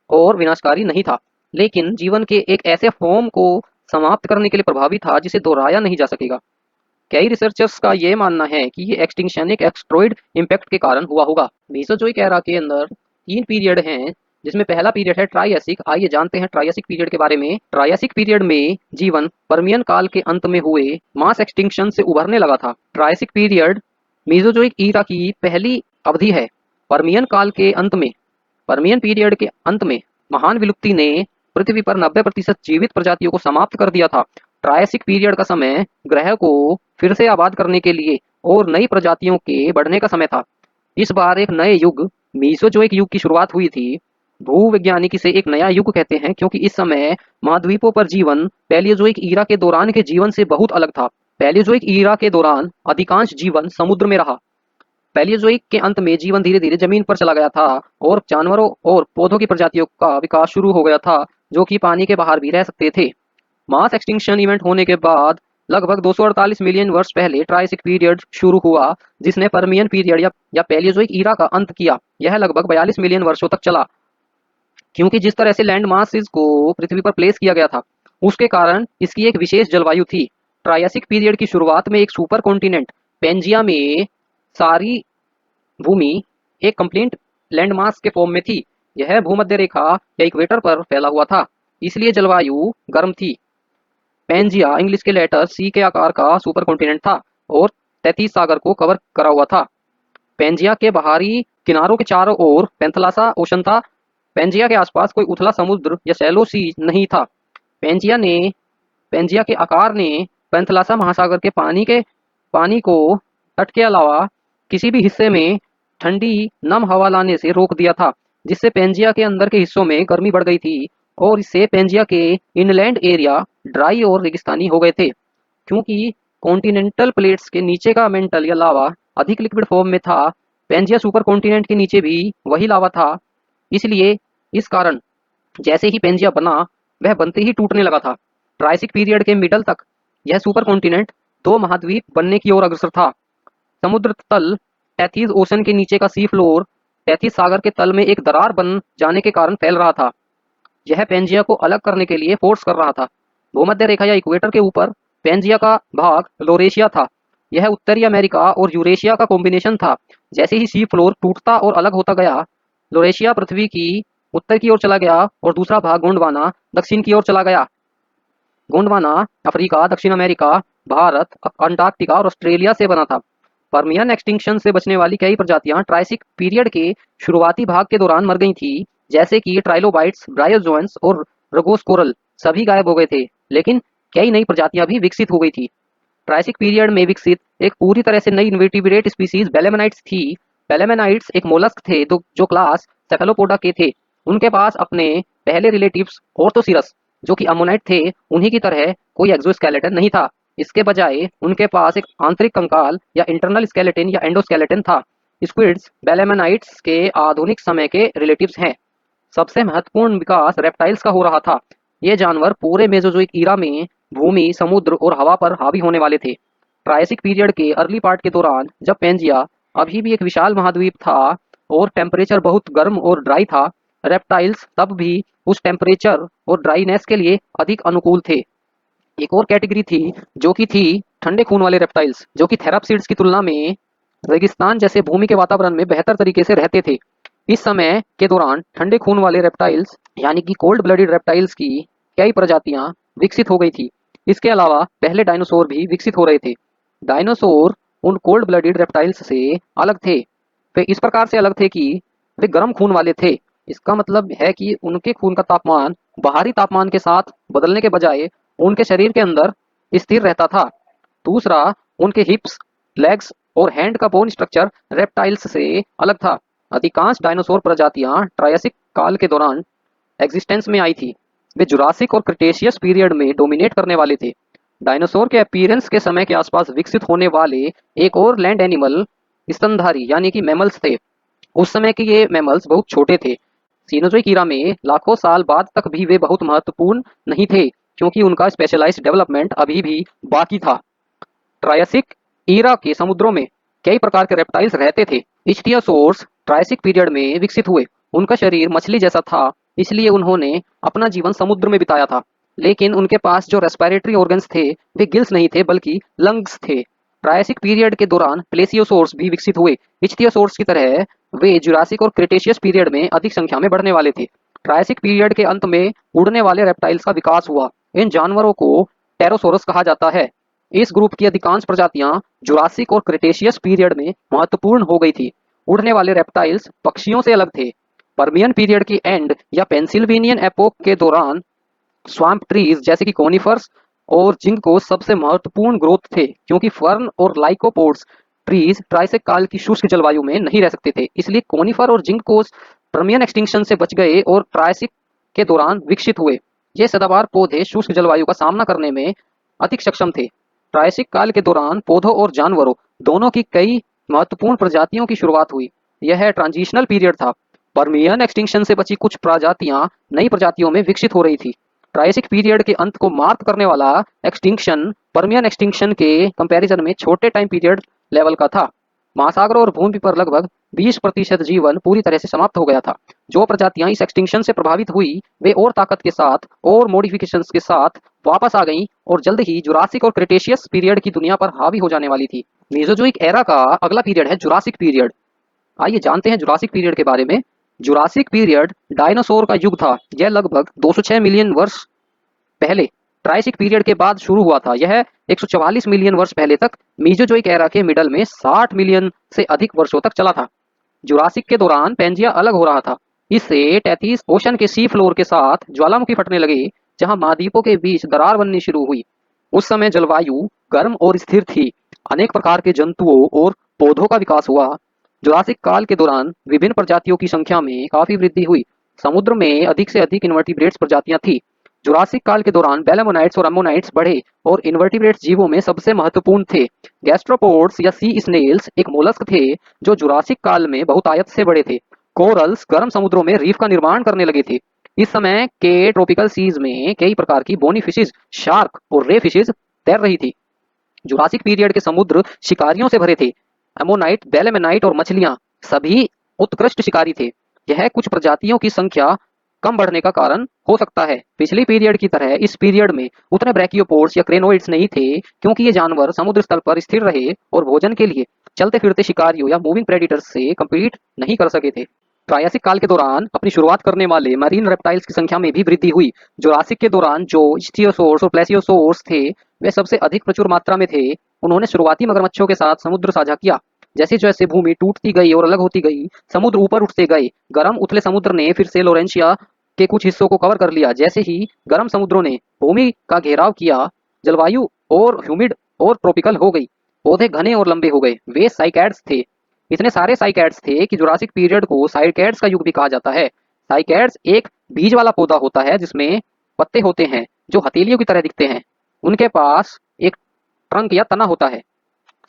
और विनाशकारी नहीं था, लेकिन जीवन के एक ऐसे फॉर्म को समाप्त करने के लिए प्रभावी था जिसे दोहराया नहीं जा सकेगा। कई रिसर्चर्स का यह मानना है कि ये एक्सटिंक्शन एक एक्सट्रॉइड इम्पैक्ट के कारण हुआ होगा। मेसोजोइक एरा के अंदर 3 पीरियड हैं, जिसमें पहला पीरियड है ट्रायसिक। आइए जानते हैं ट्रायसिक पीरियड के बारे में। ट्रायसिक पीरियड में जीवन पर्मियन काल के अंत में हुए मास एक्सटिंक्शन से उभरने लगा था। ट्रायसिक पीरियड मेसोजोइक ईरा की पहली अवधि है। पर्मियन काल के अंत में पर्मियन पीरियड के अंत में महान विलुप्ति ने पृथ्वी पर 90% जीवित प्रजातियों को समाप्त कर दिया था। ट्रायसिक पीरियड का समय ग्रह को फिर से आबाद करने के लिए और नई प्रजातियों के बढ़ने का समय था। इस बार एक नए युग मीसोजोइक युग की शुरुआत हुई थी। भूवैज्ञानिक इसे एक नया युग कहते हैं, क्योंकि इस समय महाद्वीपों पर जीवन पैलियोजोइक ईरा के दौरान के जीवन से बहुत अलग था। पैलियोजोइक ईरा के दौरान अधिकांश जीवन समुद्र में रहा। पैलियोजोइक के अंत में जीवन धीरे धीरे जमीन पर चला गया था और जानवरों और पौधों की प्रजातियों का विकास शुरू हो गया था, जो कि पानी के बाहर भी रह सकते थे। मास एक्सटिंक्शन इवेंट होने के बाद लगभग 248 मिलियन वर्ष पहले ट्रायसिक पीरियड शुरू हुआ, जिसने पर्मियन पीरियड या पैलियोजोइक ईरा का अंत किया। यह लगभग 42 मिलियन वर्षों तक चला। क्योंकि जिस तरह से लैंड मासेस को पृथ्वी पर प्लेस किया गया था, उसके कारण इसकी एक विशेष जलवायु थी। ट्रायसिक पीरियड की शुरुआत में एक सुपर कॉन्टिनेंट पेंजिया में सारी भूमि एक कंप्लीट लैंडमास के फॉर्म में थी। यह भूमध्य रेखा या इक्वेटर पर फैला हुआ था, इसलिए जलवायु गर्म थी। पेंजिया इंग्लिश के लेटर सी के आकार का सुपर कॉन्टिनेंट था और 33 सागर को कवर करा हुआ था। पेंजिया के बाहरी किनारों के चारों ओर पेंथलासा ओशन था। पेंजिया के आसपास कोई उथला समुद्र या शैलो सी नहीं था। पेंजिया के आकार ने पेंथलासा महासागर के पानी को तट के अलावा किसी भी हिस्से में ठंडी नम हवा लाने से रोक दिया था, जिससे पेंजिया के अंदर के हिस्सों में गर्मी बढ़ गई थी और इससे पेंजिया के इनलैंड एरिया ड्राई और रेगिस्तानी हो गए थे। क्योंकि कॉन्टिनेंटल प्लेट्स के नीचे का मेंटल या लावा अधिक लिक्विड फॉर्म में था, पेंजिया सुपर कॉन्टिनेंट के नीचे भी वही लावा था। इसलिए इस कारण जैसे ही पेंजिया बना, वह बनते ही टूटने लगा था। ट्राइसिक पीरियड के मिडल तक यह सुपर कॉन्टिनेंट दो महाद्वीप बनने की ओर अग्रसर था। समुद्र तल टैथिस ओशन के नीचे का सी फ्लोर टैथिस सागर के तल में एक दरार बन जाने के कारण फैल रहा था। यह पेंजिया को अलग करने के लिए फोर्स कर रहा था। भूमध्य रेखा या इक्वेटर के ऊपर पेंजिया का भाग लोरेशिया था। यह उत्तरी अमेरिका और यूरेशिया का कॉम्बिनेशन था। जैसे ही सी फ्लोर टूटता और अलग होता गया, लोरेशिया पृथ्वी की उत्तर की ओर चला गया और दूसरा भाग गोंडवाना दक्षिण की ओर चला गया। गोंडवाना अफ्रीका, दक्षिण अमेरिका, भारत, अंटार्कटिका और ऑस्ट्रेलिया से बना था। पर्मियन एक्सटिंक्शन से बचने वाली कई प्रजातियां ट्राइसिक पीरियड के शुरुआती भाग के दौरान मर गई थी, जैसे कि ट्राइलोबाइट्स, ब्रायोजोएंस और रगोस्कोरल सभी गायब हो गए थे, लेकिन कई नई प्रजातियां भी विकसित हो गई थी। ट्राइसिक पीरियड में विकसित एक पूरी तरह से नई इन्वर्टिब्रेट स्पीसीज बेलेमेनाइट्स थी। बेलेमेनाइट्स एक मोलस्क थे जो क्लास सेफेलोपोडा के थे। उनके पास अपने पहले रिलेटिव्स ऑर्थोसिरस, जो कि अमोनाइट थे, उन्हीं की तरह कोई एक्सोस्केलेटन नहीं था। इसके बजाय उनके पास एक आंतरिक कंकाल या इंटरनल स्केलेटन या एंडोस्केलेटन था। स्क्विड्स बेलेमेनाइट्स के आधुनिक समय के रिलेटिव्स हैं। सबसे महत्वपूर्ण विकास रेप्टाइल्स का हो रहा था। ये जानवर पूरे मेसोजोइक ईरा में भूमि, समुद्र और हवा पर हावी होने वाले थे। ट्रायसिक पीरियड के अर्ली पार्ट के दौरान, जब पेंजिया अभी भी एक विशाल महाद्वीप था और टेम्परेचर बहुत गर्म और ड्राई था, रेप्टाइल्स तब भी उस टेम्परेचर और ड्राईनेस के लिए अधिक अनुकूल थे। एक और कैटेगरी थी जो कि थी ठंडे खून वाले रेप्टाइल्स, जो कि थेराप्सिड्स की तुलना में रेगिस्तान जैसे भूमि के वातावरण में बेहतर तरीके से रहते थे। इस समय के दौरान ठंडे खून वाले रेप्टाइल्स यानी कि कोल्ड ब्लडेड रेप्टाइल्स की कई प्रजातियां विकसित हो गई थी। इसके अलावा पहले डायनासोर भी विकसित हो रहे थे। डायनासोर उन कोल्ड ब्लडेड रेप्टाइल्स से अलग थे। वे इस प्रकार से अलग थे कि वे गर्म खून वाले थे। इसका मतलब है कि उनके खून का तापमान बाहरी तापमान के साथ बदलने के बजाय उनके शरीर के अंदर स्थिर रहता था। दूसरा, उनके हिप्स, लेग्स और हैंड का बोन स्ट्रक्चर रेप्टाइल्स से अलग था। अधिकांश डायनासोर प्रजातियां ट्रायसिक काल के दौरान एग्जिस्टेंस में आई थी। वे जुरासिक और क्रिटेशियस पीरियड में डोमिनेट करने वाले थे। डायनासोर के अपीयरेंस के समय के आसपास विकसित होने वाले एक और लैंड एनिमल स्तनधारी यानी कि मैमल्स थे। उस समय के ये मैमल्स बहुत छोटे थे। सीनोजोइक ईरा में लाखों साल बाद तक भी वे बहुत महत्वपूर्ण नहीं थे, क्योंकि उनका स्पेशलाइज्ड डेवलपमेंट अभी भी बाकी था। ट्रायसिक ईरा के समुद्रों में कई प्रकार के रेप्टाइल्स रहते थे। इच्टियोसोर्स ट्रायसिक पीरियड में विकसित हुए। उनका शरीर मछली जैसा था, इसलिए उन्होंने अपना जीवन समुद्र में बिताया था। लेकिन उनके पास जो रेस्पिरेटरी ऑर्गन्स थे, वे गिल्स नहीं थे बल्कि लंग्स थे। ट्रायसिक पीरियड के दौरान प्लेसियोसोर्स भी विकसित हुए। इच्टियोसोर्स की तरह वे जुरासिक और क्रिटेशियस पीरियड में अधिक संख्या में बढ़ने वाले थे। ट्रायसिक पीरियड के अंत में उड़ने वाले रेप्टाइल्स का विकास हुआ। इन जानवरों को टेरोसोरस कहा जाता है। इस ग्रुप की अधिकांश प्रजातियां जुरासिक और क्रिटेशियस पीरियड में महत्वपूर्ण हो गई थी। उड़ने वाले रेप्टाइल्स पक्षियों से अलग थे। पर्मियन पीरियड की एंड या पेंसिल्वेनियन एपोक के दौरान स्वाम्प ट्रीज जैसे कि कोनिफर्स और जिंकगोस सबसे महत्वपूर्ण ग्रोथ थे, क्योंकि फर्न और लाइकोपोड्स ट्रीज ट्राइसिक काल की शुष्क जलवायु में नहीं रह सकते थे। इसलिए कोनिफर और जिंकगोस पर्मियन एक्सटिंक्शन से बच गए और ट्राइसिक के दौरान विकसित हुए। ये सदाबहार पौधे शुष्क जलवायु का सामना करने में अधिक सक्षम थे। ट्रायसिक काल के दौरान पौधों और जानवरों दोनों की कई महत्वपूर्ण प्रजातियों की शुरुआत हुई। यह ट्रांजिशनल पीरियड था। पर्मियन एक्सटिंक्शन से बची कुछ प्रजातियां नई प्रजातियों में विकसित हो रही थी। ट्रायसिक पीरियड के अंत को मार्क करने वाला एक्सटिंक्शन पर्मियन एक्सटिंक्शन के कंपैरिजन में छोटे टाइम पीरियड लेवल का था। महासागरों और भूमि पर लगभग 20% जीवन पूरी तरह से समाप्त हो गया था। जो प्रजातियां इस एक्सटिंक्शन से प्रभावित हुई, वे और ताकत के साथ और मॉडिफिकेशंस के साथ वापस आ गईं और जल्द ही जुरासिक और क्रिटेशियस पीरियड की दुनिया पर हावी हो जाने वाली थी। मेसोजोइक एरा का अगला पीरियड है जुरासिक पीरियड। आइए जानते हैं जुरासिक पीरियड के बारे में। जुरासिक पीरियड डायनासोर का युग था। यह लगभग 206 मिलियन वर्ष पहले ट्रायसिक पीरियड के बाद शुरू हुआ था। यह 144 मिलियन वर्ष पहले तक मीजोजोइक एरा के मिडल में 60 मिलियन से अधिक वर्षों तक चला था। जुरासिक के दौरान पेंजिया अलग हो रहा था। इससे टैथिस ओशन के सी फ्लोर के साथ ज्वालामुखी फटने लगे, जहां महाद्वीपों के बीच दरार बननी शुरू हुई। उस समय जलवायु गर्म और स्थिर थी। अनेक प्रकार के जंतुओं और पौधों का विकास हुआ। जुरासिक काल के दौरान विभिन्न प्रजातियों की संख्या में काफी वृद्धि हुई। समुद्र में अधिक से अधिक इन्वर्टिब्रेट्स प्रजातियां थी। जुरासिक काल के दौरान बेलेमोनाइट्स और अम्मोनाइट्स बढ़े और इन्वर्टिब्रेट्स जीवों में सबसे महत्वपूर्ण थे। गैस्ट्रोपोड्स या सी स्नेल्स एक मोलस्क थे जो जुरासिक काल में बहुतायत से बड़े थे। कोरल्स गर्म समुद्रों में रीफ का निर्माण करने लगे थे। इस समय के ट्रॉपिकल सीज में कई प्रकार की बोनी फिशेज, शार्क और रे फिशेज तैर रही थी। जुरासिक पीरियड के समुद्र शिकारियों से भरे थे। एमोनाइट, बेलेमेनाइट और मछलियां सभी उत्कृष्ट शिकारी थे। यह कुछ प्रजातियों की संख्या कम बढ़ने का कारण हो सकता है। पिछली पीरियड की तरह इस पीरियड में उतने ब्रैकियोपोड्स या क्रेनोइड्स नहीं थे क्योंकि ये जानवर समुद्र स्थल पर स्थिर रहे और भोजन के लिए चलते फिरते शिकारियों या मूविंग प्रेडिटर्स से कम्पीट नहीं कर सके थे। ट्रायासिक काल के दौरान अपनी शुरुआत करने वाले मरीन रेप्टाइल्स की संख्या में भी वृद्धि हुई। जुरासिक के दौरान जो इस्थियोसोर्स और प्लेसियोसोर्स थे वे सबसे अधिक प्रचुर मात्रा में थे। उन्होंने शुरुआती मगरमच्छों के साथ समुद्र साझा किया। जैसे जैसे भूमि टूटती गई और अलग होती गई, समुद्र ऊपर उठते गए। गर्म उथले समुद्र ने फिर से लोरेंशिया के कुछ हिस्सों को कवर कर लिया। जैसे ही गर्म समुद्रों ने भूमि का घेराव किया, जलवायु और ह्यूमिड और ट्रॉपिकल हो गई। पौधे घने और लंबे हो गए। वे साइकैड्स थे। इतने सारे साइकैड्स थे कि जुरासिक पीरियड को साइकैड्स का युग भी कहा जाता है। साइकैड्स एक बीज वाला पौधा होता है जिसमें पत्ते होते हैं जो हथेलियों की तरह दिखते हैं। उनके पास एक ट्रंक या तना होता है।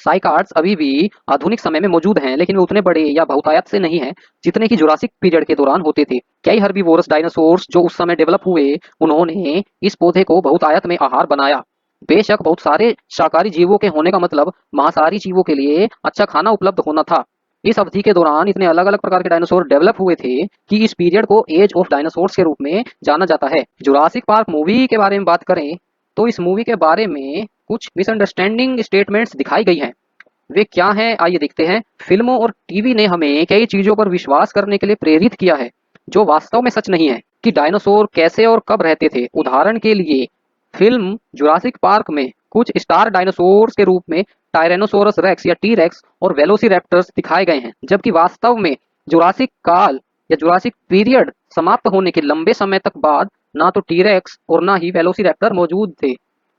साइकार्ड्स अभी भी आधुनिक समय में मौजूद हैं, लेकिन वे उतने बड़े या बहुतायत से नहीं हैं जितने कि जुरासिक पीरियड के दौरान होते थे। कई हर्बीवोरस डायनासोर्स जो उस समय डेवलप हुए, उन्होंने इस पौधे को बहुतायत में आहार बनाया। बेशक बहुत सारे शाकाहारी जीवों के होने का मतलब मांसाहारी जीवों के लिए अच्छा खाना उपलब्ध होना था। इस अवधि के दौरान इतने अलग अलग प्रकार के डायनासोर डेवलप हुए थे कि इस पीरियड को एज ऑफ डायनासोर्स के रूप में जाना जाता है। जुरासिक पार्क मूवी के बारे में बात करें तो इस मूवी के बारे में कुछ मिसअंडरस्टैंडिंग स्टेटमेंट्स दिखाई गई हैं। वे क्या हैं आइए देखते हैं। फिल्मों और टीवी ने हमें कई चीजों पर विश्वास करने के लिए प्रेरित किया है जो वास्तव में सच नहीं है कि डायनासोर कैसे और कब रहते थे। उदाहरण के लिए फिल्म जुरासिक पार्क में कुछ स्टार डायनासोर्स के रूप में टायरेनोसोरस रेक्स या टी रेक्स और वेलोसिरैप्टर्स दिखाए गए हैं, जबकि वास्तव में जुरासिक काल या जुरासिक पीरियड समाप्त होने के लंबे समय तक बाद ना तो टी रेक्स और ना ही वेलोसिरैप्टर मौजूद थे।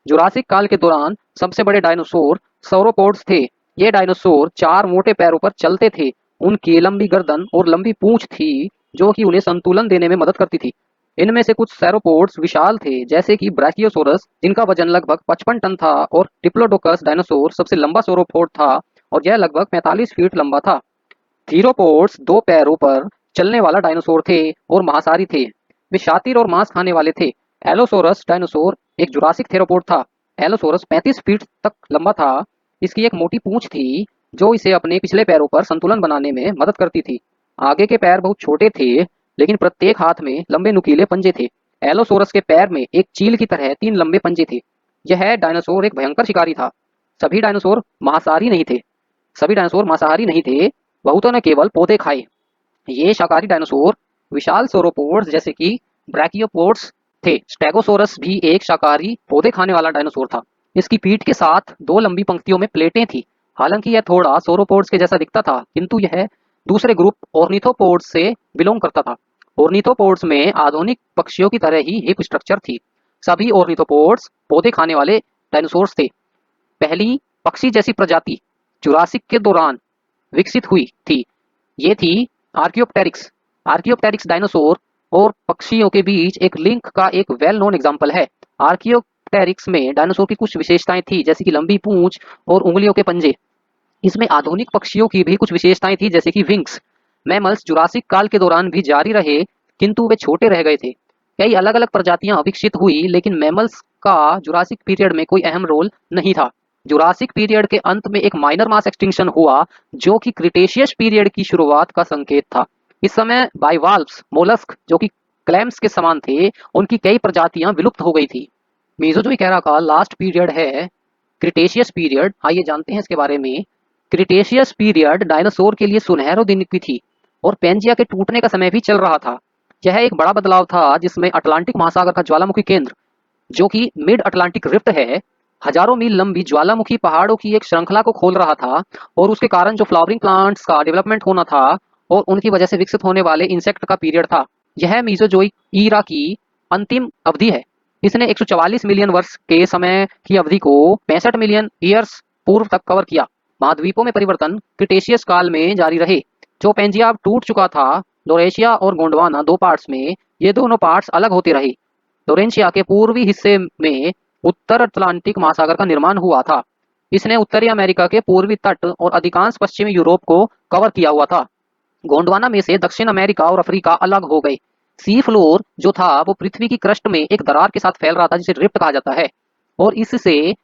जुरासिक काल के दौरान सबसे बड़े डायनासोर सौरोपोड्स थे। ये डायनासोर चार मोटे पैरों पर चलते थे। उनकी लंबी गर्दन और लंबी पूंछ थी जो कि उन्हें संतुलन देने में मदद करती थी। इनमें से कुछ सैरोपोड्स विशाल थे जैसे कि ब्रैकियोसोरस जिनका वजन लगभग 55 टन था, और डिप्लोडोकस डायनासोर सबसे लंबा सौरोपोड था और यह लगभग 45 फीट लंबा था। थीरोपोड्स दो पैरों पर चलने वाला डायनासोर थे और मांसाहारी थे। वे शातिर और मांस खाने वाले थे। एलोसोरस डायनासोर एक जुरासिक थेरोपोड था। एलोसोरस 35 फीट तक लंबा था। इसकी एक मोटी पूंछ थी जो इसे अपने पिछले पैरों पर संतुलन बनाने में मदद करती थी। आगे के पैर बहुत छोटे थे लेकिन प्रत्येक हाथ में लंबे नुकीले पंजे थे। एलोसोरस के पैर में एक चील की तरह 3 लंबे पंजे थे। यह डायनासोर एक भयंकर शिकारी था। सभी डायनासोर मांसाहारी नहीं थे। सभी डायनासोर मांसाहारी नहीं थे। बहुतों ने केवल पौधे खाए। ये शाकाहारी डायनासोर विशाल सौरोपोड्स जैसे कि ब्रैकियोपोड्स थे। स्टेगोसोरस भी एक शाकाहारी पौधे खाने वाला डायनासोर था। इसकी पीठ के साथ दो लंबी पंक्तियों में प्लेटें थी। हालांकि यह थोड़ा सौरोपोड्स के जैसा दिखता था, किंतु यह दूसरे ग्रुप ऑर्निथोपोड्स से बिलोंग करता था। ऑर्निथोपोड्स में आधुनिक पक्षियों की तरह ही हिप स्ट्रक्चर थी। सभी ऑर्निथोपोड्स पौधे खाने वाले डायनासोर्स थे। पहली पक्षी जैसी प्रजाति जुरासिक के दौरान विकसित हुई थी। ये थी आर्कियोप्टेरिक्स। आर्कियोप्टेरिक्स डायनासोर और पक्षियों के बीच एक लिंक का एक वेल नोन एग्जाम्पल है। आर्कियोप्टेरिक्स में डायनासोर की कुछ विशेषताएं थी जैसे कि लंबी पूंछ और उंगलियों के पंजे। इसमें आधुनिक पक्षियों की भी कुछ विशेषताएं थी जैसे कि विंग्स। मैमल्स जुरासिक काल के दौरान भी जारी रहे किंतु वे छोटे रह गए थे। कई अलग अलग प्रजातियां विकसित हुई लेकिन मैमल्स का जुरासिक पीरियड में कोई अहम रोल नहीं था। जुरासिक पीरियड के अंत में एक माइनर मास एक्सटिंक्शन हुआ जो कि क्रिटेशियस पीरियड की शुरुआत का संकेत था। इस समय बाइवाल्व्स मोलस्क जो कि क्लैम्स के समान थे, उनकी कई प्रजातियां विलुप्त हो गई थी। मेसोजोइक एरा का लास्ट पीरियड है क्रिटेशियस पीरियड। आइए जानते हैं इसके बारे में। क्रिटेशियस पीरियड डायनासोर के लिए सुनहरे दिन की थी और पेंजिया के टूटने का समय भी चल रहा था। यह एक बड़ा बदलाव था जिसमें अटलांटिक महासागर का ज्वालामुखी केंद्र जो कि मिड अटलांटिक रिफ्ट है, हजारों मील लंबी ज्वालामुखी पहाड़ों की एक श्रृंखला को खोल रहा था, और उसके कारण जो फ्लावरिंग प्लांट्स का डेवलपमेंट होना था और उनकी वजह से विकसित होने वाले इंसेक्ट का पीरियड था। यह मीसोजोइक ईरा की अंतिम अवधि है। इसने 144 मिलियन वर्ष के समय की अवधि को 65 मिलियन ईयर्स पूर्व तक कवर किया। महाद्वीपों में परिवर्तन क्रिटेशियस काल में जारी रहे। जो पेंजिया अब टूट चुका था, लोरेशिया और गोंडवाना दो पार्ट्स में, ये दोनों पार्ट्स अलग होते रहे। लोरेंशिया के पूर्वी हिस्से में उत्तर अटलांटिक महासागर का निर्माण हुआ था। इसने उत्तरी अमेरिका के पूर्वी तट और अधिकांश पश्चिमी यूरोप को कवर किया हुआ था। गोंडवाना में से दक्षिण अमेरिका और अफ्रीका अलग हो गए। सी फ्लोर जो था वो पृथ्वी की क्रस्ट में एक दरार के साथ फैल रहा था, जिसे रिफ्ट कहा जाता है, और इससे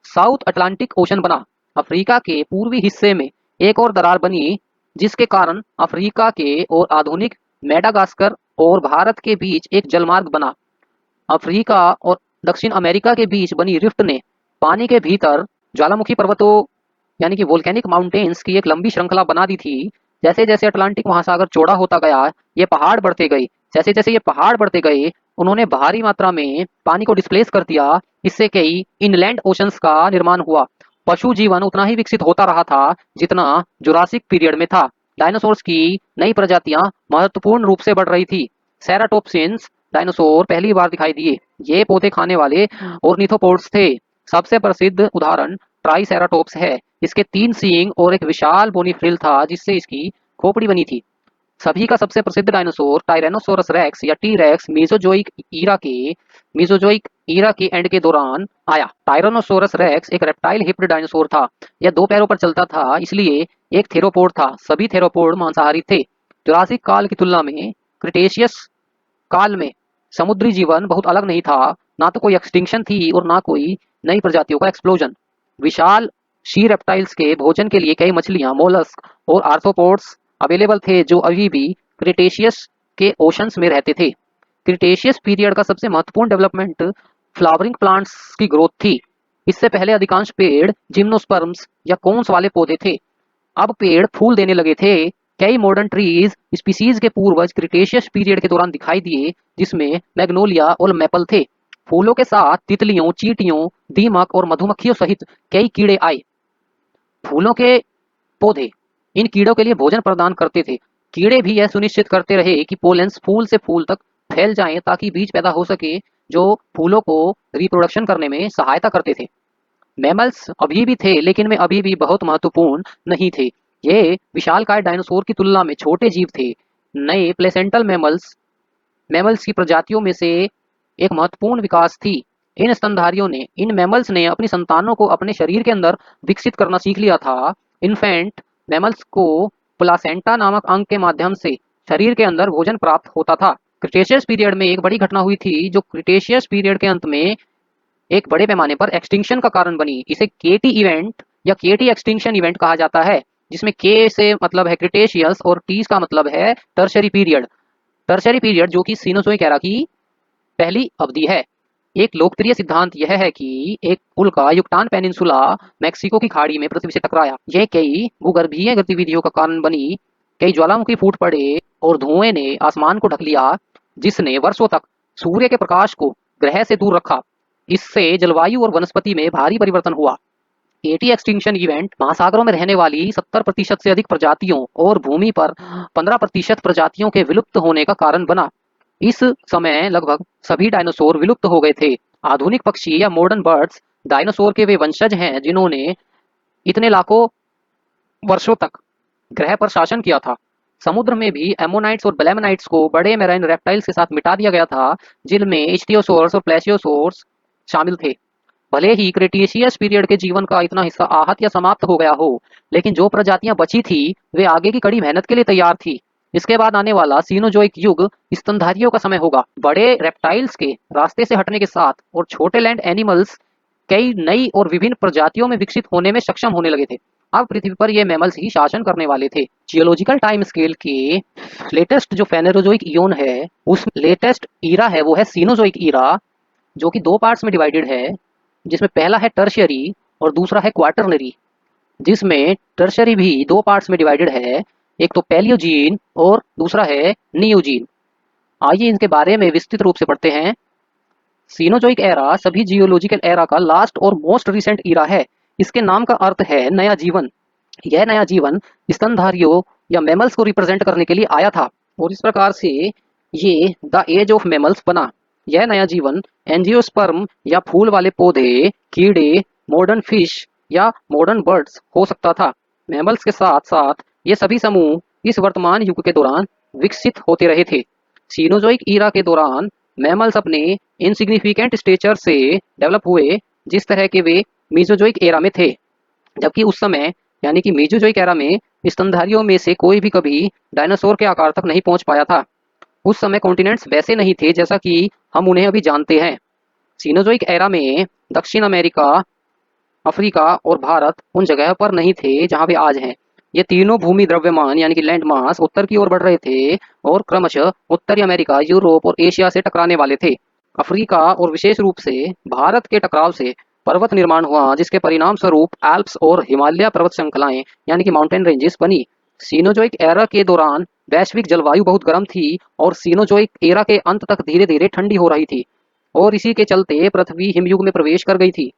साउथ अटलांटिक ओशन बना। अफ्रीका के पूर्वी हिस्से में एक और दरार बनी, जिसके कारण अफ्रीका के और आधुनिक मेडागास्कर और भारत के बीच एक जलमार्ग बना। अफ्रीका और दक्षिण अमेरिका के बीच बनी रिफ्ट ने पानी के भीतर ज्वालामुखी पर्वतों यानी कि वोल्केनिक माउंटेन्स की एक लंबी श्रृंखला बना दी थी। जैसे जैसे अटलांटिक महासागर चौड़ा होता गया, ये पहाड़ बढ़ते गए। जैसे जैसे ये पहाड़ बढ़ते गए, उन्होंने भारी मात्रा में पानी को डिस्प्लेस कर दिया। इससे कई इनलैंड ओशंस का निर्माण हुआ। पशु जीवन उतना ही विकसित होता रहा था जितना जुरासिक पीरियड में था। डायनासोर्स की नई प्रजातियां महत्वपूर्ण रूप से बढ़ रही थी। सेराटोप्सिन्स डायनासोर पहली बार दिखाई दिए। ये पौधे खाने वाले ऑर्निथोपोड्स थे। सबसे प्रसिद्ध उदाहरण ट्राइसेराटोप्स है। इसके 3 सींग और एक विशाल बोनी फ्रिल था, जिससे इसकी खोपड़ी बनी थी। सभी का सबसे प्रसिद्ध डायनासोर टायरेनोसोरस रेक्स या टी रेक्स मीसोजोइक ईरा के एंड के दौरान आया। टायरेनोसोरस रेक्स एक रेप्टाइल हिप्ड डायनासोर था। यह 2 पैरों पर चलता था, इसलिए एक थेरोपोड था। सभी थेरोपोड मांसाहारी थे। जुरासिक काल की तुलना में क्रिटेशियस काल में समुद्री जीवन बहुत अलग नहीं था। ना तो कोई एक्सटिंक्शन थी और ना कोई नई प्रजातियों का एक्सप्लोजन। विशाल शी रेप्टाइल्स के भोजन के लिए कई मछलियां, मोलस्क और आर्थ्रोपोड्स अवेलेबल थे, जो अभी भी क्रिटेशियस के ओशंस में रहते थे। क्रिटेशियस पीरियड का सबसे महत्वपूर्ण डेवलपमेंट फ्लावरिंग प्लांट्स की ग्रोथ थी। इससे पहले अधिकांश पेड़ जिम्नोस्पर्म्स या कोन्स वाले पौधे थे। अब पेड़ फूल देने लगे थे। कई मॉडर्न ट्रीज स्पीसीज के पूर्वज क्रिटेशियस पीरियड के दौरान दिखाई दिए, जिसमें मैग्नोलिया और मैपल थे। फूलों के साथ तितलियों, चींटियों, दीमक और मधुमक्खियों सहित कई कीड़े आए। फूलों के पौधे इन कीड़ों के लिए भोजन प्रदान करते थे। कीड़े भी यह सुनिश्चित करते रहे कि पोलेंस फूल से फूल तक फैल जाएं, ताकि बीज पैदा हो सके जो फूलों को रिप्रोडक्शन करने में सहायता करते थे। मैमल्स अभी भी थे, लेकिन वे अभी भी बहुत महत्वपूर्ण नहीं थे। ये विशालकाय डायनासोर की तुलना में छोटे जीव थे। नए प्लेसेंटल मैमल्स की प्रजातियों में से एक महत्वपूर्ण विकास थी। इन मैमल्स ने अपनी संतानों को अपने शरीर के अंदर विकसित करना सीख लिया था। इन्फेंट मैमल्स को प्लासेंटा नामक अंग के माध्यम से शरीर के अंदर भोजन प्राप्त होता था। क्रिटेशियस पीरियड में एक बड़ी घटना हुई थी, जो क्रिटेशियस पीरियड के अंत में एक बड़े पैमाने पर एक्सटिंक्शन का कारण बनी। इसे केटी इवेंट या केटी एक्सटिंक्शन इवेंट कहा जाता है, जिसमें के से मतलब है क्रिटेशियस और टी का मतलब है टर्शरी पीरियड। टर्शरी पीरियड जो कि सीनोजोइक एरा की पहली अवधि है। एक लोकप्रिय सिद्धांत यह है कि एक पुल का युक्तान पेनिनसुला मैक्सिको की खाड़ी में पृथ्वी से टकराया। यह कई भूगर्भीय गतिविधियों का कारण बनी। कई ज्वालामुखी फूट पड़े और धुएं ने आसमान को ढक लिया, जिसने वर्षों तक सूर्य के प्रकाश को ग्रह से दूर रखा। इससे जलवायु और वनस्पति में भारी परिवर्तन हुआ। केटी एक्सटिंक्शन इवेंट महासागरों में रहने वाली 70% से अधिक प्रजातियों और भूमि पर 15% प्रजातियों के विलुप्त होने का कारण बना। इस समय लगभग सभी डायनासोर विलुप्त हो गए थे। आधुनिक पक्षी या मॉडर्न बर्ड्स डायनासोर के वे वंशज हैं, जिन्होंने इतने लाखों वर्षों तक ग्रह पर शासन किया था। समुद्र में भी एमोनाइट्स और बेलेमनाइट्स को बड़े मैराइन रेप्टाइल्स के साथ मिटा दिया गया था, जिनमें इच्थियोसोर्स और प्लेशियोसोर्स शामिल थे। भले ही क्रेटेशियस पीरियड के जीवन का इतना हिस्सा आहत या समाप्त हो गया हो, लेकिन जो प्रजातियां बची थी वे आगे की कड़ी मेहनत के लिए तैयार थी। इसके बाद आने वाला सीनोजोइक युग स्तनधारियों का समय होगा। बड़े रेप्टाइल्स के रास्ते से हटने के साथ और छोटे लैंड एनिमल्स कई नई और विभिन्न प्रजातियों में विकसित होने में सक्षम होने लगे थे। अब पृथ्वी पर ये मैमल्स ही शासन करने वाले थे। जियोलॉजिकल टाइम स्केल के लेटेस्ट जो फेनेरोजोइक इयोन है, उस लेटेस्ट ईरा है वो है सीनोजोइक ईरा, जो कि 2 पार्ट्स में डिवाइडेड है, जिसमें पहला है टर्शियरी और दूसरा है क्वार्टरनरी। जिसमें टर्शियरी भी 2 पार्ट्स में डिवाइडेड है, एक तो पैलियोजीन और दूसरा है नियोजीन। आइए इनके बारे में विस्तृत रूप से पढ़ते हैं। सीनोजोइक एरा सभी जियोलॉजिकल एरा का लास्ट और मोस्ट रिसेंट ईरा है। इसके नाम का अर्थ है नया जीवन। यह नया जीवन स्तनधारियों या मैमल्स को रिप्रेजेंट करने के लिए आया था और इस प्रकार से ये द एज ऑफ मैमल्स बना। यह नया जीवन एंजियोस्पर्म या फूल वाले पौधे, कीड़े, मॉडर्न फिश या मॉडर्न बर्ड्स हो सकता था। मैमल्स के साथ साथ ये सभी समूह इस वर्तमान युग के दौरान विकसित होते रहे थे। सीनोजोइक ईरा के दौरान मैमल्स अपने इनसिग्निफिकेंट स्टेचर से डेवलप हुए, जिस तरह के वे मीजोजोइक एरा में थे। जबकि उस समय यानी कि मीजोजोइक एरा में स्तनधारियों में से कोई भी कभी डायनासोर के आकार तक नहीं पहुंच पाया था। उस समय कॉन्टिनेंट्स वैसे नहीं थे जैसा कि हम उन्हें अभी जानते हैं। सीनोजोइक एरा में दक्षिण अमेरिका, अफ्रीका और भारत उन जगह पर नहीं थे जहां वे आज हैं। ये तीनों भूमि द्रव्यमान यानी कि लैंड मास उत्तर की ओर बढ़ रहे थे और क्रमशः उत्तरी अमेरिका, यूरोप और एशिया से टकराने वाले थे। अफ्रीका और विशेष रूप से भारत के टकराव से पर्वत निर्माण हुआ, जिसके परिणाम स्वरूप एल्प्स और हिमालय पर्वत श्रृंखलाएं यानी कि माउंटेन रेंजेस बनी। सीनोजोइक एरा के दौरान वैश्विक जलवायु बहुत गर्म थी और सीनोजोइक एरा के अंत तक धीरे धीरे ठंडी हो रही थी और इसी के चलते पृथ्वी हिमयुग में प्रवेश कर गई थी।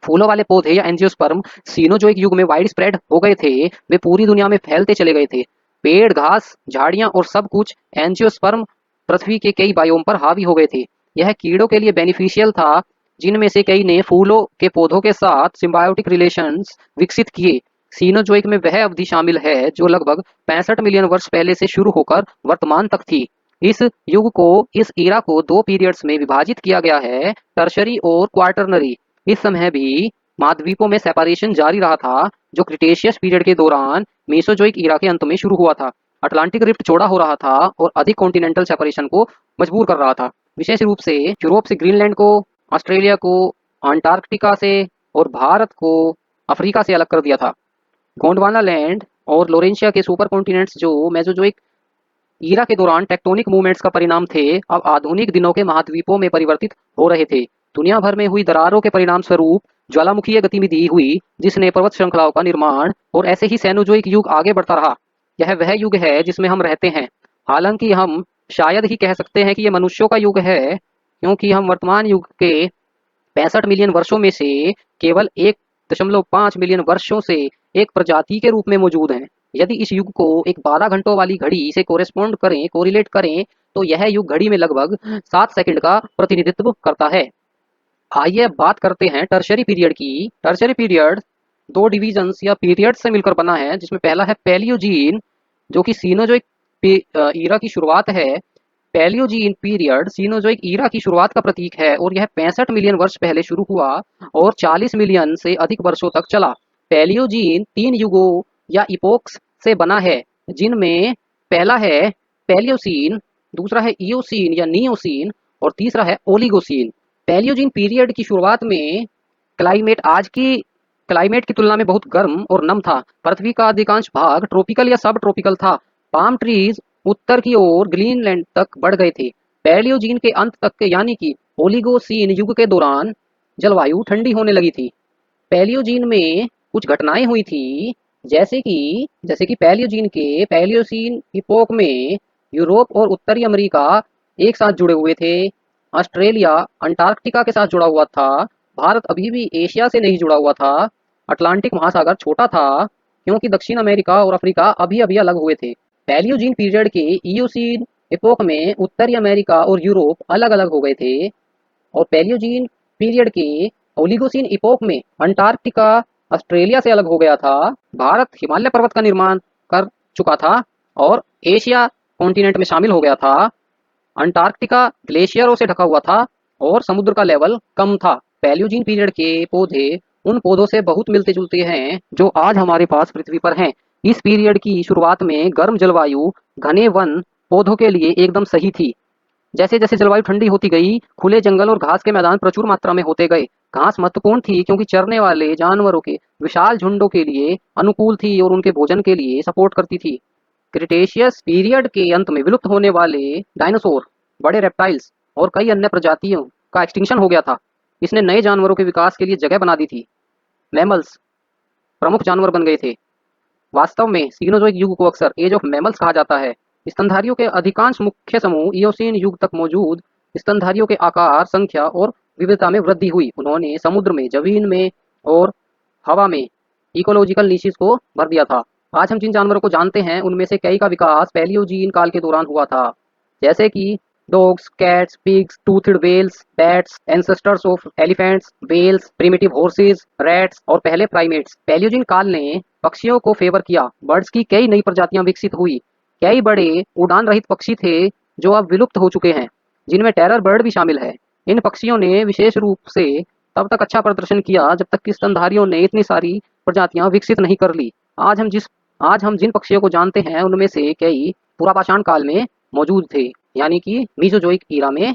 फूलों वाले पौधे या एंजियोस्पर्म सीनोजोइक युग में वाइड स्प्रेड हो गए थे। वे पूरी दुनिया में फैलते चले गए थे। पेड़, घास, झाड़ियां और सब कुछ एंजियोस्पर्म पृथ्वी के कई बायोम पर हावी हो गए थे। यह कीड़ों के लिए बेनिफिशियल था, जिनमें से कई ने फूलों के पौधों के साथ सिम्बायोटिक रिलेशंस विकसित किए। सीनोजोइक में वह अवधि शामिल है जो लगभग 65 मिलियन वर्ष पहले से शुरू होकर वर्तमान तक थी। इस ईरा को दो पीरियड्स में विभाजित किया गया है, टर्शरी और क्वार्टरनरी। इस समय भी महाद्वीपों में सेपरेशन जारी रहा था, जो क्रिटेशियस पीरियड के दौरान मेसोजोइक ईरा के अंत में शुरू हुआ था। अटलांटिक रिफ्ट चौड़ा हो रहा था और अधिक कॉन्टिनेंटल सेपरेशन को मजबूर कर रहा था। विशेष रूप से यूरोप से ग्रीनलैंड को, ऑस्ट्रेलिया को अंटार्कटिका से और भारत को अफ्रीका से अलग कर दिया था। गोंडवाना लैंड और लोरेंशिया के सुपर कॉन्टिनेंट्स जो मेसोजोइक ईरा के दौरान टेक्टोनिक मूवमेंट्स का परिणाम थे, अब आधुनिक दिनों के महाद्वीपों में परिवर्तित हो रहे थे। दुनिया भर में हुई दरारों के परिणाम स्वरूप ज्वालामुखीय गतिविधि हुई, जिसने पर्वत श्रृंखलाओं का निर्माण और ऐसे ही सैनोजोइक युग आगे बढ़ता रहा। यह वह युग है जिसमें हम रहते हैं। हालांकि हम शायद ही कह सकते हैं कि यह मनुष्यों का युग है, क्योंकि हम वर्तमान युग के 65 मिलियन वर्षों में से केवल 1.5 मिलियन वर्षों से एक प्रजाति के रूप में मौजूद हैं। यदि इस युग को एक 12 घंटों वाली घड़ी से कोरिलेट करें, तो यह युग घड़ी में लगभग 7 सेकंड का प्रतिनिधित्व करता है। आइए अब बात करते हैं टर्शरी पीरियड की। टर्शरी पीरियड दो डिविजन्स या पीरियड्स से मिलकर बना है, जिसमें पहला है पैलियोजीन, जो कि सीनोजोइक ईरा की शुरुआत है। पैलियोजीन पीरियड सीनोजोइक ईरा की शुरुआत का प्रतीक है और यह 65 मिलियन वर्ष पहले शुरू हुआ और 40 मिलियन से अधिक वर्षों तक चला। पैलियोजीन 3 युगों या इपोक्स से बना है, जिनमें पहला है पैलियोसीन, दूसरा है इयोसीन या नियोसीन और तीसरा है ओलिगोसीन। पैलियोजीन पीरियड की शुरुआत में क्लाइमेट आज की क्लाइमेट की तुलना में बहुत गर्म और नम था। पृथ्वी का अधिकांश भाग ट्रॉपिकल या सब ट्रॉपिकल था। पाम ट्रीज उत्तर की ओर ग्रीनलैंड तक बढ़ गए थे। पैलियोजीन के अंत तक यानी कि ओलिगोसीन युग के दौरान जलवायु ठंडी होने लगी थी। पैलियोजीन में कुछ घटनाएं हुई थी, जैसे कि पैलियोजीन के पैलियोसीन इपोक में यूरोप और उत्तरी अमेरिका एक साथ जुड़े हुए थे। ऑस्ट्रेलिया अंटार्कटिका के साथ जुड़ा हुआ था। भारत अभी भी एशिया से नहीं जुड़ा हुआ था। अटलांटिक महासागर छोटा था, क्योंकि दक्षिण अमेरिका और अफ्रीका अभी अभी अलग हुए थे। पैलियोजीन पीरियड के इयोसीन इपोक में उत्तरी अमेरिका और यूरोप अलग अलग हो गए थे और पैलियोजीन पीरियड के ओलिगोसीन इपोक में अंटार्कटिका ऑस्ट्रेलिया से अलग हो गया था। भारत हिमालय पर्वत का निर्माण कर चुका था और एशिया कॉन्टिनेंट में शामिल हो गया था। अंटार्कटिका ग्लेशियरों से ढका हुआ था और समुद्र का लेवल कम था। पैलियोजीन पीरियड के पौधे उन पौधों से बहुत मिलते जुलते हैं जो आज हमारे पास पृथ्वी पर हैं। इस पीरियड की शुरुआत में गर्म जलवायु घने वन पौधों के लिए एकदम सही थी। जैसे जैसे जलवायु ठंडी होती गई, खुले जंगल और घास के मैदान प्रचुर मात्रा में होते गए। घास महत्वपूर्ण थी क्योंकि चरने वाले जानवरों के विशाल झुंडों के लिए अनुकूल थी और उनके भोजन के लिए सपोर्ट करती थी। क्रिटेशियस पीरियड के अंत में विलुप्त होने वाले डायनासोर, बड़े रेप्टाइल्स और कई अन्य प्रजातियों का एक्सटिंक्शन हो गया था। इसने नए जानवरों के विकास के लिए जगह बना दी थी। मैमल्स प्रमुख जानवर बन गए थे। वास्तव में सीनोजोइक युग को अक्सर एज ऑफ मैमल्स कहा जाता है। स्तनधारियों के अधिकांश मुख्य समूह इयोसीन युग तक मौजूद। स्तनधारियों के आकार, संख्या और विविधता में वृद्धि हुई। उन्होंने समुद्र में, जमीन में और हवा में इकोलॉजिकल निशेस को भर दिया था। आज हम जिन जानवरों को जानते हैं, उनमें से कई का विकास पैलियोजीन काल के दौरान हुआ था, जैसे कि dogs, cats, pigs, toothed whales, bats, ancestors of elephants, whales, primitive horses, rats और पहले primates। पैलियोजिन काल ने पक्षियों को फेवर किया। बर्ड्स की कई नई प्रजातियां विकसित हुई। कई बड़े उड़ान रहित पक्षी थे जो अब विलुप्त हो चुके हैं, जिनमें टेरर बर्ड भी शामिल है। इन पक्षियों ने विशेष रूप से तब तक अच्छा प्रदर्शन किया जब तक कि स्तनधारियों ने इतनी सारी प्रजातियां विकसित नहीं कर ली। आज हम जिन पक्षियों को जानते हैं उनमें से कई पुरापाषाण काल में मौजूद थे, यानी कि मीसोजोइक ईरा में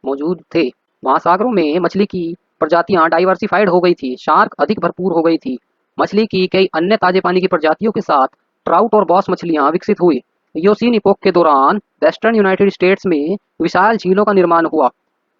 मौजूद थे। महासागरों में मछली की प्रजातियां डाइवर्सिफाइड हो गई थी, शार्क अधिक भरपूर हो गई थी। मछली की कई अन्य ताजे पानी की प्रजातियों के साथ ट्राउट और बॉस मछलियां विकसित हुई। इयोसीन इपोक के दौरान वेस्टर्न यूनाइटेड स्टेट्स में विशाल झीलों का निर्माण हुआ।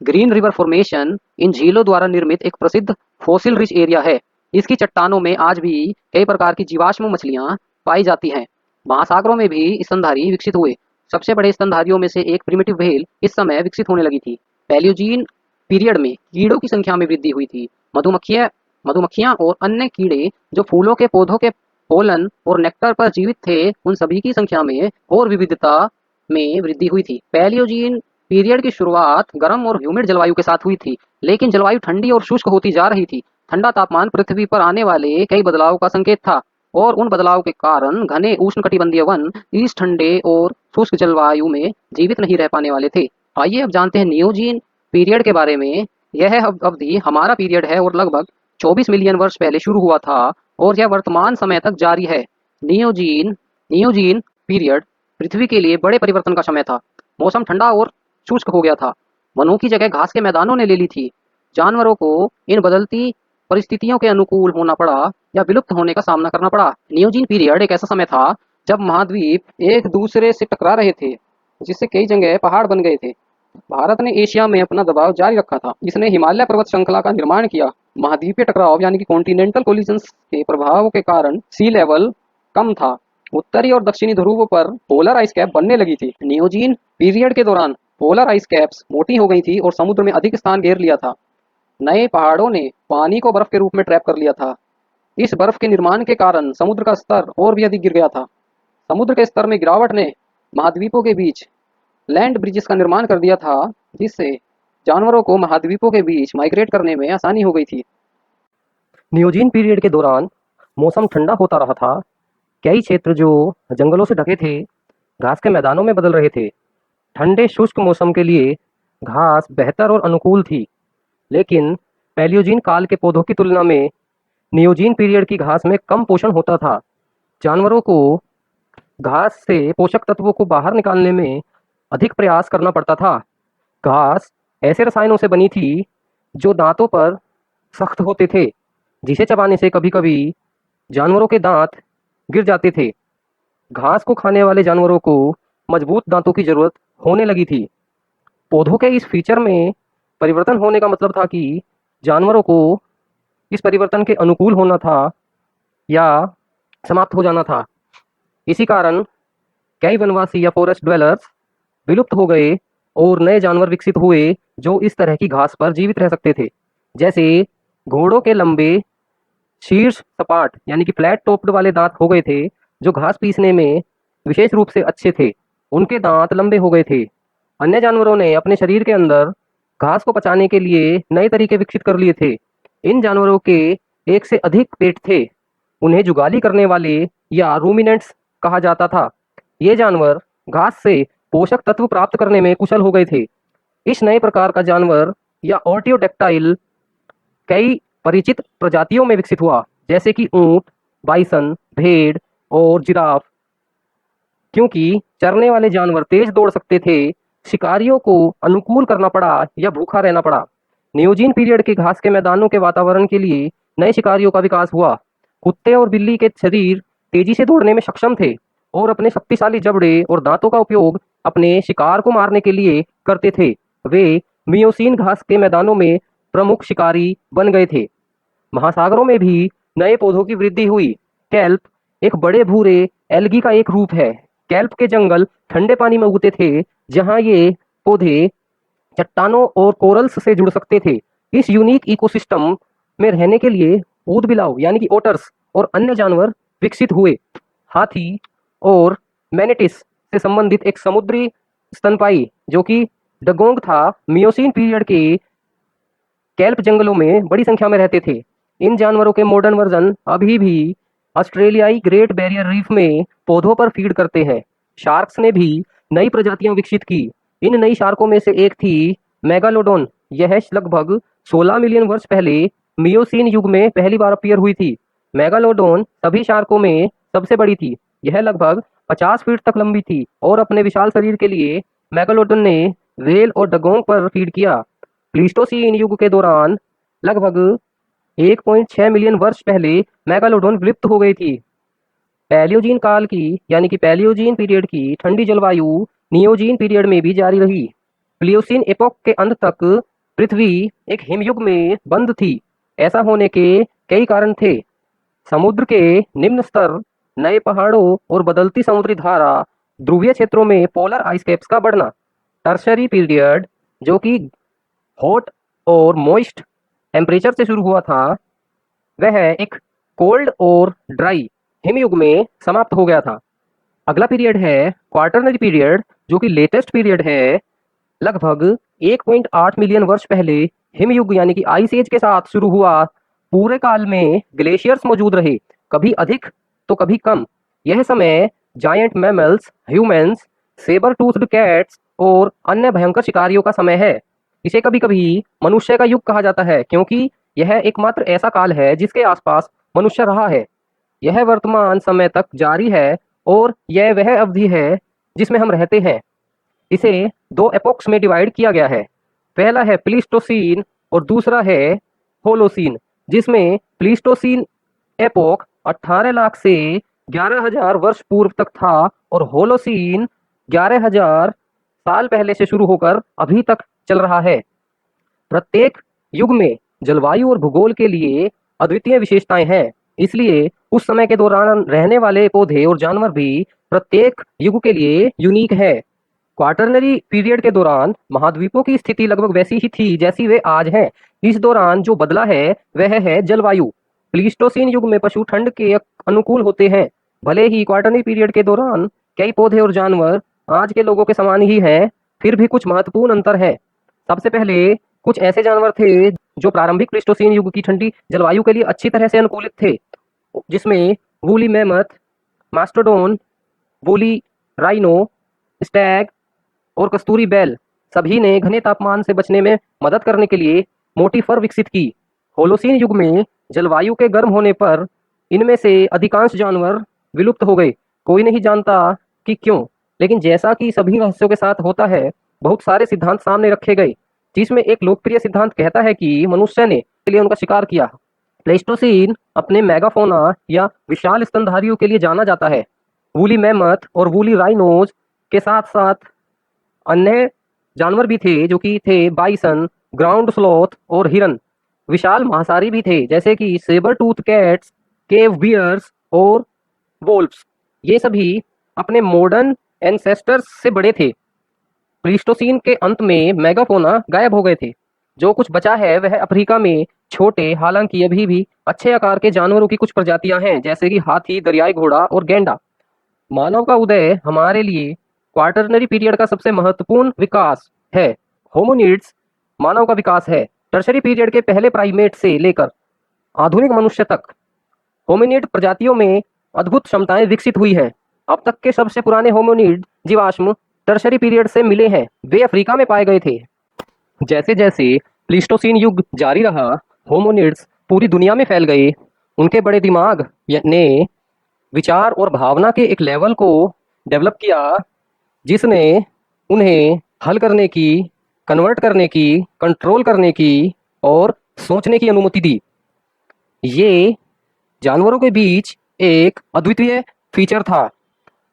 ग्रीन रिवर फॉर्मेशन इन झीलों द्वारा निर्मित एक प्रसिद्ध फॉसिल रिच एरिया है। इसकी चट्टानों में आज भी कई प्रकार की जीवाश्म मछलियां पाई जाती हैं। महासागरों में भी स्तनधारी विकसित हुए। सबसे बड़े स्तनधारियों में से एक प्रिमिटिव व्हेल इस समय विकसित होने लगी थी। पैलियोजीन पीरियड में कीड़ों की संख्या में वृद्धि हुई थी। मधुमक्खियां और अन्य कीड़े जो फूलों के पौधों के पोलन और नेक्टर पर जीवित थे, उन सभी की संख्या में और विविधता में वृद्धि हुई थी। पैलियोजीन पीरियड की शुरुआत गर्म और ह्यूमिड जलवायु के साथ हुई थी, लेकिन जलवायु ठंडी और शुष्क होती जा रही थी। ठंडा तापमान पृथ्वी पर आने वाले कई बदलाव का संकेत था और उन बदलाव के कारण घने उष्णकटिबंधीय वन इस ठंडे और शुष्क जलवायु में जीवित नहीं रह पाने वाले थे। आइए अब जानते हैं नियोजीन पीरियड के बारे में। यह अवधि हमारा पीरियड है और लगभग 24 मिलियन वर्ष पहले शुरू हुआ था और यह वर्तमान समय तक जारी है। नियोजीन पीरियड पृथ्वी के लिए बड़े परिवर्तन का समय था। मौसम ठंडा और शुष्क हो गया था। वनों की जगह घास के मैदानों ने ले ली थी। जानवरों को इन बदलती परिस्थितियों के अनुकूल होना पड़ा या विलुप्त होने का सामना करना पड़ा। नियोजीन पीरियड एक ऐसा समय था जब महाद्वीप एक दूसरे से टकरा रहे थे, जिससे कई जगह पहाड़ बन गए थे। भारत ने एशिया में अपना दबाव जारी रखा था। इसने हिमालय पर्वत श्रृंखला का निर्माण किया। महाद्वीपीय टकराव यानी कि कॉन्टिनेंटल कोलिजन्स के प्रभाव के कारण सी लेवल कम था। उत्तरी और दक्षिणी ध्रुवों पर पोलर आइस कैप बनने लगी थी। नियोजीन पीरियड के दौरान पोलर आइस कैप्स मोटी हो गई थी और समुद्र में अधिक स्थान घेर लिया था। नए पहाड़ों ने पानी को बर्फ के रूप में ट्रैप कर लिया था। इस बर्फ के निर्माण के कारण समुद्र का स्तर और भी अधिक गिर गया था। समुद्र के स्तर में गिरावट ने महाद्वीपों के बीच लैंड ब्रिजेस का निर्माण कर दिया था, जिससे जानवरों को महाद्वीपों के बीच माइग्रेट करने में आसानी हो गई थी। नियोजीन पीरियड के दौरान मौसम ठंडा होता रहा था। कई क्षेत्र जो जंगलों से ढके थे घास के मैदानों में बदल रहे थे। ठंडे शुष्क मौसम के लिए घास बेहतर और अनुकूल थी, लेकिन पैलियोजीन काल के पौधों की तुलना में नियोजीन पीरियड की घास में कम पोषण होता था। जानवरों को घास से पोषक तत्वों को बाहर निकालने में अधिक प्रयास करना पड़ता था। घास ऐसे रसायनों से बनी थी जो दांतों पर सख्त होते थे, जिसे चबाने से कभी कभी जानवरों के दांत गिर जाते थे। घास को खाने वाले जानवरों को मजबूत दांतों की जरूरत होने लगी थी। पौधों के इस फीचर में परिवर्तन होने का मतलब था कि जानवरों को इस परिवर्तन के अनुकूल होना था या समाप्त हो जाना था। इसी कारण कई वनवासी या फॉरेस्ट ड्वेलर्स विलुप्त हो गए और नए जानवर विकसित हुए जो इस तरह की घास पर जीवित रह सकते थे, जैसे घोड़ों के लंबे शीर्ष सपाट यानी कि फ्लैट टॉप्ड वाले दांत हो गए थे, जो घास पीसने में विशेष रूप से अच्छे थे। उनके दांत लंबे हो गए थे। अन्य जानवरों ने अपने शरीर के अंदर घास को पचाने के लिए नए तरीके विकसित कर लिए थे। इन जानवरों के एक से अधिक पेट थे। उन्हें जुगाली करने वाले या रूमिनेंट्स कहा जाता था। ये जानवर घास से पोषक तत्व प्राप्त करने में कुशल हो गए थे। इस नए प्रकार का जानवर या ऑर्टियोडेक्टाइल कई परिचित प्रजातियों में विकसित हुआ, जैसे कि ऊंट, बाइसन, भेड़ और जिराफ। क्योंकि चरने वाले जानवर तेज दौड़ सकते थे, शिकारियों को अनुकूल करना पड़ा या भूखा रहना पड़ा। नियोजीन पीरियड के घास के मैदानों के वातावरण के लिए नए शिकारियों का विकास हुआ। कुत्ते और बिल्ली के शरीर तेजी से दौड़ने में सक्षम थे और अपने शक्तिशाली जबड़े और दांतों का उपयोग अपने शिकार को मारने के लिए करते थे। वे मियोसीन घास के मैदानों में प्रमुख शिकारी बन गए थे। महासागरों में भी नए पौधों की वृद्धि हुई। कैल्प एक बड़े भूरे एल्गी का एक रूप है। कैल्प के जंगल ठंडे पानी में उगते थे, जहां ये पौधे चट्टानों और कोरल्स से जुड़ सकते थे। इस यूनिक इकोसिस्टम में रहने के लिए ऊदबिलाव यानी कि ओटर्स और अन्य जानवर विकसित हुए। हाथी और मैनेटिस से संबंधित एक समुद्री स्तनपायी जो कि डगोंग था मियोसीन पीरियड के कैल्प जंगलों में बड़ी संख्या में रहते थे। इन जानवरों के मॉडर्न वर्जन अभी भी ऑस्ट्रेलियाई ग्रेट बैरियर रीफ में पौधों पर फीड करते हैं। शार्क्स ने भी नई प्रजातियां विकसित की। इन नई शार्कों में से एक थी मेगालोडोन। यह लगभग 16 मिलियन वर्ष पहले मियोसीन युग में पहली बार अपीयर हुई थी। मेगालोडोन सभी शार्कों में सबसे बड़ी थी। यह लगभग 50 फीट तक लंबी थी और अपने विशाल शरीर के लिए मेगालोडोन ने व्हेल और डगोंग पर फीड किया। प्लीस्टोसीन युग के दौरान लगभग 1.6 मिलियन वर्ष पहले मेगालोडोन विलुप्त हो गई थी। पैलियोजीन काल की यानी कि पैलियोजीन पीरियड की ठंडी जलवायु नियोजीन पीरियड में भी जारी रही। प्लियोसीन एपोक के अंत तक पृथ्वी एक हिमयुग में बंद थी। ऐसा होने के कई कारण थे। समुद्र के निम्न स्तर, नए पहाड़ों और बदलती समुद्री धारा, ध्रुवीय क्षेत्रों में पोलर आइस कैप्स का बढ़ना। टर्शरी पीरियड जो कि हॉट और मॉइस्ट टेम्परेचर से शुरू हुआ था, वह एक कोल्ड और ड्राई हिमयुग में समाप्त हो गया था। अगला पीरियड है क्वार्टरनरी पीरियड जो कि लेटेस्ट पीरियड है। लगभग 1.8 मिलियन वर्ष पहले हिमयुग यानी कि आइस एज के साथ शुरू हुआ। पूरे काल में ग्लेशियर्स मौजूद रहे, कभी अधिक तो कभी कम। यह समय giant mammals, humans, sabre toothed cats और अन्य भयंकर शिकारियों का समय है। इसे कभी कभी मनुष्य का युग कहा जाता है क्योंकि यह एकमात्र ऐसा काल है जिसके आसपास मनुष्य रहा है। यह वर्तमान समय तक जारी है और यह वह अवधि है जिसमें हम रहते हैं। इसे दो एपोक्स में डिवाइड किया गया है। पहला है प्लीस्टोसीन और दूसरा है होलोसीन, जिसमें प्लीस्टोसीन एपोक 18 लाख से 11,000 वर्ष पूर्व तक था और होलोसीन 11,000 साल पहले से शुरू होकर अभी तक चल रहा है। प्रत्येक युग में जलवायु और भूगोल के लिए अद्वितीय विशेषताएं हैं, इसलिए उस समय के दौरान रहने वाले पौधे और जानवर भी प्रत्येक युग के लिए यूनिक है। क्वार्टरनरी पीरियड के दौरान महाद्वीपों की स्थिति लगभग वैसी ही थी जैसी वे आज हैं। इस दौरान जो बदला है वह है जलवायु। प्लीस्टोसीन युग में पशु ठंड के अनुकूल होते हैं। भले ही क्वार्टरनरी पीरियड के दौरान कई पौधे और जानवर आज के लोगों के समान ही हैं, फिर भी कुछ महत्वपूर्ण अंतर है। सबसे पहले कुछ ऐसे जानवर थे जो प्रारंभिक प्लीस्टोसीन युग की ठंडी जलवायु के लिए अच्छी तरह से अनुकूलित थे, जिसमें woolly mammoth, mastodon, woolly rhino, stag और कस्तूरी बैल सभी ने घने तापमान से बचने में मदद करने के लिए मोटी फर विकसित की। होलोसीन युग में जलवायु के गर्म होने पर इनमें से अधिकांश जानवर विलुप्त हो गए। कोई नहीं जानता कि क्यों, लेकिन जैसा कि सभी रहस्यों के साथ होता है, बहुत सारे सिद्धांत सामने रखे गए, जिसमें एक लोकप्रिय सिद्धांत कहता है कि मनुष्य ने के लिए उनका शिकार किया। प्लेस्टोसीन अपने मेगाफोना या विशाल स्तनधारियों के लिए जाना जाता है। वूली मैमथ और वूली राइनोज के साथ साथ अन्य जानवर भी थे जो कि थे बाइसन, ग्राउंड स्लॉथ और हिरन। विशाल मांसाहारी भी थे जैसे कि सेबर टूथ कैट्स, केव बियर्स और वोल्फ्स। ये सभी अपने मॉडर्न एंसेस्टर्स से बड़े थे। प्लीस्टोसीन के अंत में मेगाफोना गायब हो गए थे। जो कुछ बचा है वह अफ्रीका में छोटे, हालांकि अभी भी अच्छे आकार के जानवरों की कुछ प्रजातियां हैं जैसे कि हाथी, दरियाई घोड़ा और गैंडा। मानव का उदय हमारे लिए क्वार्टरनरी पीरियड का सबसे महत्वपूर्ण विकास है। होमोनिड्स मानव का विकास है। टर्शरी पीरियड के पहले प्राइमेट से लेकर आधुनिक मनुष्य तक होमिनिड प्रजातियों में अद्भुत क्षमताएं विकसित हुई हैं। अब तक के सबसे पुराने होमिनिड जीवाश्म टर्शरी पीरियड से मिले हैं। वे अफ्रीका में पाए गए थे। जैसे जैसे प्लीस्टोसीन युग जारी रहा, होमोनिड्स पूरी दुनिया में फैल गए। उनके बड़े दिमाग ने विचार और भावना के एक लेवल को डेवलप किया जिसने उन्हें हल करने की, कन्वर्ट करने की, कंट्रोल करने की और सोचने की अनुमति दी। ये जानवरों के बीच एक अद्वितीय फीचर था।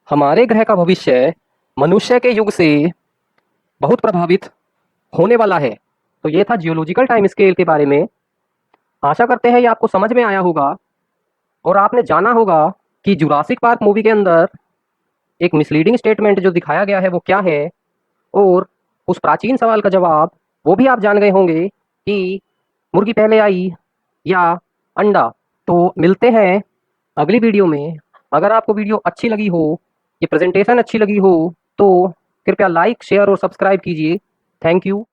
हमारे ग्रह का भविष्य मनुष्य के युग से बहुत प्रभावित होने वाला है। तो ये था जियोलॉजिकल टाइम स्केल के बारे में। आशा करते हैं ये आपको समझ में आया होगा और आपने जाना होगा कि जुरासिक पार्क मूवी के अंदर एक मिसलीडिंग स्टेटमेंट जो दिखाया गया है वो क्या है, और उस प्राचीन सवाल का जवाब वो भी आप जान गए होंगे कि मुर्गी पहले आई या अंडा। तो मिलते हैं अगली वीडियो में। अगर आपको वीडियो अच्छी लगी हो, ये प्रेजेंटेशन अच्छी लगी हो, तो कृपया लाइक, शेयर और सब्सक्राइब कीजिए। Thank you.